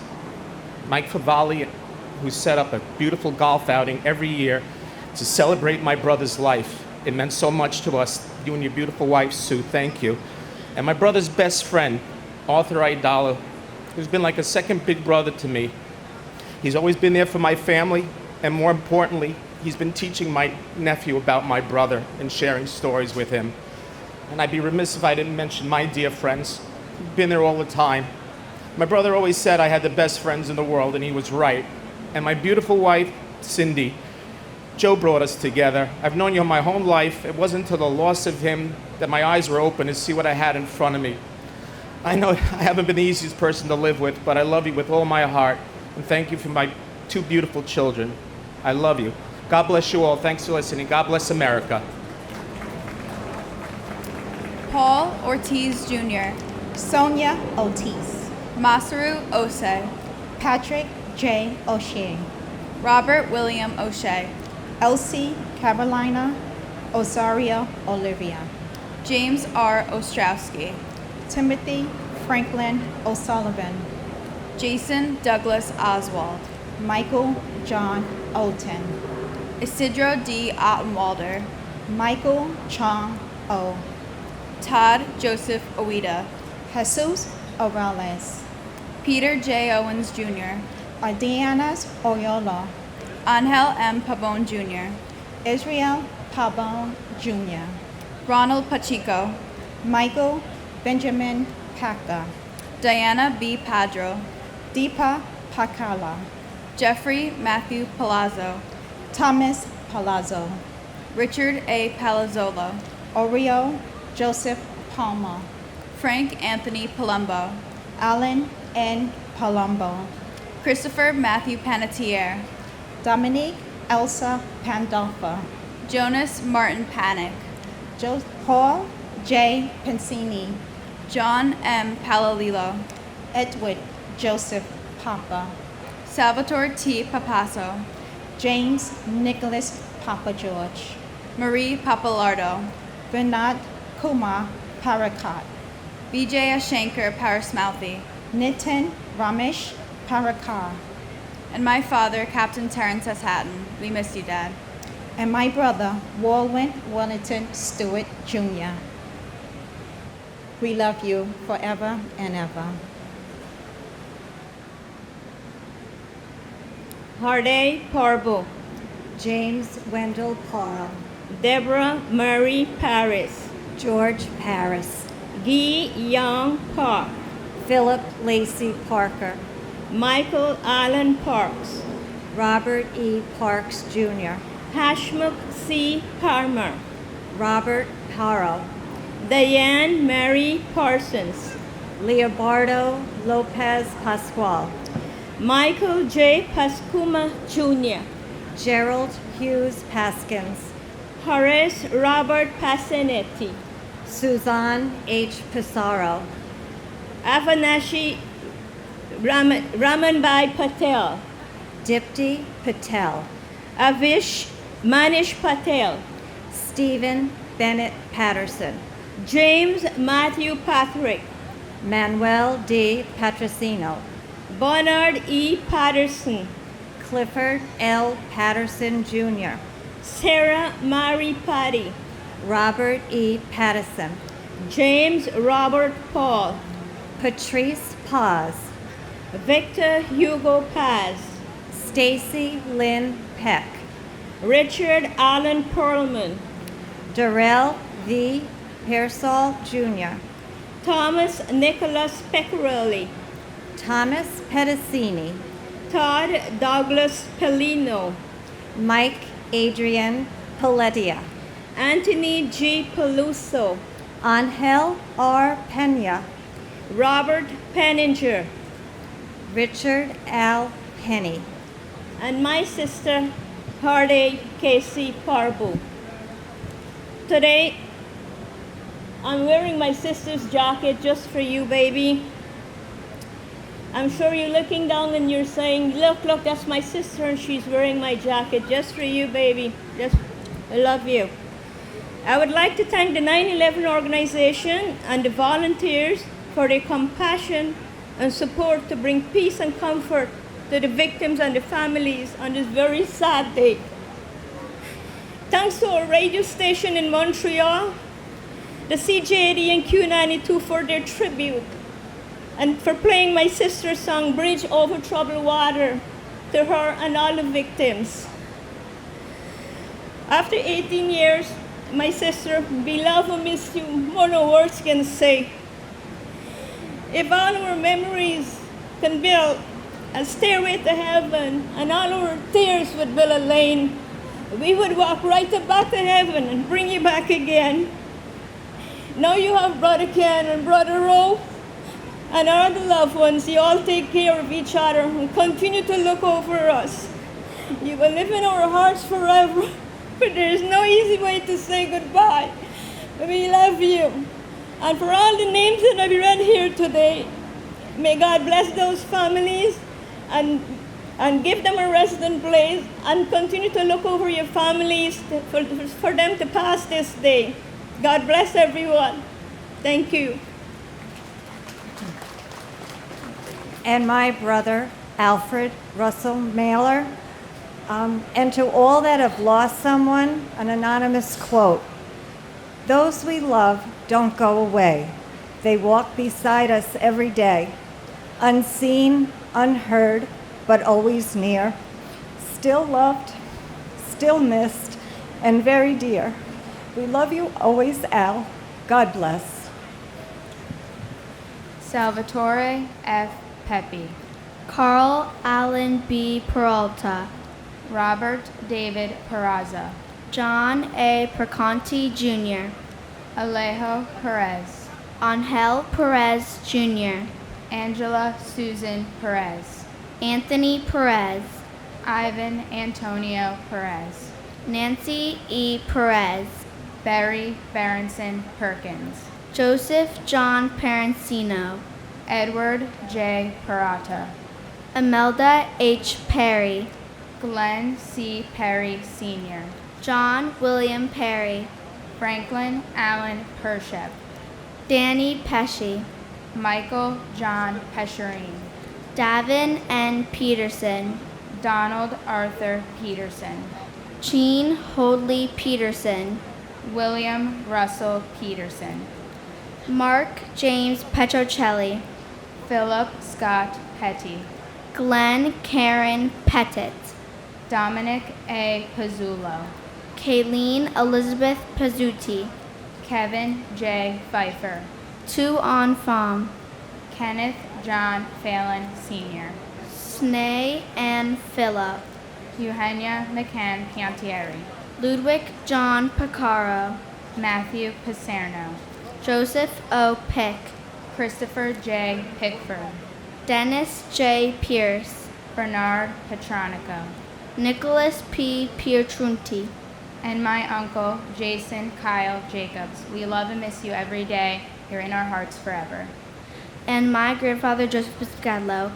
Mike Favalli, who set up a beautiful golf outing every year to celebrate my brother's life. It meant so much to us. You and your beautiful wife, Sue, thank you. And my brother's best friend, Arthur Idala, who's been like a second big brother to me. He's always been there for my family, and more importantly, he's been teaching my nephew about my brother and sharing stories with him. And I'd be remiss if I didn't mention my dear friends, who've been there all the time. My brother always said I had the best friends in the world, and he was right. And my beautiful wife, Cindy, Joe brought us together. I've known you my whole life. It wasn't until the loss of him that my eyes were open to see what I had in front of me. I know I haven't been the easiest person to live with, but I love you with all my heart. And thank you for my two beautiful children. I love you. God bless you all. Thanks for listening. God bless America. Paul Ortiz Jr., Sonia Ortiz, Masaru Ose, Patrick J. O'Shea, Robert William O'Shea, Elsie Carolina Osario Olivia, James R. Ostrowski, Timothy Franklin O'Sullivan, Jason Douglas Oswald, Michael John Olton, Isidro D. Ottenwalder, Michael Chong O, Todd Joseph Oida, Jesus Orales, Peter J. Owens Jr., Ardianas Oyola, Angel M. Pabon Jr., Israel Pabon Jr., Ronald Pacheco, Michael Benjamin Paca, Diana B. Padro, Deepa Pakala, Jeffrey Matthew Palazzo, Thomas Palazzo, Richard A. Palazzolo, Oreo Joseph Palma, Frank Anthony Palumbo, Alan N. Palumbo, Christopher Matthew Panettiere, Dominique Elsa Pandolfa, Jonas Martin Panic, Paul J. Pensini, John M. Palalilo, Edward Joseph Papa, Salvatore T. Papasso, James Nicholas Papa George, Marie Papalardo, Vinod Kumar Parakat, Vijaya Shankar Parasmalthi, Nitin Ramesh Parakar, and my father, Captain Terrence S. Hatton. We miss you, Dad. And my brother, Walwyn Wellington Stewart Jr. We love you forever and ever. Harday Parbo, James Wendell Parle, Deborah Murray Paris, George Paris, Guy Young Park, Philip Lacey Parker, Michael Allen Parks, Robert E. Parks Jr., Hashmuk C. Palmer, Robert Harrell, Diane Mary Parsons, Leobardo Lopez Pascual, Michael J. Pascuma Jr., Gerald Hughes Paskins, Horace Robert Passanetti, Suzanne H. Pissarro, Avanashi Ramanbai Patel, Dipti Patel, Avish Manish Patel, Stephen Bennett Patterson, James Matthew Patrick, Manuel D. Patricino, Bernard E. Patterson, Clifford L. Patterson Jr., Sarah Mary Patty, Robert E. Pattison, James Robert Paul, Patrice Paz, Victor Hugo Paz, Stacy Lynn Peck, Richard Allen Perlman, Darrell V. Pearsall Jr., Thomas Nicholas Pecorelli, Thomas Pedicini, Todd Douglas Pellino, Mike Adrian Paletia, Anthony G. Peluso, Angel R. Pena, Robert Penninger, Richard L. Penny, and my sister, Hardy Casey Parbu. Today, I'm wearing my sister's jacket just for you, baby. I'm sure you're looking down and you're saying, look, that's my sister and she's wearing my jacket just for you, baby. I love you. I would like to thank the 9/11 organization and the volunteers for their compassion and support to bring peace and comfort to the victims and the families on this very sad day. Thanks to our radio station in Montreal, the CJ80 and Q92 for their tribute, and for playing my sister's song, Bridge Over Troubled Water, to her and all the victims. After 18 years, my sister, beloved, I miss you more than words can say. If all our memories can build a stairway to heaven and all our tears would build a lane, we would walk right back to heaven and bring you back again. Now you have Brother Ken and Brother Ro and our other loved ones. You all take care of each other and continue to look over us. You will live in our hearts forever, but there is no easy way to say goodbye. We love you. And for all the names that I've read here today, may God bless those families and give them a resident place and continue to look over your families for them to pass this day. God bless everyone. Thank you. and my brother, Alfred Russell Mailer. And to all that have lost someone, an anonymous quote: "Those we love don't go away. They walk beside us every day, unseen, unheard, but always near, still loved, still missed, and very dear. We love you always, Al. God bless." Salvatore F. Pepe, Carl Allen B. Peralta, Robert David Peraza, John A. Perconti Jr., Alejo Perez, Angel Perez Jr., Angela Susan Perez, Anthony Perez, Ivan Antonio Perez, Nancy E. Perez, Barry Berenson Perkins, Joseph John Parancino, Edward J. Perata, Imelda H. Perry, Glenn C. Perry Sr., John William Perry, Franklin Allen Pershep, Danny Pesci, Michael John Pescherine, Davin N. Peterson, Donald Arthur Peterson, Jean Hoadley Peterson, William Russell Peterson, Mark James Petrocelli, Philip Scott Petty, Glenn Karen Pettit, Dominic A. Pizzulo, Kayleen Elizabeth Pizzuti, Kevin J. Pfeiffer, Tu On Pham, Kenneth John Phelan Sr., Snea Ann Phillip, Eugenia McCann Piantieri, Ludwig John Picaro, Matthew Paserno, Joseph O. Pick, Christopher J. Pickford, Dennis J. Pierce, Bernard Petronico, Nicholas P. Pietrunti, and my uncle, Jason Kyle Jacobs. We love and miss you every day. You're in our hearts forever. And my grandfather, Joseph Piscadlo.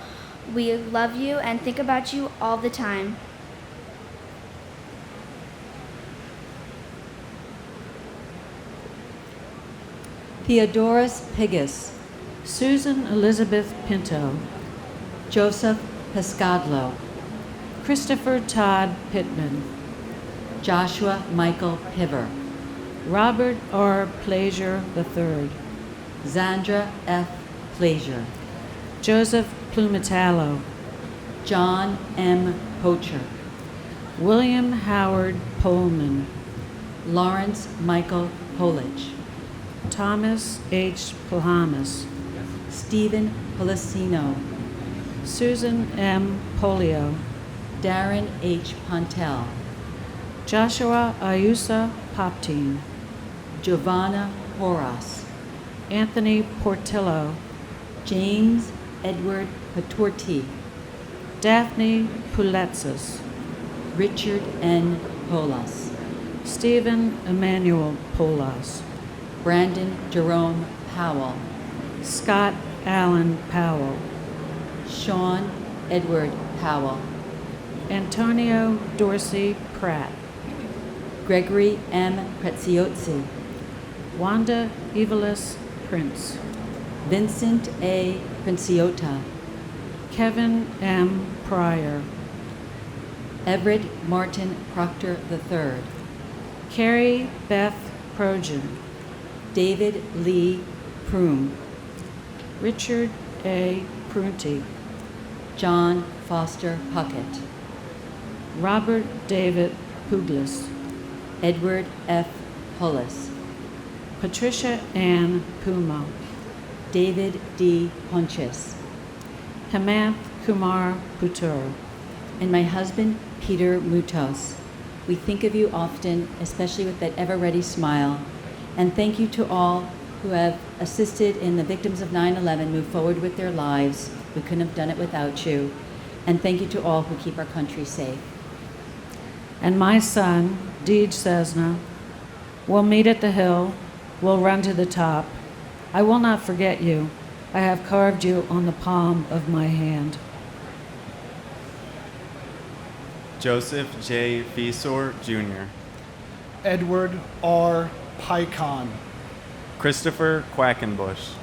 We love you and think about you all the time. Theodorus Pigus, Susan Elizabeth Pinto, Joseph Piscadlo, Christopher Todd Pittman, Joshua Michael Piver, Robert R. Plaisir III, Zandra F. Plaisir, Joseph Plumetallo, John M. Pocher, William Howard Pullman, Lawrence Michael Polich, Thomas H. Plahamas, Stephen Policino, Susan M. Polio, Darren H. Pontel, Joshua Ayusa Poptine, Giovanna Horas, Anthony Portillo, James Edward Patorti, Daphne Puletzis, Richard N. Polas, Stephen Emmanuel Polas, Brandon Jerome Powell, Scott Allen Powell, Sean Edward Powell, Antonio Dorsey Pratt, Gregory M. Preziosi, Wanda Evelis Prince, Vincent A. Princiota, Kevin M. Pryor, Everett Martin Proctor III, Carrie Beth Projan, David Lee Prume, Richard A. Prunty, John Foster Puckett, Robert David Puglis, Edward F. Pullis, Patricia Ann Puma, David D. Honchis, Hemanth Kumar Putur, and my husband, Peter Mutos. We think of you often, especially with that ever-ready smile. And thank you to all who have assisted in the victims of 9/11 move forward with their lives. We couldn't have done it without you. And thank you to all who keep our country safe. and my son, Deej Cessna, we'll meet at the hill, we'll run to the top. I will not forget you. I have carved you on the palm of my hand. Joseph J. Visor, Jr. Edward R. Pycon, Christopher Quackenbush.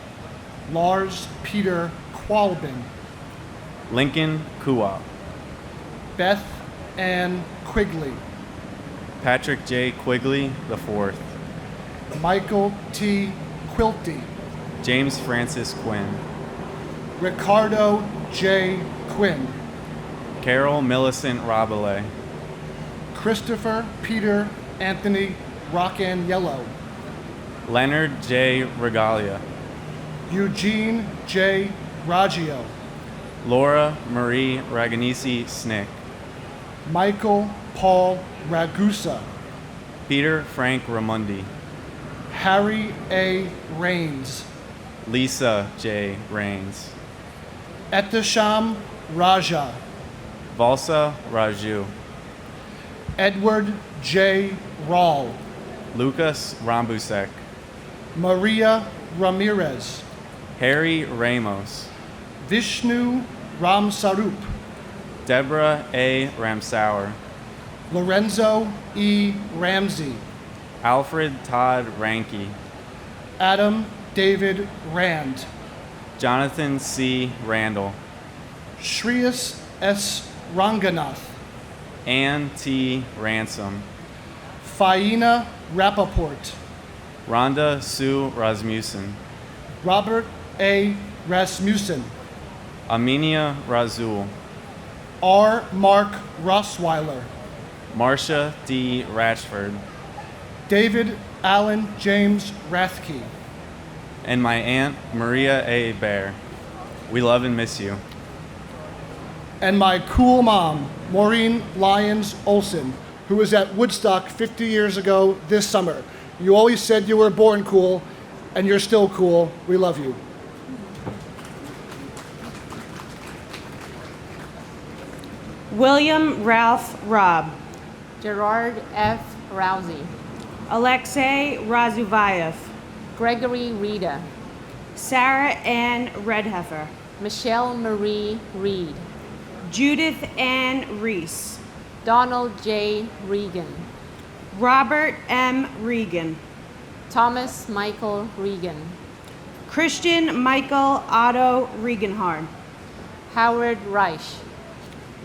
Lars Peter Qualbin, Lincoln Kuwa. Beth Ann Quigley, Patrick J. Quigley IV. Michael T. Quilty, James Francis Quinn. Ricardo J. Quinn, Carol Millicent Rabelais. Christopher Peter Anthony Rockaniello, Leonard J. Regalia. Eugene J. Raggio, Laura Marie Raganisi Snick. Michael Paul Ragusa, Peter Frank Ramundi. Harry A. Rains, Lisa J. Rains. Etesham Raja, Valsa Raju. Edward J. Rawl, Lucas Rambusek. Maria Ramirez, Harry Ramos. Vishnu Ramsarup, Deborah A. Ramsauer. Lorenzo E. Ramsey, Alfred Todd Ranke. Adam David Rand, Jonathan C. Randall. Shreyas S. Ranganath, Ann T. Ransom. Faina Rappaport, Rhonda Sue Rasmussen. Robert A. Rasmussen, Aminia Razul. R. Mark Rossweiler, Marcia D. Ratchford. David Allen James Rathke, And my aunt, Maria A. Bear. We love and miss you. and my cool mom, Maureen Lyons Olson, who was at Woodstock 50 years ago this summer. You always said you were born cool, and you're still cool. We love you. William Ralph Robb, Gerard F. Rousey, Alexei Razuvayev, Gregory Rita, Sarah Ann Redheffer, Michelle Marie Reed, Judith Ann Reese, Donald J. Regan, Robert M. Regan, Thomas Michael Regan, Christian Michael Otto Regenhard, Howard Reich,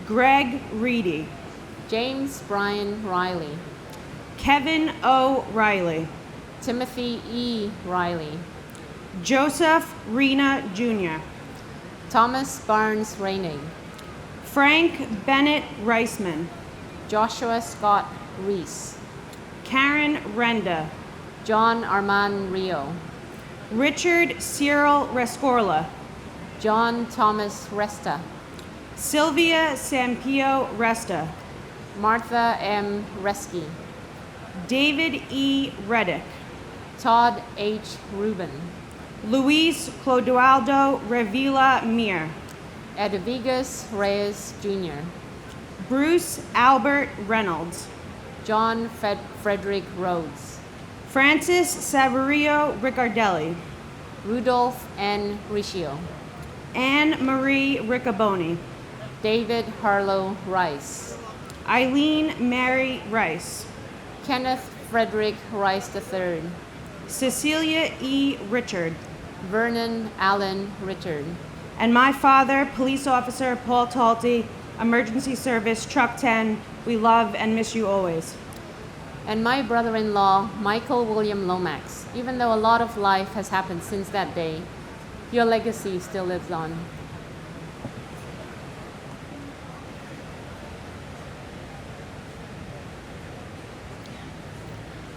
Greg Reedy, James Brian Riley, Kevin O. Riley, Timothy E. Riley, Joseph Rena Jr., Thomas Barnes Raining, Frank Bennett Reisman, Joshua Scott Reese, Karen Renda, John Armand Rio, Richard Cyril Rescorla, John Thomas Resta, Sylvia Sampio Resta, Martha M. Reski, David E. Reddick, Todd H. Rubin, Luis Clodoaldo Revilla Mir, Edviges Reyes Jr., Bruce Albert Reynolds, John Frederick Rhodes, Francis Saverio Riccardelli, Rudolph N. Riccio, Anne Marie Riccaboni, David Harlow Rice, Eileen Mary Rice, Kenneth Frederick Rice III, Cecilia E. Richard, Vernon Allen Richard, and my father, Police Officer Paul Talty, Emergency Service Truck 10. We love and miss you always. and my brother-in-law, Michael William Lomax. Even though a lot of life has happened since that day, your legacy still lives on.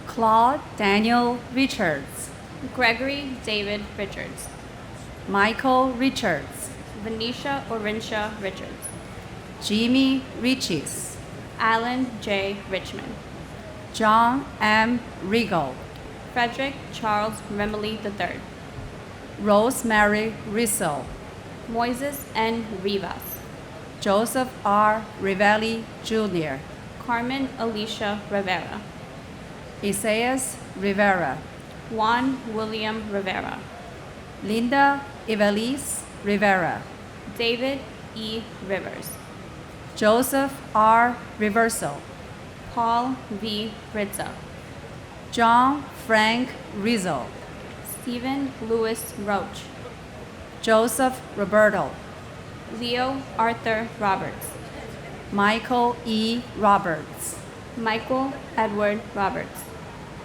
Claude Daniel Richards, Gregory David Richards, Michael Richards, Venetia Orintia Richards, Jimmy Riches, Alan J. Richmond, John M. Regal, Frederick Charles Remley III, Rosemary Rizzo, Moises N. Rivas, Joseph R. Rivelli Jr., Carmen Alicia Rivera, Isaias Rivera, Juan William Rivera, Linda Evelise Rivera, David E. Rivers, Joseph R. Reverso, Paul V. Rizzo, John Frank Rizzo, Stephen Louis Roach, Joseph Roberto, Leo Arthur Roberts, Michael E. Roberts, Michael Edward Roberts,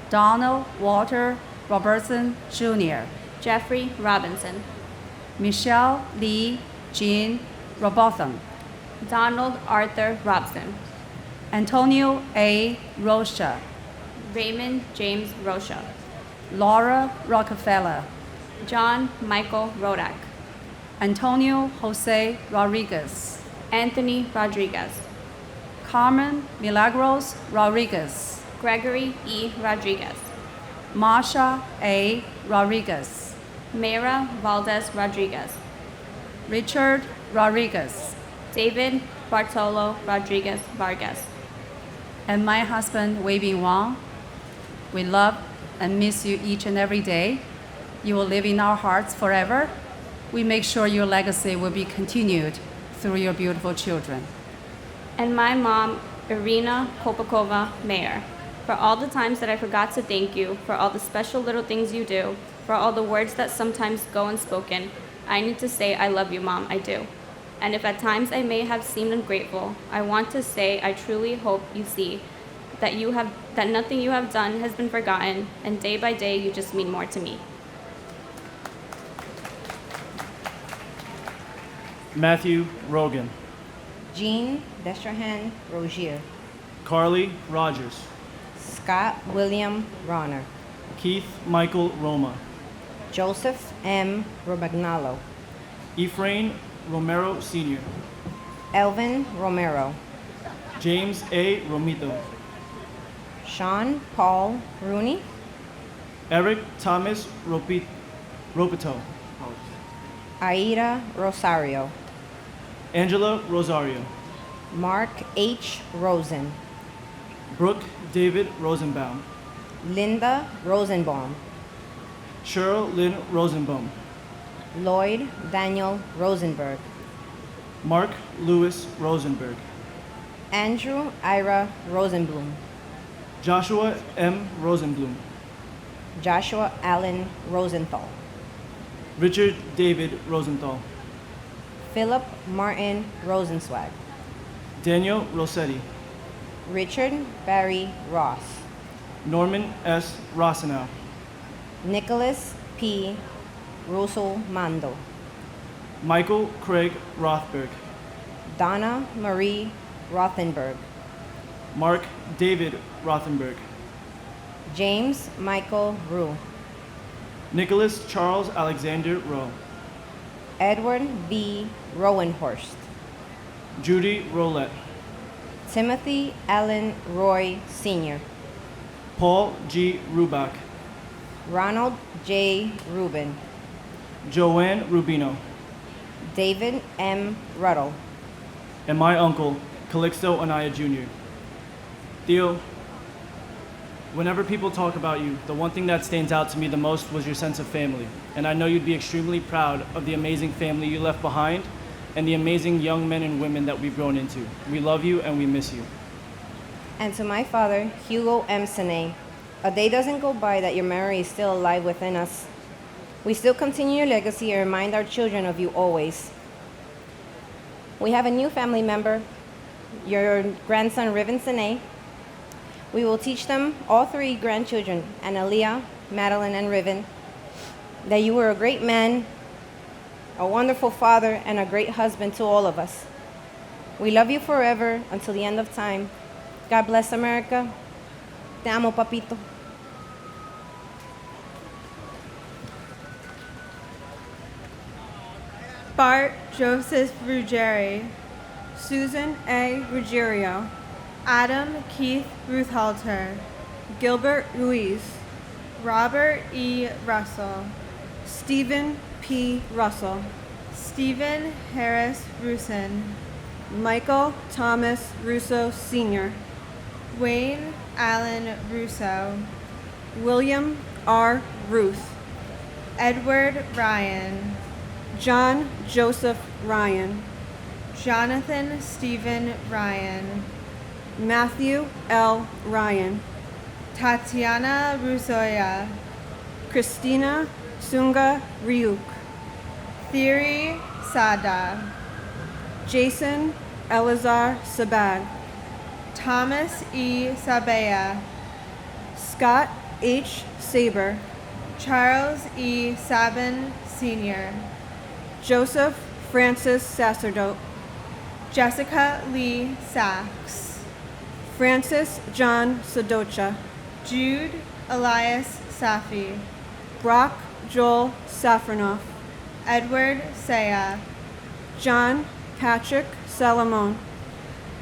Donald Walter Robertson Jr., Jeffrey Robinson, Michelle Lee Jean Robotham, Donald Arthur Robson, Antonio A. Rocha, Raymond James Rocha, Laura Rockefeller, John Michael Rodak, Antonio Jose Rodriguez, Anthony Rodriguez, Carmen Milagros Rodriguez, Gregory E. Rodriguez, Marsha A. Rodriguez, Mayra Valdez Rodriguez, Richard Rodriguez, David Bartolo Rodriguez Vargas, and my husband, Wei Bin Wang. We love and miss you each and every day. You will live in our hearts forever. We make sure your legacy will be continued through your beautiful children. and my mom, Irina Kopakova Mayer, for all the times that I forgot to thank you, for all the special little things you do, for all the words that sometimes go unspoken. I need to say I love you, Mom, I do. And if at times I may have seemed ungrateful, I want to say I truly hope you see that nothing you have done has been forgotten, and day by day you just mean more to me. Matthew Rogan, Jean Destrehan Rogier, Carly Rogers, Scott William Ronner, Keith Michael Roma, Joseph M. Robagnalo, Ephraim Romero Sr., Elvin Romero, James A. Romito, Sean Paul Rooney, Eric Thomas Ropito, Aida Rosario, Angela Rosario, Mark H. Rosen, Brooke David Rosenbaum, Linda Rosenbaum, Cheryl Lynn Rosenbaum, Lloyd Daniel Rosenberg, Mark Lewis Rosenberg, Andrew Ira Rosenblum, Joshua M. Rosenblum, Joshua Allen Rosenthal, Richard David Rosenthal, Philip Martin Rosenswag, Daniel Rossetti, Richard Barry Ross, Norman S. Rossenow, Nicholas P. Russell Mando, Michael Craig Rothberg, Donna Marie Rothenberg, Mark David Rothenberg, James Michael Rue, Nicholas Charles Alexander Rowe, Edward V. Rowenhorst, Judy Roulette, Timothy Allen Roy Sr., Paul G. Rubach, Ronald J. Rubin, Joanne Rubino, David M. Ruddle, and my uncle, Calixto Anaya Jr. Theo, whenever people talk about you, the one thing that stands out to me the most was your sense of family. And I know you'd be extremely proud of the amazing family you left behind and the amazing young men and women that we've grown into. We love you and we miss you. and to my father, Hugo M. Sene, a day doesn't go by that your memory is still alive within us. We still continue your legacy and remind our children of you always. We have a new family member, your grandson, Riven Sene. We will teach them, all three grandchildren, Analia, Madeline, and Riven, that you were a great man, a wonderful father, and a great husband to all of us. We love you forever until the end of time. God bless America. Te amo, papito. Bart Joseph Ruggieri, Susan A. Ruggiero, Adam Keith Ruthalter, Gilbert Ruiz, Robert E. Russell, Stephen P. Russell, Stephen Harris Rusin, Michael Thomas Russo Sr., Wayne Allen Russo, William R. Ruth, Edward Ryan, John Joseph Ryan, Jonathan Stephen Ryan, Matthew L. Ryan, Tatiana Ruzoya, Christina Sunga Ryuk, Thierry Sada, Jason Elazar Sabag, Thomas E. Sabea, Scott H. Saber, Charles E. Sabin Sr., Joseph Francis Sacerdote, Jessica Lee Sachs, Francis John Sadocha, Jude Elias Safi, Brock Joel Safranoff, Edward Saya, John Patrick Salomon,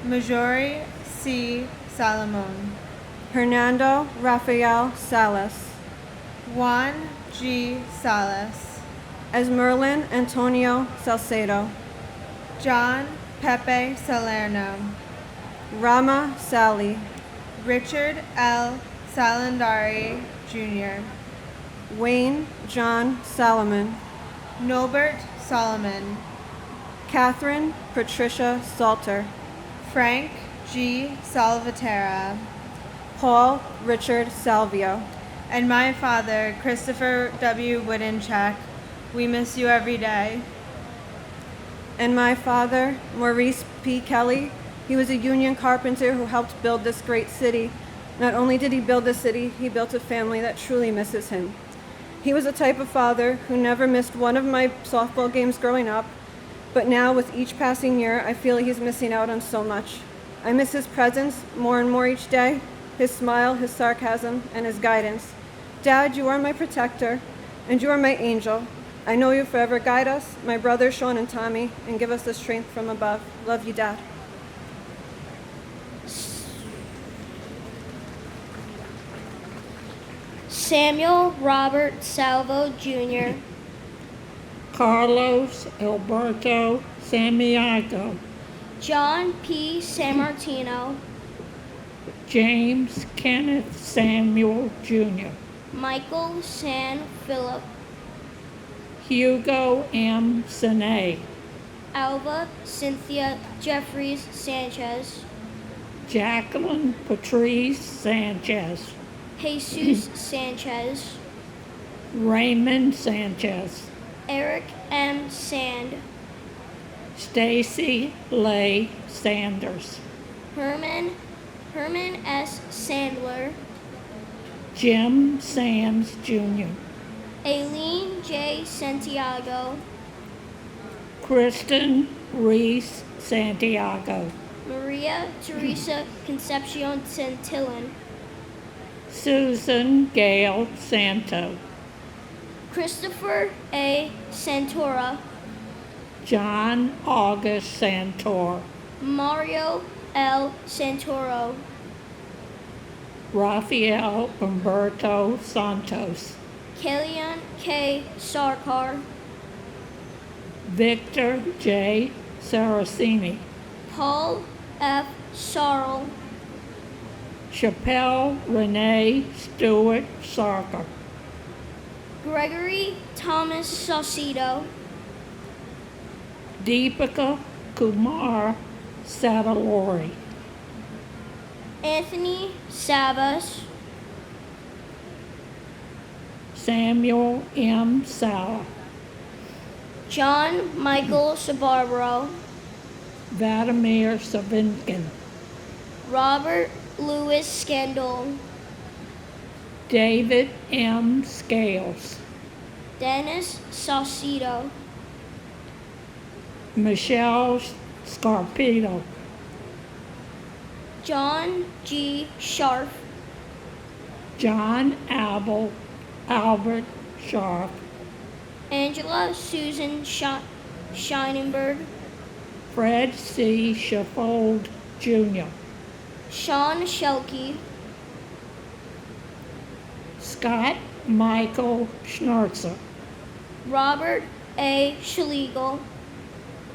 Majori C. Salomon, Hernando Rafael Salas, Juan G. Salas, Esmerlin Antonio Salcedo, John Pepe Salerno, Rama Sally, Richard L. Salandari Jr., Wayne John Solomon, Norbert Solomon, Catherine Patricia Salter, Frank G. Salvatera, Paul Richard Salvio, and my father, Christopher W. Woodencheck. We miss you every day. And my father, Maurice P. Kelly, he was a union carpenter who helped build this great city. Not only did he build the city, he built a family that truly misses him. He was the type of father who never missed one of my softball games growing up, but now with each passing year, I feel he's missing out on so much. I miss his presence more and more each day, his smile, his sarcasm, and his guidance. Dad, you are my protector, and you are my angel. I know you forever guide us, my brothers Sean and Tommy, and give us the strength from above. Love you, Dad. Samuel Robert Salvo Jr., Carlos Alberto Santiago, John P. Sammartino, James Kenneth Samuel Jr., Michael San Philip, Hugo M. Sene, Alva Cynthia Jeffries Sanchez, Jacqueline Patrice Sanchez, Jesus Sanchez, Raymond Sanchez, Eric M. Sand, Stacy Leigh Sanders, Herman S. Sandler, Jim Sands Jr., Aileen J. Santiago, Kristen Reese Santiago, Maria Teresa Concepcion Santillan, Susan Gale Santo, Christopher A. Santora, John August Santor, Mario L. Santoro, Rafael Umberto Santos, Kellyanne K. Sarkar, Victor J. Saraceni, Paul F. Sarl, Chappelle Renee Stewart Sarker, Gregory Thomas Saucedo, Deepika Kumar Sadalori, Anthony Savas, Samuel M. Sala, John Michael Sabarbaro, Vladimir Savinkin, Robert Louis Scandal, David M. Scales, Dennis Saucedo, Michelle Scarpino, John G. Sharp, John Albert Sharp, Angela Susan Scheinenberg, Fred C. Sheffield Jr., Sean Shelkey, Scott Michael Schnurzer, Robert A. Schlegel,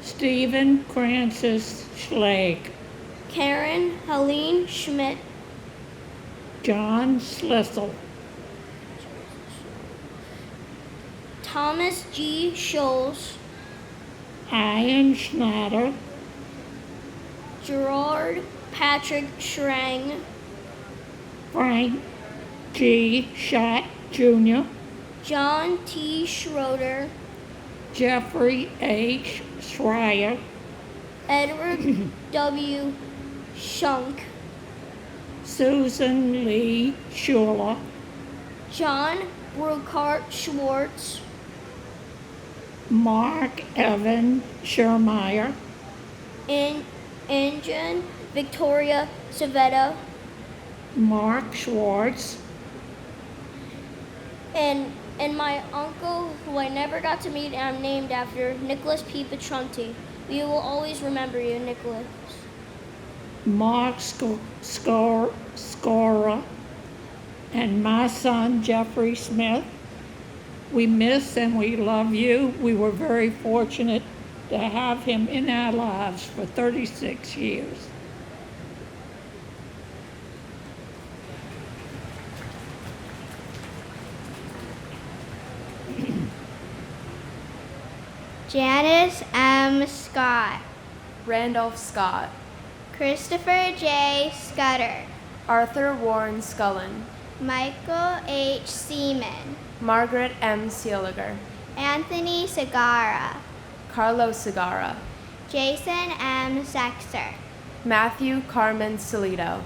Stephen Francis Schlag, Karen Helene Schmidt, John Schlissel, Thomas G. Scholes, Ian Schneider, Gerard Patrick Schrang, Frank G. Schott Jr., John T. Schroeder, Jeffrey H. Schreier, Edward W. Shunk, Susan Lee Schuler, John Brookhart Schwartz, Mark Evan Schermeyer, Anjan Victoria Savetta, Mark Schwartz, and my uncle, who I never got to meet, and I'm named after, Nicholas P. Petronti. We will always remember you, Nicholas. Mark Scora, and my son Jeffrey Smith. We miss and we love you. We were very fortunate to have him in our lives for 36 years. Janice M. Scott, Randolph Scott, Christopher J. Scudder, Arthur Warren Scullen, Michael H. Seaman, Margaret M. Seeliger, Anthony Segarra, Carlos Segarra, Jason M. Sexter, Matthew Carmen Salido,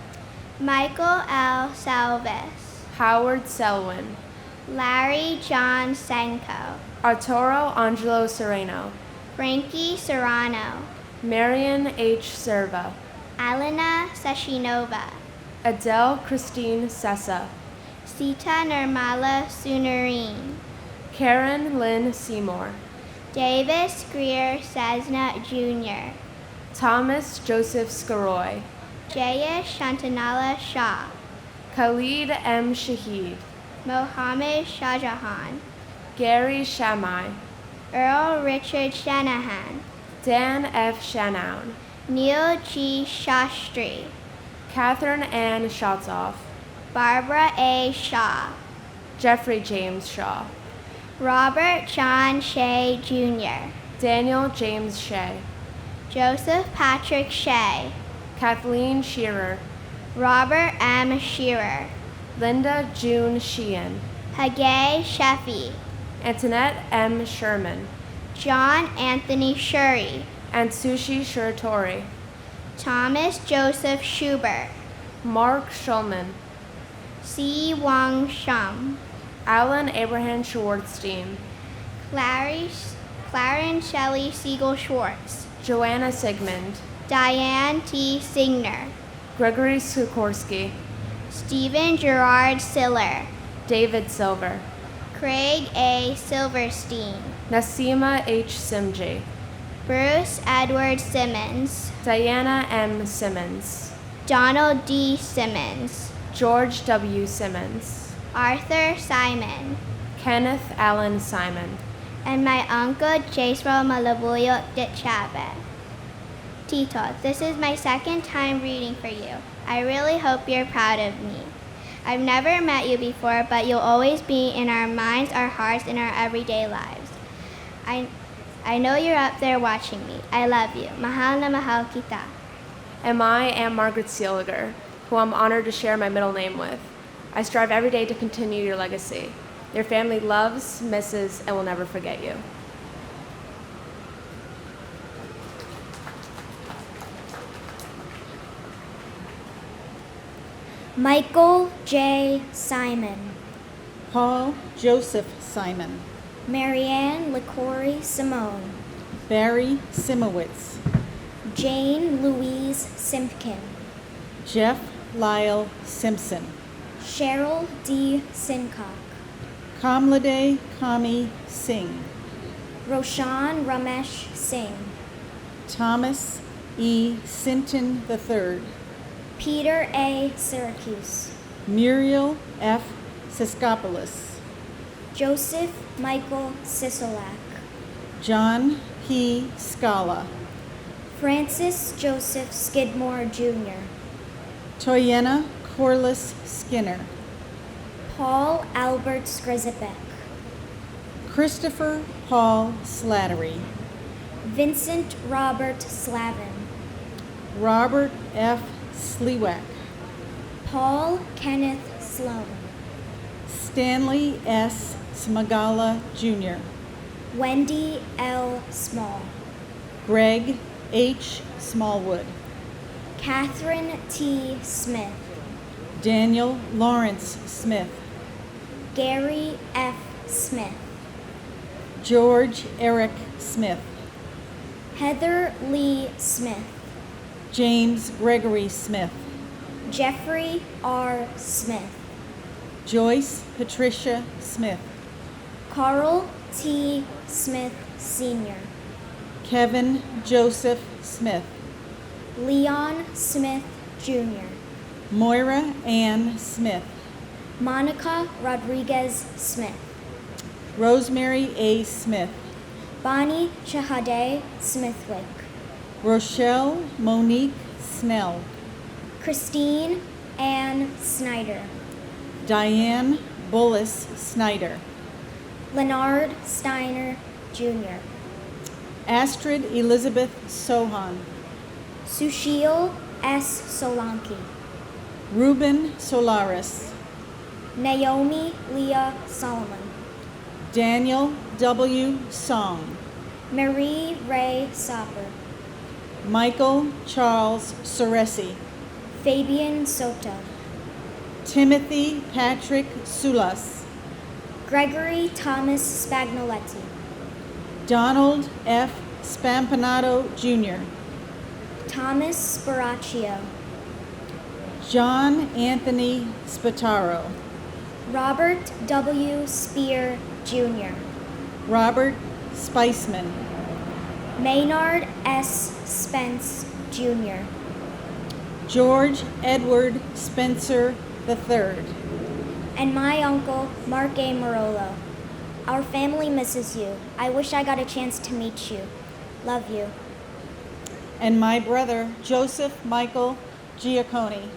Michael L. Salvis, Howard Selwyn, Larry John Senko, Arturo Angelo Sereno, Frankie Serrano, Marion H. Serva, Alina Sashinova, Adele Christine Sessa, Sita Nirmala Sunarine, Karen Lynn Seymour, Davis Greer Sasna Jr., Thomas Joseph Skaroy, Jaya Shantanala Shah, Khalid M. Shahid, Mohammed Shahjahan, Gary Shammai, Earl Richard Shanahan, Dan F. Shanown, Neil G. Shastri, Catherine Ann Shotzoff, Barbara A. Shaw, Jeffrey James Shaw, Robert John Shea Jr., Daniel James Shea, Joseph Patrick Shea, Kathleen Shearer, Robert M. Shearer, Linda June Sheehan, Hagay Sheffy, Antoinette M. Sherman, John Anthony Shuri, and Sushi Shiratori, Thomas Joseph Schubert, Mark Schulman, C. Wang Shum, Alan Abraham Schwartzstein, Clarence Shelley Siegel Schwartz, Joanna Sigmund, Diane T. Signer, Gregory Sikorsky, Stephen Gerard Siller, David Silver, Craig A. Silverstein, Nasima H. Simji, Bruce Edward Simmons, Diana M. Simmons, Donald D. Simmons, George W. Simmons, Arthur Simon, Kenneth Allen Simon, and my uncle Jesro Malabuyo de Chavez. Tito, this is my second time reading for you. I really hope you're proud of me. I've never met you before, but you'll always be in our minds, our hearts, and our everyday lives. I know you're up there watching me. I love you. Mahal na mahal kita. And I am Margaret Seeliger, who I'm honored to share my middle name with. I strive every day to continue your legacy. Your family loves, misses, and will never forget you. Michael J. Simon, Paul Joseph Simon, Marianne LaCory Simone, Barry Simowitz, Jane Louise Simpkin, Jeff Lyle Simpson, Cheryl D. Sincock, Kamlade Kami Singh, Roshan Ramesh Singh, Thomas E. Sinton III, Peter A. Syracuse, Muriel F. Siskopoulos, Joseph Michael Sisolak, John P. Scala, Francis Joseph Skidmore Jr., Toyena Corliss Skinner, Paul Albert Skrizabek, Christopher Paul Slattery, Vincent Robert Slavin, Robert F. Sliwak, Paul Kenneth Sloan, Stanley S. Smagala Jr., Wendy L. Small, Greg H. Smallwood, Catherine T. Smith, Daniel Lawrence Smith, Gary F. Smith, George Eric Smith, Heather Lee Smith, James Gregory Smith, Jeffrey R. Smith, Joyce Patricia Smith, Carl T. Smith Sr., Kevin Joseph Smith, Leon Smith Jr., Moira Ann Smith, Monica Rodriguez Smith, Rosemary A. Smith, Bonnie Shahade Smithwick, Rochelle Monique Snell, Christine Ann Snyder, Diane Bullis Snyder, Leonard Steiner Jr., Astrid Elizabeth Sohan, Sushil S. Solanki, Ruben Solaris, Naomi Leah Solomon, Daniel W. Song, Marie Ray Sopper, Michael Charles Soresi, Fabian Soto, Timothy Patrick Sulas, Gregory Thomas Spagnoletti, Donald F. Spampanato Jr., Thomas Sparacchio, John Anthony Spataro, Robert W. Spear Jr., Robert Spiceman, Maynard S. Spence Jr., George Edward Spencer III, and my uncle, Mark A. Marolo. Our family misses you. I wish I got a chance to meet you. Love you. and my brother, Joseph Michael Giacconi.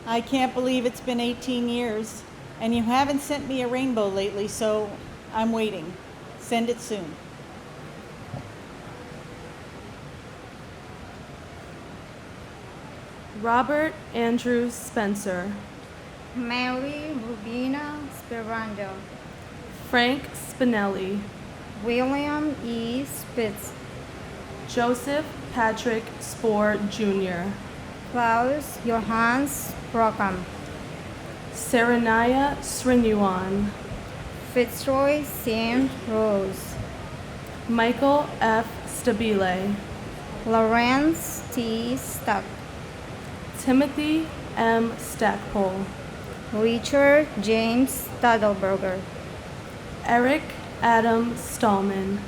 I can't believe it's been 18 years, and you haven't sent me a rainbow lately, so I'm waiting. Send it soon. Robert Andrew Spencer, Mary Rubina Sperando, Frank Spinelli, William E. Spitz, Joseph Patrick Spohr Jr., Klaus Johannes Brockham, Saranaya Srinuan, Fitzroy St. Rose, Michael F. Stabile, Lawrence T. Stuck, Timothy M. Stackpole, Richard James Stadelberger, Eric Adam Stallman,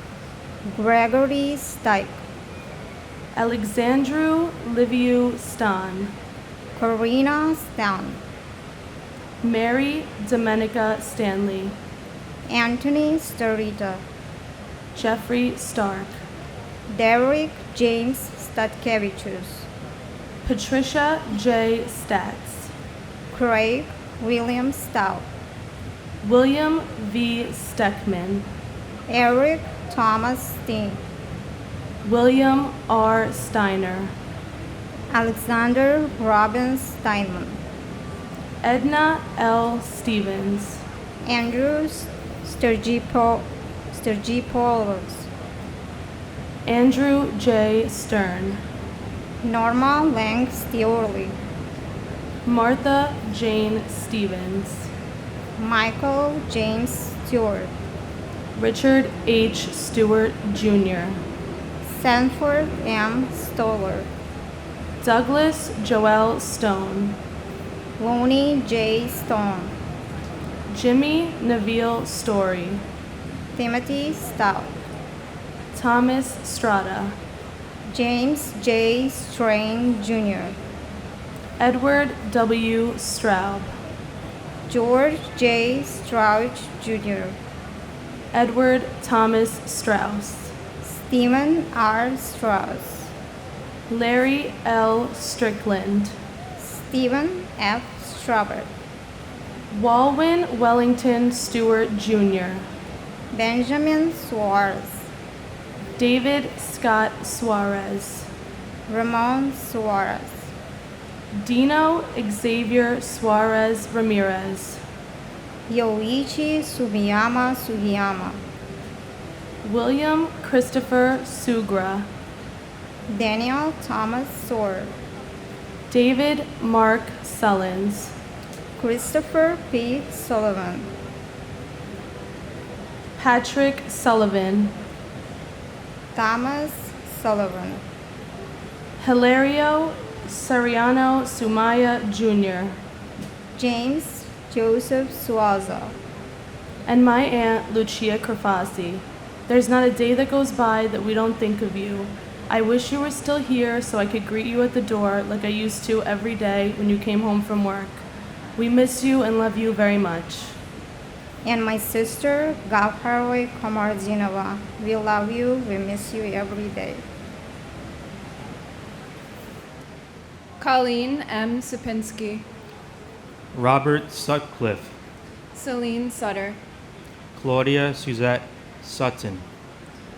Gregory Stike, Alexandru Liviu Stan, Karina Stan, Mary Domenica Stanley, Anthony Starita, Jeffrey Stark, Derek James Statkevichus, Patricia J. Statz, Craig William Stout, William V. Steckman, Eric Thomas Steen, William R. Steiner, Alexander Robin Steinman, Edna L. Stevens, Andrew Sturgipoulos, Andrew J. Stern, Norma Lang Steorley, Martha Jane Stevens, Michael James Stewart, Richard H. Stewart, Jr., Sanford M. Stoller, Douglas Joel Stone, Looney J. Stone, Jimmy Neville Story, Timothy Stout, Thomas Strata, James J. Strain Jr., Edward W. Straub, George J. Strouch Jr., Edward Thomas Strauss, Stephen R. Strauss, Larry L. Strickland, Stephen F. Straubert, Walwyn Wellington Stewart, Jr., Benjamin Suarez, David Scott Suarez, Ramon Suarez, Dino Xavier Suarez Ramirez, Yoichi Sugiyama, William Christopher Sugra, Daniel Thomas Sword, David Mark Sullins, Christopher P. Sullivan, Patrick Sullivan, Thomas Sullivan, Hilario Sariano Sumaya Jr., James Joseph Suaza, and my aunt Lucia Crafasi. There's not a day that goes by that we don't think of you. I wish you were still here so I could greet you at the door like I used to every day when you came home from work. We miss you and love you very much. and my sister Gavharoi Komarzinova. We love you, we miss you every day. Colleen M. Sapinski, Robert Sutcliffe, Celine Sutter, Claudia Suzette Sutton,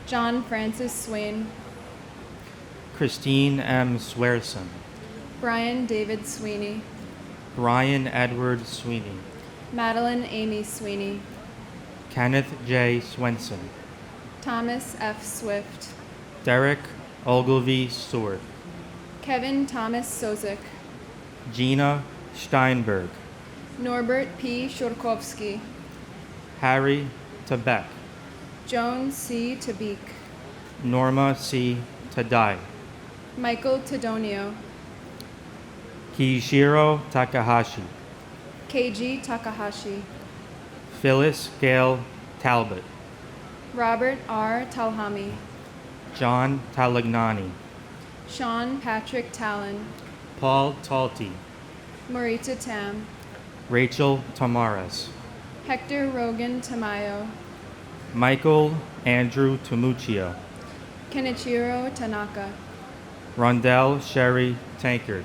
John Francis Swain, Christine M. Swearson, Brian David Sweeney, Brian Edward Sweeney, Madeline Amy Sweeney, Kenneth J. Swenson, Thomas F. Swift, Derek Ogilvy Stewart, Kevin Thomas Sozik, Gina Steinberg, Norbert P. Shurkovsky, Harry Tebeck, Joan C. Tabik, Norma C. Tadai, Michael Tadonio, Kishiro Takahashi, Keiji Takahashi, Phyllis Gale Talbot, Robert R. Talhami, John Talagnani, Sean Patrick Talon, Paul Talty, Marita Tam, Rachel Tamares, Hector Rogan Tamayo, Michael Andrew Tamuccio, Kenichiro Tanaka, Rondell Sherry Tankard,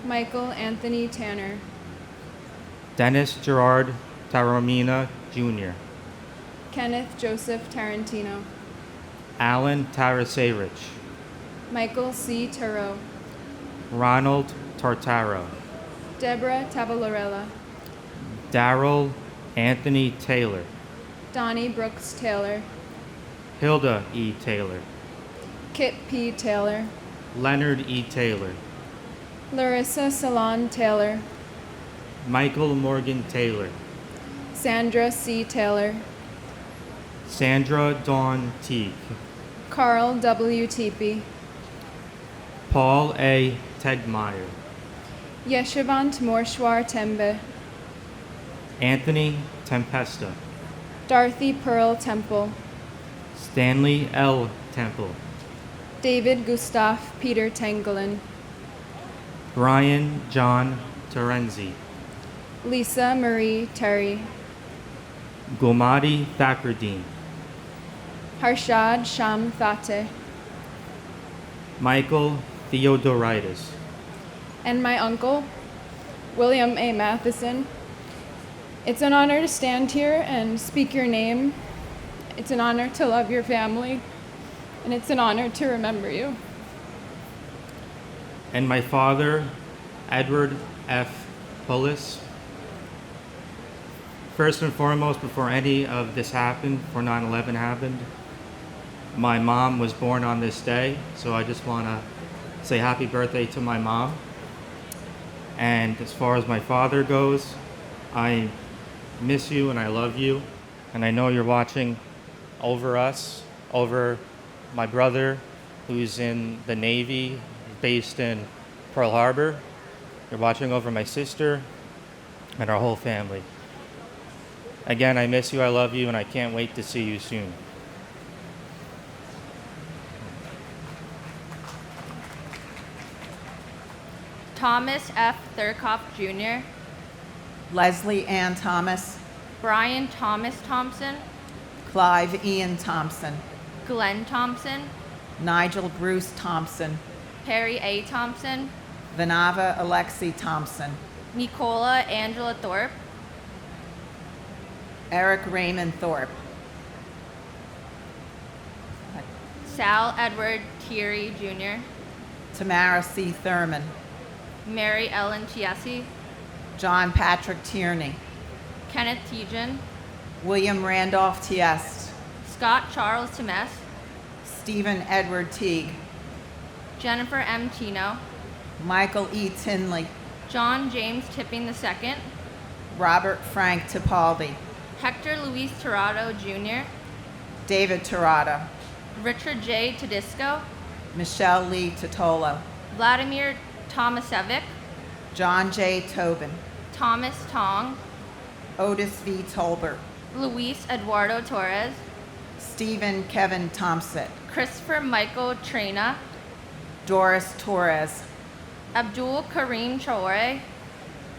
Michael Anthony Tanner, Dennis Gerard Taormina Jr., Kenneth Joseph Tarantino, Alan Tarasevich, Michael C. Turo, Ronald Tartaro, Deborah Tavalarella, Darrell Anthony Taylor, Donnie Brooks Taylor, Hilda E. Taylor, Kit P. Taylor, Leonard E. Taylor, Larissa Salon Taylor, Michael Morgan Taylor, Sandra C. Taylor, Sandra Dawn Teague, Carl W. Teepee, Paul A. Tegmeyer, Yeshivant Morshwar Tembe, Anthony Tempesta, Dorothy Pearl Temple, Stanley L. Temple, David Gustav Peter Tangelin, Brian John Terenzi, Lisa Marie Terry, Gulmadi Thakurdeen, Harshad Sham Thate, Michael Theodoritis, and my uncle, William A. Matheson. It's an honor to stand here and speak your name. It's an honor to love your family, and it's an honor to remember you. and my father, Edward F. Pullis. First and foremost, before any of this happened, before 9/11 happened, my mom was born on this day, so I just want to say happy birthday to my mom. And as far as my father goes, I miss you and I love you, and I know you're watching over us, over my brother who's in the Navy, based in Pearl Harbor. You're watching over my sister and our whole family. Again, I miss you, I love you, and I can't wait to see you soon. Thomas F. Thurkoff Jr., Leslie Ann Thomas, Brian Thomas Thompson, Clive Ian Thompson, Glenn Thompson, Nigel Bruce Thompson, Perry A. Thompson, Vanava Alexi Thompson, Nicola Angela Thorpe, Eric Raymond Thorpe, Sal Edward Thierry Jr., Tamara C. Thurman, Mary Ellen Chiesi, John Patrick Tierney, Kenneth Tejan, William Randolph Tiest, Scott Charles Temes, Stephen Edward Teague, Jennifer M. Tino, Michael E. Tinley, John James Tipping II, Robert Frank Tipaldi, Hector Luis Tirado Jr., David Tirado, Richard J. Tedisco, Michelle Lee Totolo, Vladimir Tomasevic, John J. Tobin, Thomas Tong, Otis V. Tolbert, Luis Eduardo Torres, Stephen Kevin Thompson, Christopher Michael Trina, Doris Torres, Abdul Karim Traore,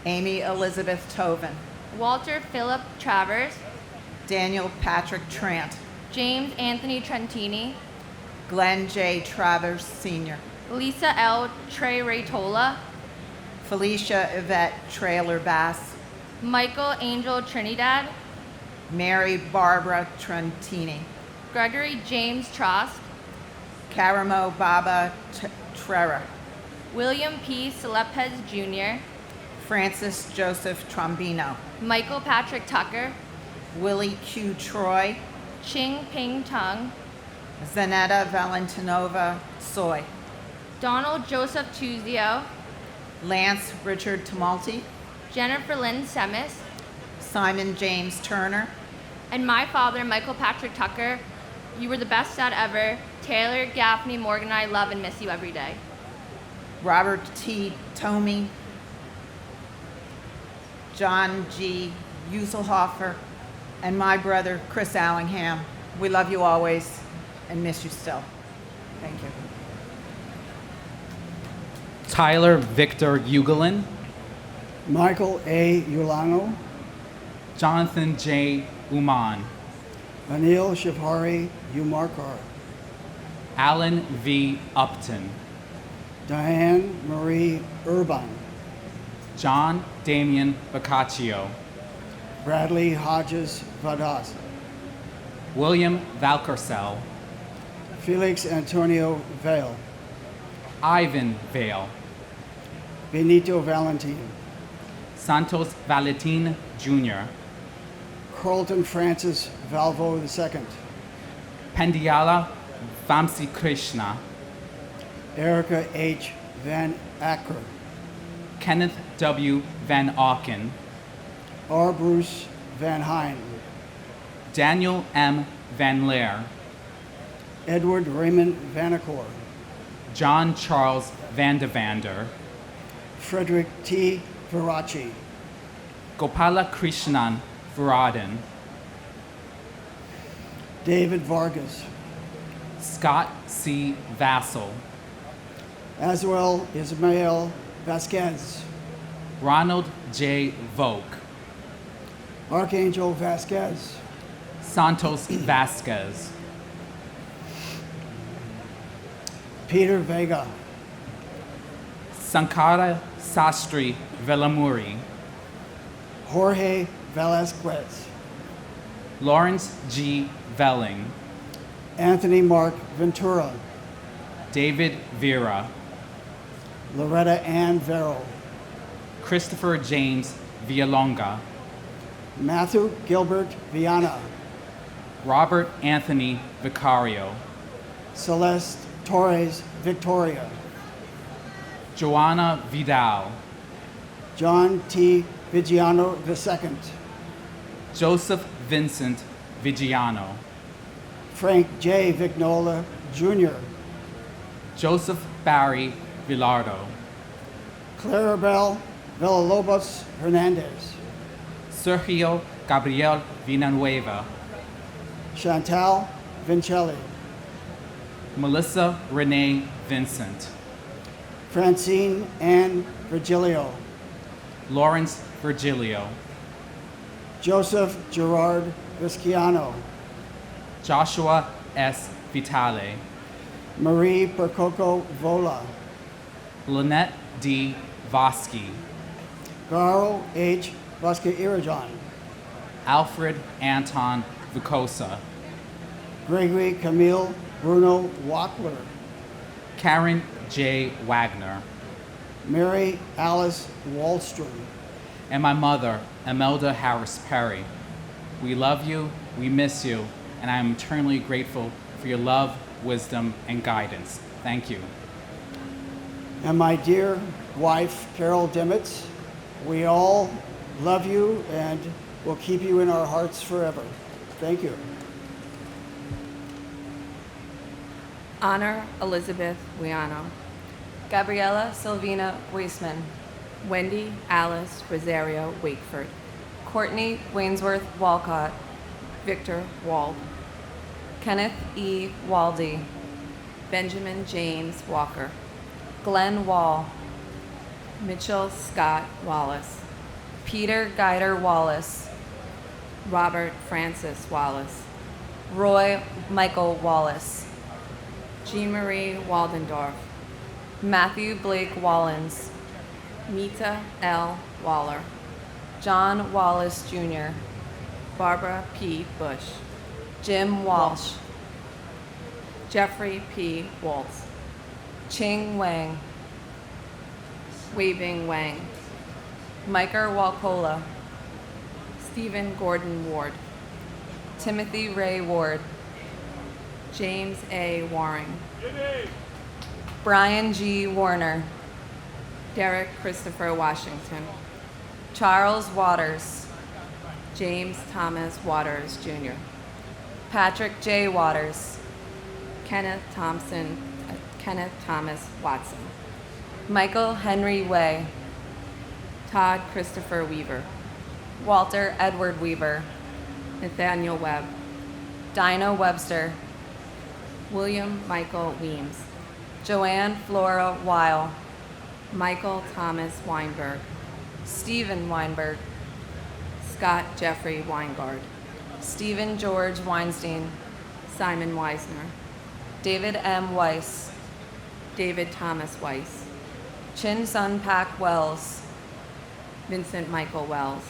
Amy Elizabeth Tovin, Walter Philip Travers, Daniel Patrick Trant, James Anthony Trentini, Glenn J. Travers Sr., Lisa L. Trey-Raytola, Felicia Yvette Trailer Bass, Michael Angel Trinidad, Mary Barbara Trentini, Gregory James Trost, Karamo Baba Trera, William P. Selepez Jr., Francis Joseph Trombino, Michael Patrick Tucker, Willie Q. Troy, Ching Ping Tung, Zanetta Valentinova Soy, Donald Joseph Tuzio, Lance Richard Tumulty, Jennifer Lynn Semis, Simon James Turner, and my father, Michael Patrick Tucker. You were the best dad ever. Taylor, Gaffney, Morgan, and I love and miss you every day. Robert T. Tomey, John G. Uselhofer, and my brother, Chris Allingham. We love you always and miss you still. Thank you. Tyler Victor Ugelin, Michael A. Ulano, Jonathan J. Uman, Anil Shivhari Umarkar, Alan V. Upton, Diane Marie Urban, John Damian Boccaccio, Bradley Hodges Vadas, William Valcarcel, Felix Antonio Vale, Ivan Vale, Benito Valentin, Santos Valentin Jr., Carlton Francis Valvo II, Pendiala Vamsi Krishna, Erica H. Van Acker, Kenneth W. Van Auken, R. Bruce Van Hine, Daniel M. Van Leer, Edward Raymond Vanacore, John Charles Vandavander, Frederick T. Verace, Gopala Krishnan Viradan, David Vargas, Scott C. Vassell, Azuel Ismael Vasquez, Ronald J. Volk, Archangel Vasquez, Santos Vasquez, Peter Vega, Sankara Sastri Velamuri, Jorge Velasquez, Lawrence G. Velling, Anthony Mark Ventura, David Vera, Loretta Ann Verrill, Christopher James Villalonga, Matthew Gilbert Viana, Robert Anthony Vicario, Celeste Torres Victoria, Joanna Vidal, John T. Vigiano II, Joseph Vincent Vigiano, Frank J. Vignola Jr., Joseph Barry Villardo, Clarabelle Villalobos Hernandez, Sergio Gabriel Villanueva, Chantal Vincelli, Melissa Renee Vincent, Francine Ann Virgilio, Lawrence Virgilio, Joseph Gerard Visciano, Joshua S. Vitale, Marie Percoco Vola, Lynette D. Vosky, Garo H. Vasca Irajon, Alfred Anton Vukosa, Gregory Camille Bruno Wackler, Karen J. Wagner, Mary Alice Wallstrom, and my mother, Imelda Harris Perry. We love you, we miss you, and I am eternally grateful for your love, wisdom, and guidance. Thank you. and my dear wife, Carol Dimmitz. We all love you and will keep you in our hearts forever. Thank you. Honor Elizabeth Wiano, Gabriela Silvina Weisman, Wendy Alice Rosario Wakeford, Courtney Wainsworth Walcott, Victor Wald, Kenneth E. Waldy, Benjamin James Walker, Glenn Wall, Mitchell Scott Wallace, Peter Guider Wallace, Robert Francis Wallace, Roy Michael Wallace, Jean Marie Waldendorf, Matthew Blake Wallens, Mita L. Waller, John Wallace Jr., Barbara P. Bush, Jim Walsh, Jeffrey P. Waltz, Ching Wang, Wei-Bing Wang, Micah Walpola, Stephen Gordon Ward, Timothy Ray Ward, James A. Waring, Brian G. Warner, Derek Christopher Washington, Charles Waters, James Thomas Waters Jr., Patrick J. Waters, Kenneth Thomas Watson, Michael Henry Way, Todd Christopher Weaver, Walter Edward Weaver, Nathaniel Webb, Dinah Webster, William Michael Weems, Joanne Flora Weil, Michael Thomas Weinberg, Stephen Weinberg, Scott Jeffrey Weingard, Stephen George Weinstein, Simon Weisner, David M. Weiss, David Thomas Weiss, Chin Sun Pak Wells, Vincent Michael Wells,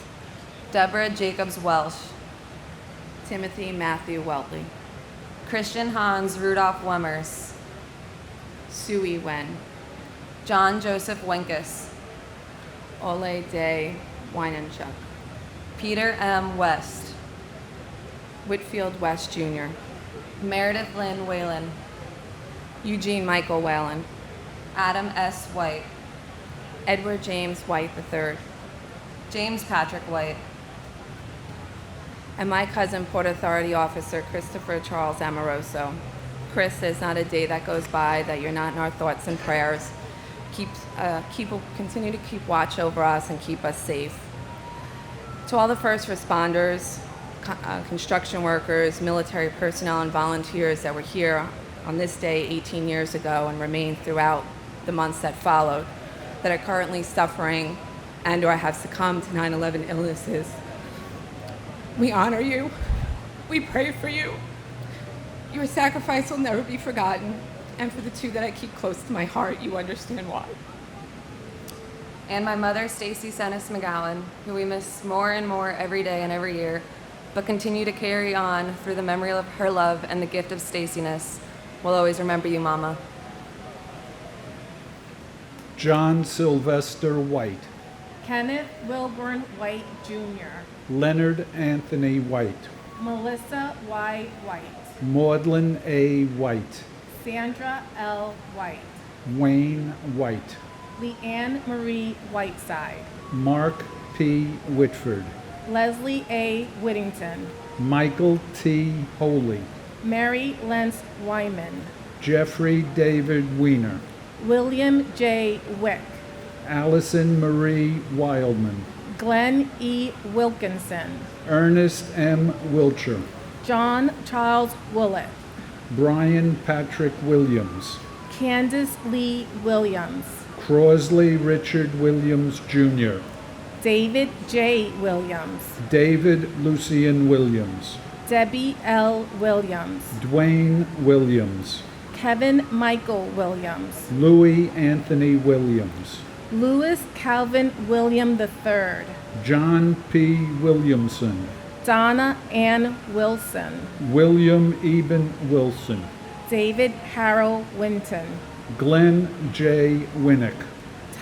Deborah Jacobs Welsh, Timothy Matthew Weltley, Christian Hans Rudolph Wemmers, Sui Wen, John Joseph Winkus, Ole Day Weinenchuk, Peter M. West, Whitfield West Jr., Meredith Lynn Whalen, Eugene Michael Whalen, Adam S. White, Edward James White III, James Patrick White, and my cousin, Port Authority Officer Christopher Charles Amoroso. Chris, there's not a day that goes by that you're not in our thoughts and prayers. Continue to keep watch over us and keep us safe. To all the first responders, construction workers, military personnel, and volunteers that were here on this day 18 years ago and remained throughout the months that followed, that are currently suffering and or have succumbed to 9/11 illnesses, we honor you. We pray for you. Your sacrifice will never be forgotten. And for the two that I keep close to my heart, you understand why. And my mother, Stacy Sennis McGowan, who we miss more and more every day and every year, but continue to carry on through the memory of her love and the gift of Staciness. We'll always remember you, Mama. John Sylvester White, Kenneth Wilburn White Jr., Leonard Anthony White, Melissa Y. White, Maudlin A. White, Sandra L. White, Wayne White, Leanne Marie Whiteside, Mark P. Whitford, Leslie A. Whittington, Michael T. Holy, Mary Lentz Wyman, Jeffrey David Weiner, William J. Wick, Allison Marie Wildman, Glenn E. Wilkinson, Ernest M. Wilcher, John Charles Willett, Brian Patrick Williams, Candace Lee Williams, Crosley Richard Williams Jr., David J. Williams, David Lucian Williams, Debbie L. Williams, Dwayne Williams, Kevin Michael Williams, Louis Anthony Williams, Louis Calvin William III, John P. Williamson, Donna Ann Wilson, William Eben Wilson, David Harold Winton, Glenn J. Winnick,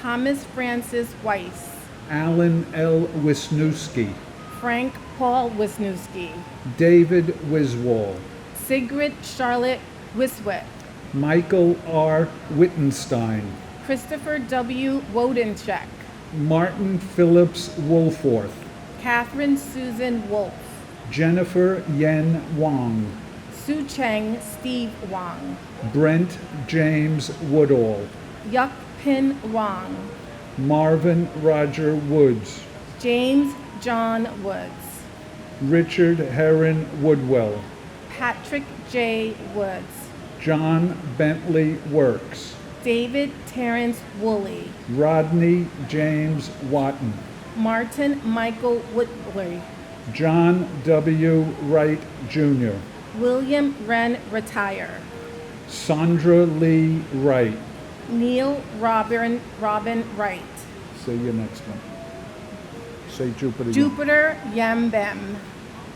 Thomas Francis Weiss, Alan L. Wisniewski, Frank Paul Wisniewski, David Wiswall, Sigrid Charlotte Wiswit, Michael R. Wittenstein, Christopher W. Wodencheck, Martin Phillips Woolforth, Catherine Susan Wolf, Jennifer Yen Wong, Su Cheng Steve Wong, Brent James Woodall, Yuk Pin Wong, Marvin Roger Woods, James John Woods, Richard Heron Woodwell, Patrick J. Woods, John Bentley Works, David Terrence Woolley, Rodney James Watton, Martin Michael Whitley, John W. Wright Jr., William Wren Retire, Sandra Lee Wright. Neil Robin Wright, Say your next one. Say Jupiter. Jupiter Yambem,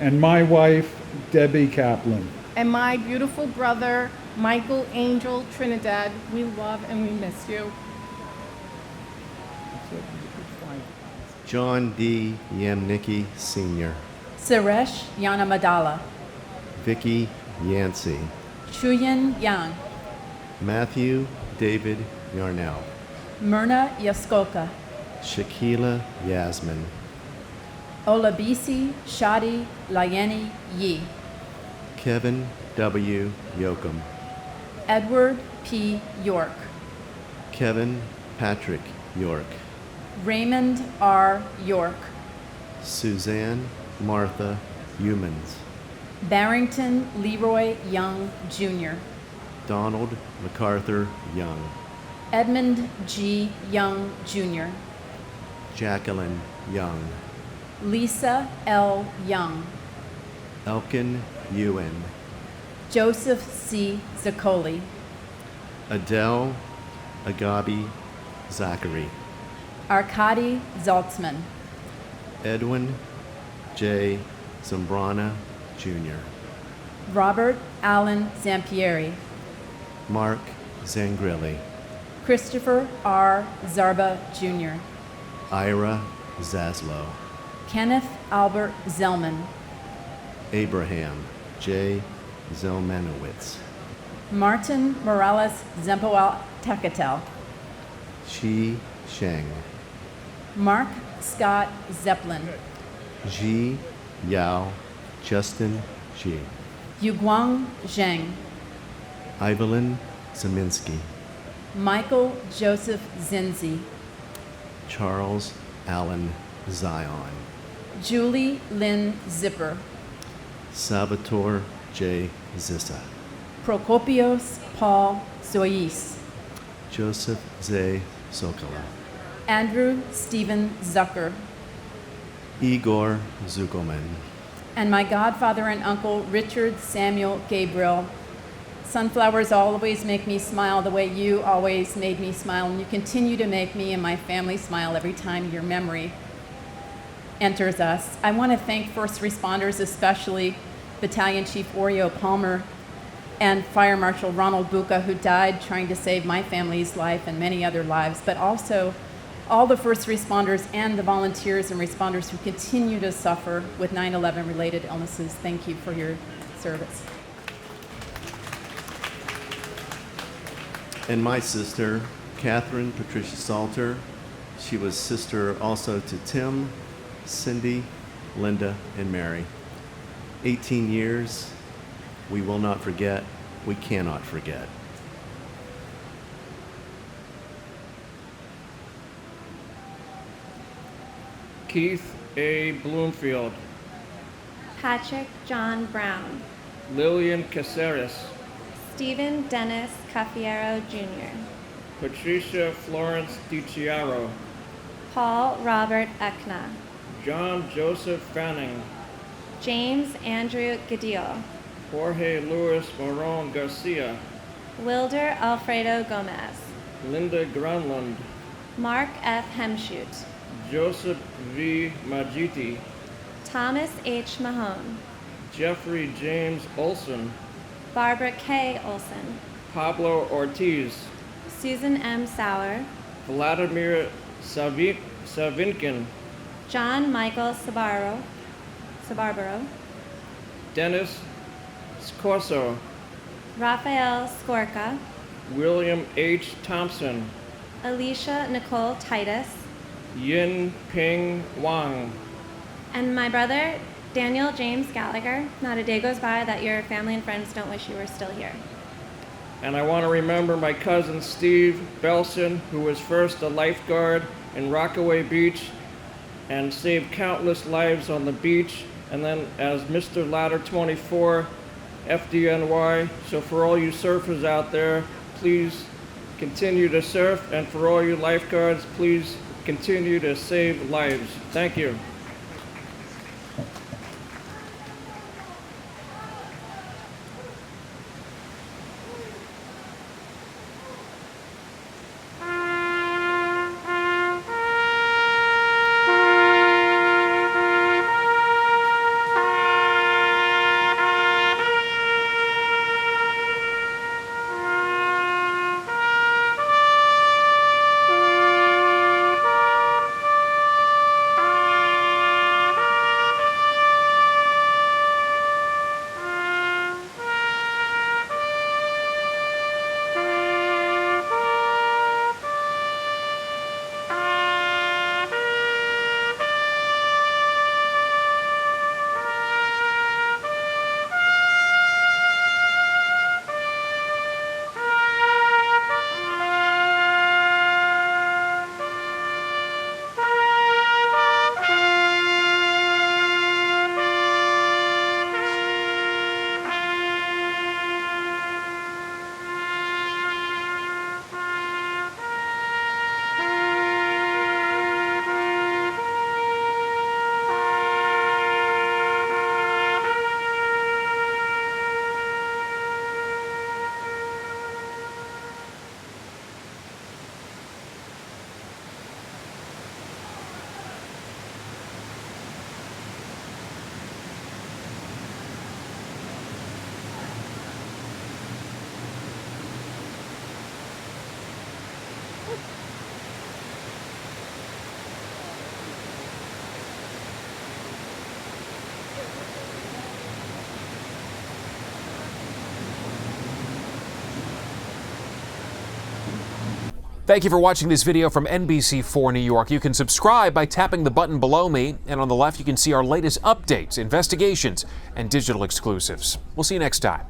And my wife, Debbie Kaplan. and my beautiful brother Michael Angel Trinidad. We love and we miss you. John D. Yamnicki Sr., Suresh Yanamadala, Vicky Yancey, Chuyin Yang, Matthew David Yarnell, Myrna Yaskoka, Shakila Yasmin, Olabisi Shadi Layeni Yi, Kevin W. Yoakum, Edward P. York, Kevin Patrick York, Raymond R. York, Suzanne Martha Humans, Barrington Leroy Young Jr., Donald MacArthur Young, Edmund G. Young Jr., Jacqueline Young, Lisa L. Young, Elkin Ewan, Joseph C. Zaccoli, Adele Agabi Zachary, Arkady Zaltzman, Edwin J. Zambrana Jr., Robert Allen Zampieri, Mark Zangrilli, Christopher R. Zarba Jr., Ira Zaslow, Kenneth Albert Zellman, Abraham J. Zelmanowitz, Martin Morales Zempoal Tekatel, Shi Sheng, Mark Scott Zeppelin, Ji Yao Justin Ji, Yuguang Zheng, Evelyn Zeminski, Michael Joseph Zinzi, Charles Allen Zion, Julie Lynn Zipper. Salvatore J. Zissa. Prokopios Paul Zois. Joseph Z. Sokola. Andrew Stephen Zucker. Igor Zuckelman. And my godfather and uncle, Richard Samuel Gabriel. Sunflowers always make me smile the way you always made me smile, and you continue to make me and my family smile every time your memory enters us. I want to thank first responders, especially Battalion Chief Oreo Palmer and Fire Marshal Ronald Buca, who died trying to save my family's life and many other lives, but also all the first responders and the volunteers and responders who continue to suffer with 9/11 related illnesses. Thank you for your service. And my sister, Catherine Patricia Salter. She was sister also to Tim, Cindy, Linda, and Mary. 18 years, we will not forget, we cannot forget. Keith A. Bloomfield, Patrick John Brown, Lillian Caceres, Stephen Dennis Caffiero Jr., Patricia Florence DiCiaro, Paul Robert Ekna, John Joseph Fanning, James Andrew Gadil, Jorge Luis Moron Garcia, Wilder Alfredo Gomez, Linda Grunlund, Mark F. Hemschut, Joseph V. Majiti, Thomas H. Mahone, Jeffrey James Olson, Barbara K. Olson, Pablo Ortiz, Susan M. Sauer, Vladimir Savinkin, John Michael Sabarbaro, Dennis Scorso, Raphael Skorka, William H. Thompson, Alicia Nicole Titus, Yin Ping Wang, and my brother, Daniel James Gallagher. Not a day goes by that your family and friends don't wish you were still here. And I want to remember my cousin Steve Belson, who was first a lifeguard in Rockaway Beach and saved countless lives on the beach, and then as Mr. Ladder 24, FDNY. So for all you surfers out there, please continue to surf, and for all you lifeguards, please continue to save lives. Thank you. Thank you for watching this video from NBC4 New York. You can subscribe by tapping the button below me, and on the left you can see our latest updates, investigations, and digital exclusives. We'll see you next time.